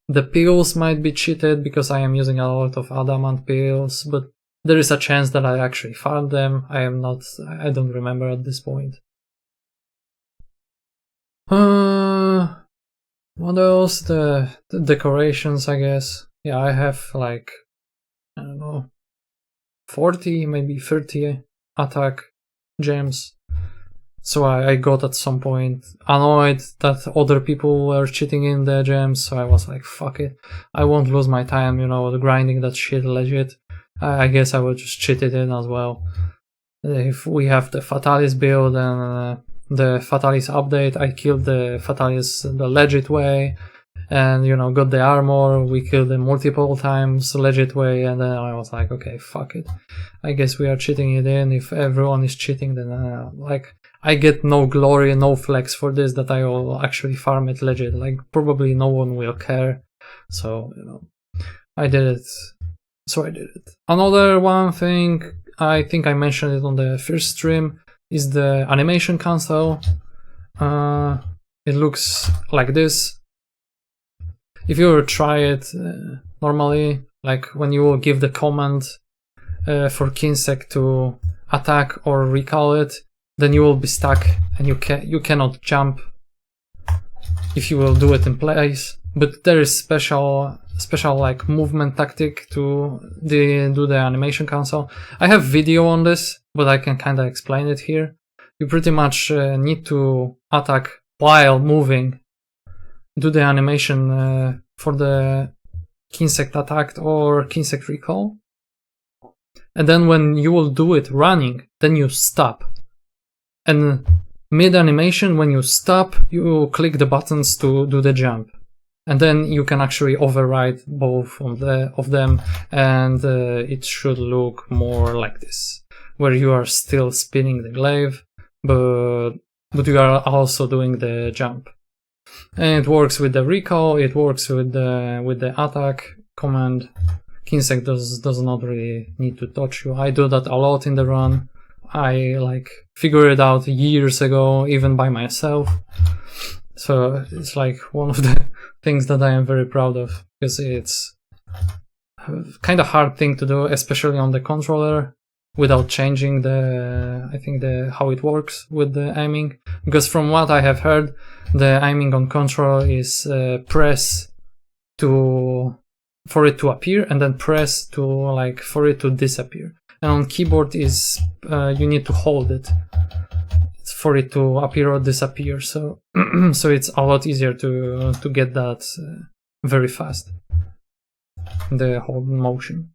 The pills might be cheated because I am using a lot of adamant pills, but there is a chance that I actually farmed them. I don't remember at this point. What else? The decorations, I guess. Yeah, I have like, I don't know, 40, maybe 30 attack gems. So I got at some point annoyed that other people were cheating in the gems, so I was like, fuck it. I won't lose my time, you know, grinding that shit legit. I guess I will just cheat it in as well. If we have the Fatalis build and the Fatalis update, I killed the Fatalis the legit way, and, you know, got the armor. We killed them multiple times legit way, and then I was like, okay, fuck it. I guess we are cheating it in. If everyone is cheating, then like, I get no glory, no flex for this, that I will actually farm it legit. Like, probably no one will care. So, you know, I did it. So I did it. Another one thing, I think I mentioned it on the first stream, is the animation console. It looks like this. If you try it normally, like when you will give the command for Kinsec to attack or recall it, then you will be stuck and you cannot jump if you will do it in place. But there is special like movement tactic to do the animation console. I have video on this, but I can kind of explain it here. You pretty much need to attack while moving. Do the animation for the Kinsect attack or Kinsect recall. And then when you will do it running, then you stop. And mid-animation, when you stop, you click the buttons to do the jump. And then you can actually override both of them, and it should look more like this, where you are still spinning the glaive, but you are also doing the jump. And it works with the recall, it works with the attack command. Kinsec does not really need to touch you. I do that a lot in the run. I like figured it out years ago, even by myself. So it's like one of the things that I am very proud of, because it's kind of hard thing to do, especially on the controller, without changing how it works with the aiming. Because from what I have heard, the aiming on control is press for it to appear, and then press for it to disappear. And on keyboard is you need to hold it for it to appear or disappear. So so it's a lot easier to get that very fast, the whole motion.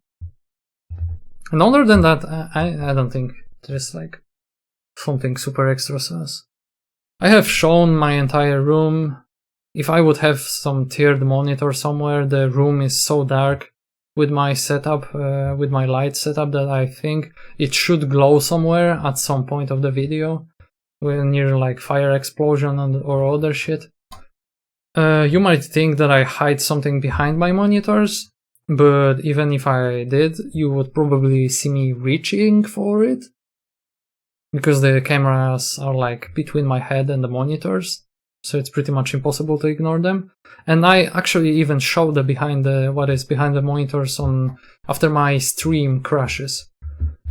And other than that, I don't think there's like something super extra sauce. I have shown my entire room. If I would have some tiered monitor somewhere, the room is so dark with my setup, with my light setup, that I think it should glow somewhere at some point of the video, when near like fire explosion or other shit. You might think that I hide something behind my monitors, but even if I did, you would probably see me reaching for it, because the cameras are like between my head and the monitors, so it's pretty much impossible to ignore them. And I actually even show what is behind the monitors after my stream crashes.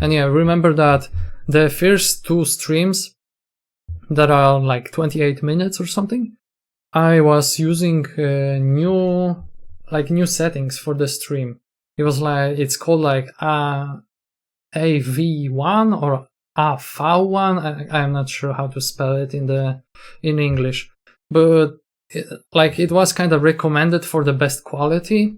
And yeah, remember that the first two streams that are like 28 minutes or something, I was using new settings for the stream. It was like, it's called like AV1 or AV1. I'm not sure how to spell it in English, but it was kind of recommended for the best quality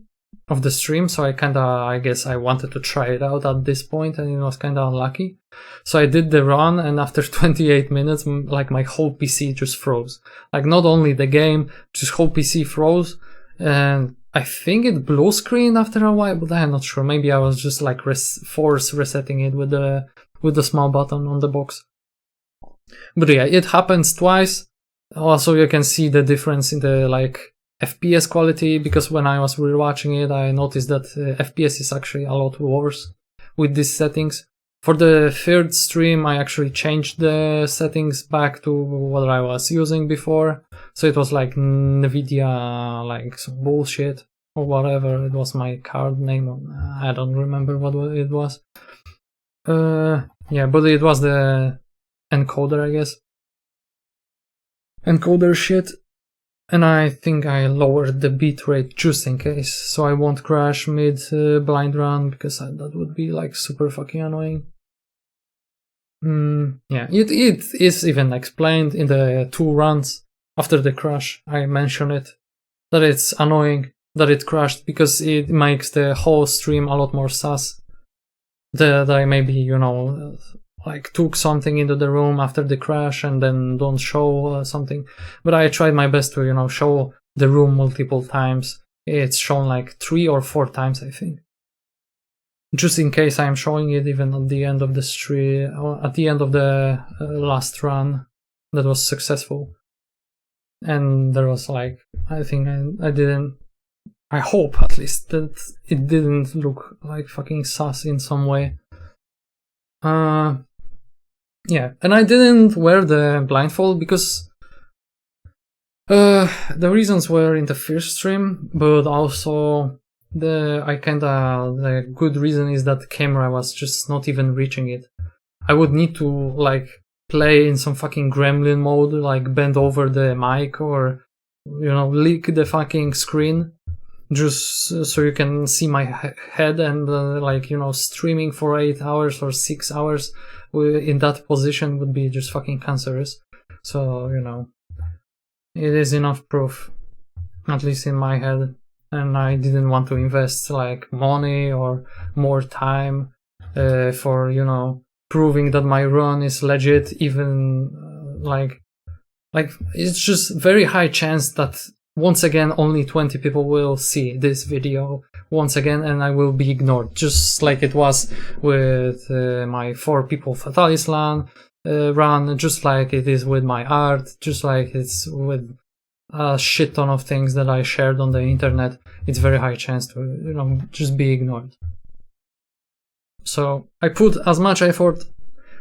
of the stream, so I guess I wanted to try it out at this point, and it was kind of unlucky. So I did the run, and after 28 minutes, like my whole PC just froze. Like not only the game, just whole PC froze, and I think it blue screen after a while, but I'm not sure. Maybe I was just like force resetting it with the small button on the box. But yeah, it happens twice. Also, you can see the difference in the like FPS quality, because when I was rewatching it, I noticed that FPS is actually a lot worse with these settings. For the third stream, I actually changed the settings back to what I was using before. So it was like NVIDIA, like some bullshit or whatever. It was my card name. I don't remember what it was. Yeah, but it was the encoder, I guess. Encoder shit. And I think I lowered the bitrate just in case, so I won't crash mid blind run, because that would be like super fucking annoying. Yeah, it is even explained in the 2 runs after the crash. I mentioned it, that it's annoying that it crashed, because it makes the whole stream a lot more sus. That I maybe, you know, like took something into the room after the crash and then don't show something. But I tried my best to, you know, show the room multiple times. It's shown like 3 or 4 times, I think. Just in case I'm showing it even at the end of the stream, or at the end of the last run that was successful. And there was like, I think I hope at least that it didn't look like fucking sus in some way. Yeah, and I didn't wear the blindfold because the reasons were in the first stream, but also the good reason is that the camera was just not even reaching it. I would need to like play in some fucking gremlin mode, like bend over the mic or, you know, lick the fucking screen just so you can see my head, and like, you know, streaming for 8 hours or 6 hours in that position would be just fucking cancerous. So, you know, it is enough proof, at least in my head, and I didn't want to invest like money or more time for, you know, proving that my run is legit. Even like it's just very high chance that once again only 20 people will see this video once again, and I will be ignored, just like it was with my 4 people Fatalislan run, just like it is with my art, just like it's with a shit ton of things that I shared on the internet. It's very high chance to, you know, just be ignored. So I put as much effort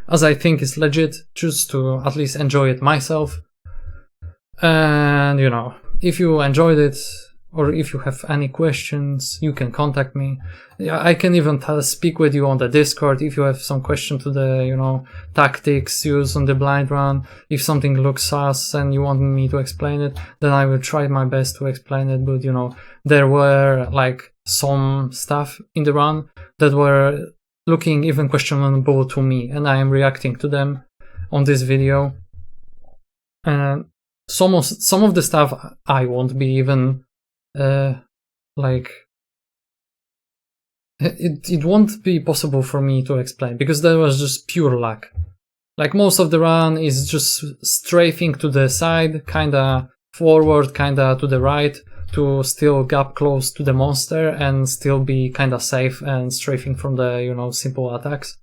as I think is legit, just to at least enjoy it myself. And, you know, if you enjoyed it, or if you have any questions, you can contact me. I can even speak with you on the Discord if you have some question to the, you know, tactics used on the blind run. If something looks sus and you want me to explain it, then I will try my best to explain it. But, you know, there were like some stuff in the run that were looking even questionable to me, and I am reacting to them on this video. And some of the stuff I won't be even like it won't be possible for me to explain, because that was just pure luck. Like most of the run is just strafing to the side, kinda forward, kinda to the right, to still gap close to the monster and still be kinda safe and strafing from the, you know, simple attacks.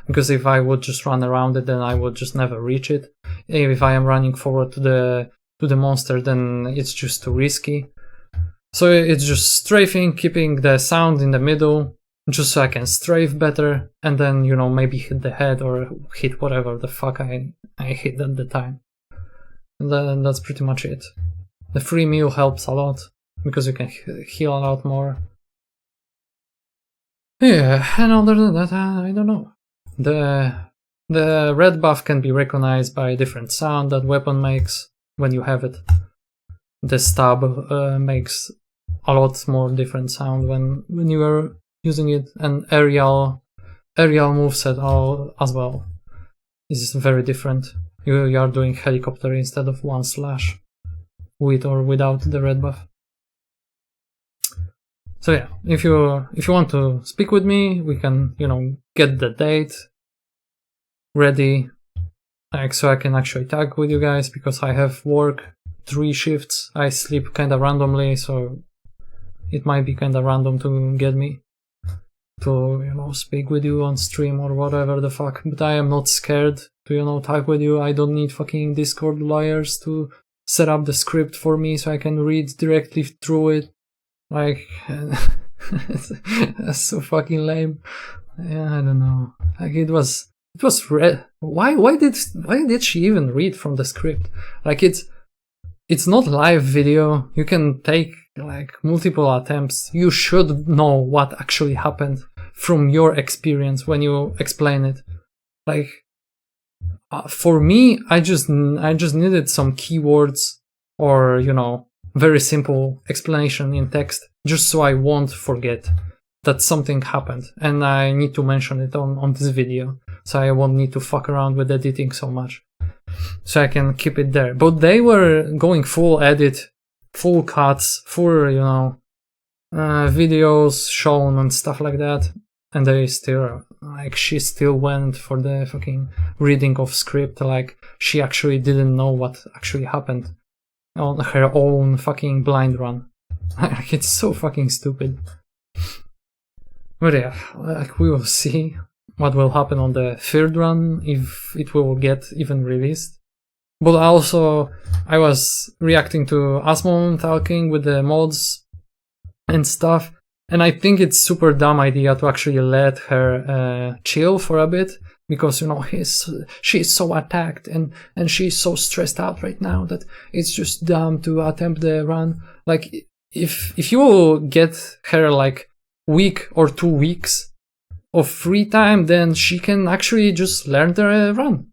Because if I would just run around it, then I would just never reach it. If I am running forward to the monster, then it's just too risky. So it's just strafing, keeping the sound in the middle, just so I can strafe better, and then, you know, maybe hit the head or hit whatever the fuck I hit at the time. And then that's pretty much it. The free meal helps a lot, because you can heal a lot more. Yeah, and other than that, I don't know. The red buff can be recognized by different sound that weapon makes when you have it. The stab makes a lot more different sound when you are using it, and aerial moveset as well is very different. You are doing helicopter instead of 1 slash. with or without the red buff. So yeah, if you want to speak with me, we can, you know, get the date ready, like, so I can actually tag with you guys, because I have work 3 shifts. I sleep kinda randomly, so it might be kinda random to get me to, you know, speak with you on stream or whatever the fuck. But I am not scared to, you know, tag with you. I don't need fucking Discord lawyers to set up the script for me so I can read directly through it. Like, that's so fucking lame. Yeah, I don't know. Like, it was read. Why did she even read from the script? Like, it's not live video. You can take like multiple attempts. You should know what actually happened from your experience when you explain it. Like, for me, I just needed some keywords or, you know, very simple explanation in text, just so I won't forget that something happened and I need to mention it on this video, so I won't need to fuck around with editing so much, so I can keep it there. But they were going full edit, full cuts, full, you know, videos shown and stuff like that, and they still, like, she still went for the fucking reading of script, like she actually didn't know what actually happened on her own fucking blind run. Like, it's so fucking stupid. But yeah, like, we will see what will happen on the 3rd run, if it will get even released. But also, I was reacting to Asmon talking with the mods and stuff, and I think it's super dumb idea to actually let her chill for a bit, because, you know, she's so attacked and she's so stressed out right now that it's just dumb to attempt the run. Like, if you will get her like week or 2 weeks of free time, then she can actually just learn the run,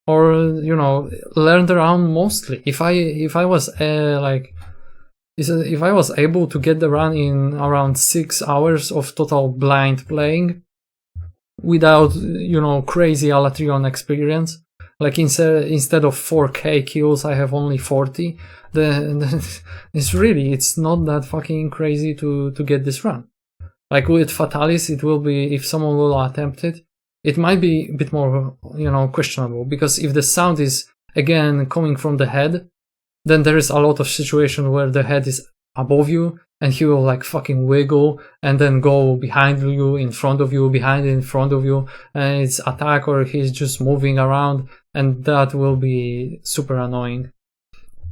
or, you know, learn the run mostly. If I was if I was able to get the run in around 6 hours of total blind playing without, you know, crazy Alatreon experience, like instead of 4k kills I have only 40, then it's not that fucking crazy to get this run. Like, with Fatalis, it will be, if someone will attempt it, it might be a bit more, you know, questionable, because if the sound is again coming from the head, then there is a lot of situation where the head is above you and he will like fucking wiggle and then go behind you, in front of you, behind, in front of you, and it's attack, or he's just moving around, and that will be super annoying,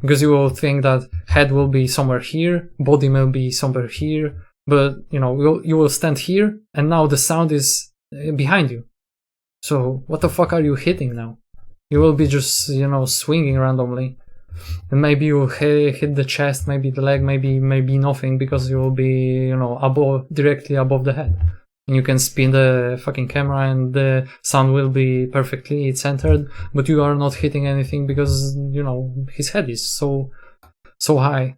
because you will think that head will be somewhere here, body will be somewhere here, but, you know, you will stand here and now the sound is behind you. So what the fuck are you hitting now? You will be just, you know, swinging randomly. And maybe you hit the chest, maybe the leg, maybe nothing, because you will be, you know, directly above the head. And you can spin the fucking camera and the sound will be perfectly centered, but you are not hitting anything because, you know, his head is so high.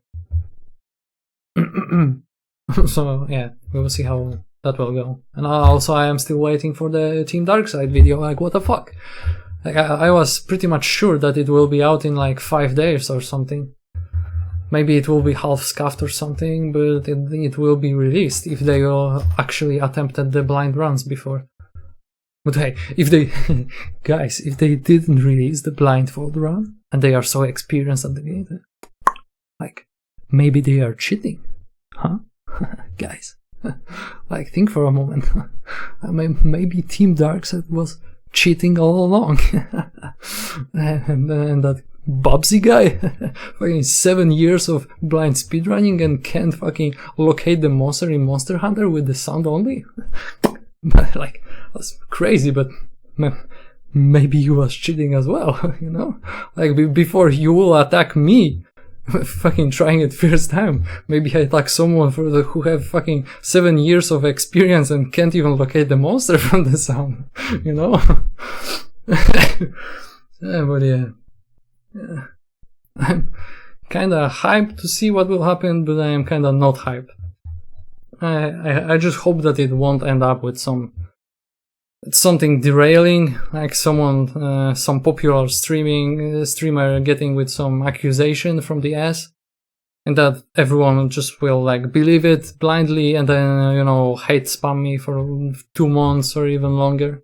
So yeah, we will see how that will go. And also, I am still waiting for the Team Darkseid video. Like, what the fuck? Like, I was pretty much sure that it will be out in like 5 days or something. Maybe it will be half scuffed or something, but it will be released if they all actually attempted the blind runs before. But hey, if they guys, if they didn't release the blindfold run and they are so experienced at the game, like, maybe they are cheating, huh? Guys, like, think for a moment. Maybe Team Darkseid was cheating all along. and that Bubsy guy, fucking 7 years of blind speedrunning and can't fucking locate the monster in Monster Hunter with the sound only. But like, that's crazy, but maybe he was cheating as well, you know? Like, before you will attack me, fucking trying it first time, maybe I attack someone who have fucking 7 years of experience and can't even locate the monster from the sound, you know? Yeah, but yeah. I'm kinda hyped to see what will happen, but I am kinda not hyped. I just hope that it won't end up with some something derailing, like someone, some popular streamer getting with some accusation from the ass, and that everyone just will like believe it blindly and then, you know, hate spam me for 2 months or even longer.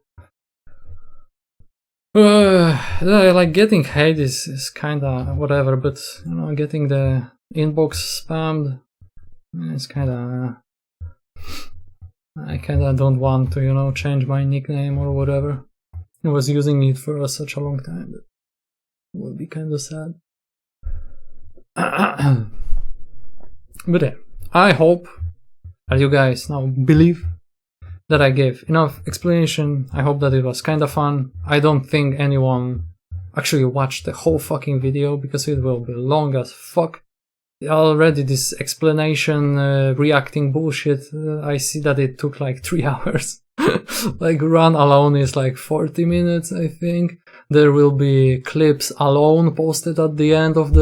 Like getting hate is kinda whatever, but you know, getting the inbox spammed, it's kinda, I kinda don't want to, you know, change my nickname or whatever. I was using it for such a long time that it would be kinda sad. But yeah, I hope that you guys now believe that I gave enough explanation. I hope that it was kinda fun. I don't think anyone actually watched the whole fucking video because it will be long as fuck. Already this explanation, reacting bullshit, I see that it took like 3 hours. Like run alone is like 40 minutes, I think. There will be clips alone posted at the end of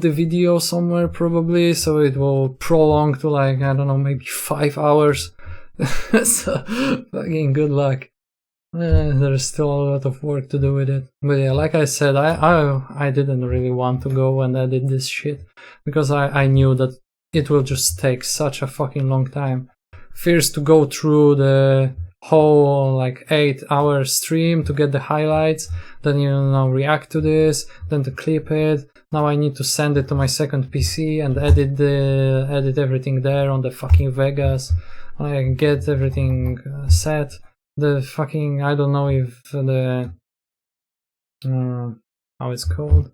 the video somewhere probably, so it will prolong to like, I don't know, maybe 5 hours. So fucking good luck. There's still a lot of work to do with it. But yeah, like I said, I didn't really want to go and edit this shit because I knew that it will just take such a fucking long time. First to go through the whole like 8-hour stream to get the highlights, then, you know, react to this, then to clip it. Now I need to send it to my second PC and edit everything there on the fucking Vegas. I get everything set. The fucking, I don't know if the how it's called,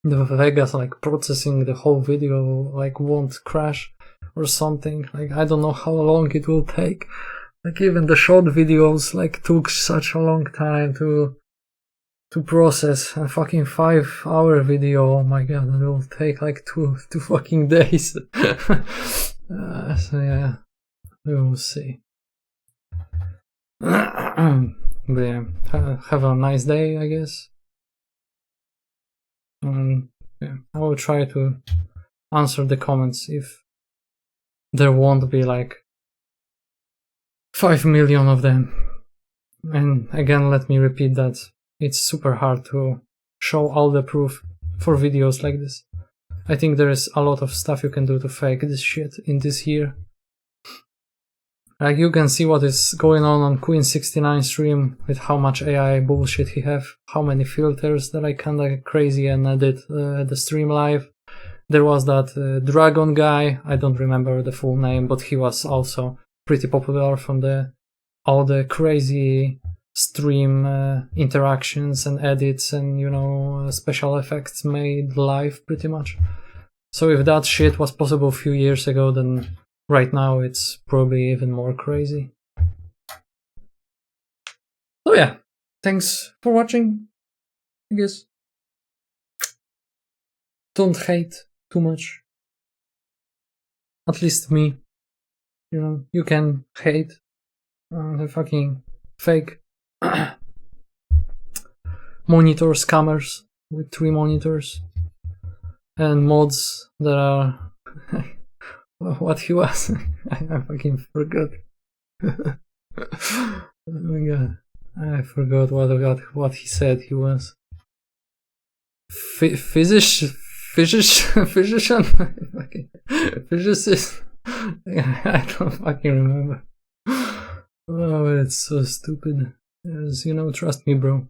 the Vegas like processing the whole video like won't crash or something. Like I don't know how long it will take. Like even the short videos like took such a long time to process. A fucking 5-hour video, oh my god, it will take like two fucking days. So yeah, we will see. But yeah, have a nice day, I guess. Yeah, I will try to answer the comments if there won't be like 5 million of them. And again, let me repeat that it's super hard to show all the proof for videos like this. I think there is a lot of stuff you can do to fake this shit in this year. Like you can see what is going on Queen69 stream with how much AI bullshit he have, how many filters that I kinda crazy and edit the stream live. There was that dragon guy, I don't remember the full name, but he was also pretty popular from all the crazy stream interactions and edits and, you know, special effects made live pretty much. So if that shit was possible a few years ago, then right now it's probably even more crazy. So yeah, thanks for watching, I guess. Don't hate too much. At least me. You know, you can hate the fucking fake monitor scammers with 3 monitors and mods that are what he was. I fucking forgot. Oh my god, I forgot what he said he was. Physician? Physicist? I don't fucking remember. Oh, it's so stupid. As you know, trust me, bro.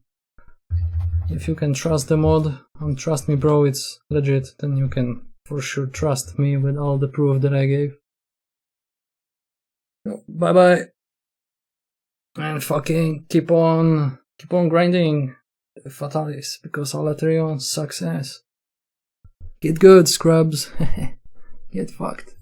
If you can trust the mod, trust me, bro, it's legit, then you can for sure trust me with all the proof that I gave. Bye bye. And fucking keep on grinding Fatalis, because Alatreon sucks ass. Get good, scrubs. Get fucked.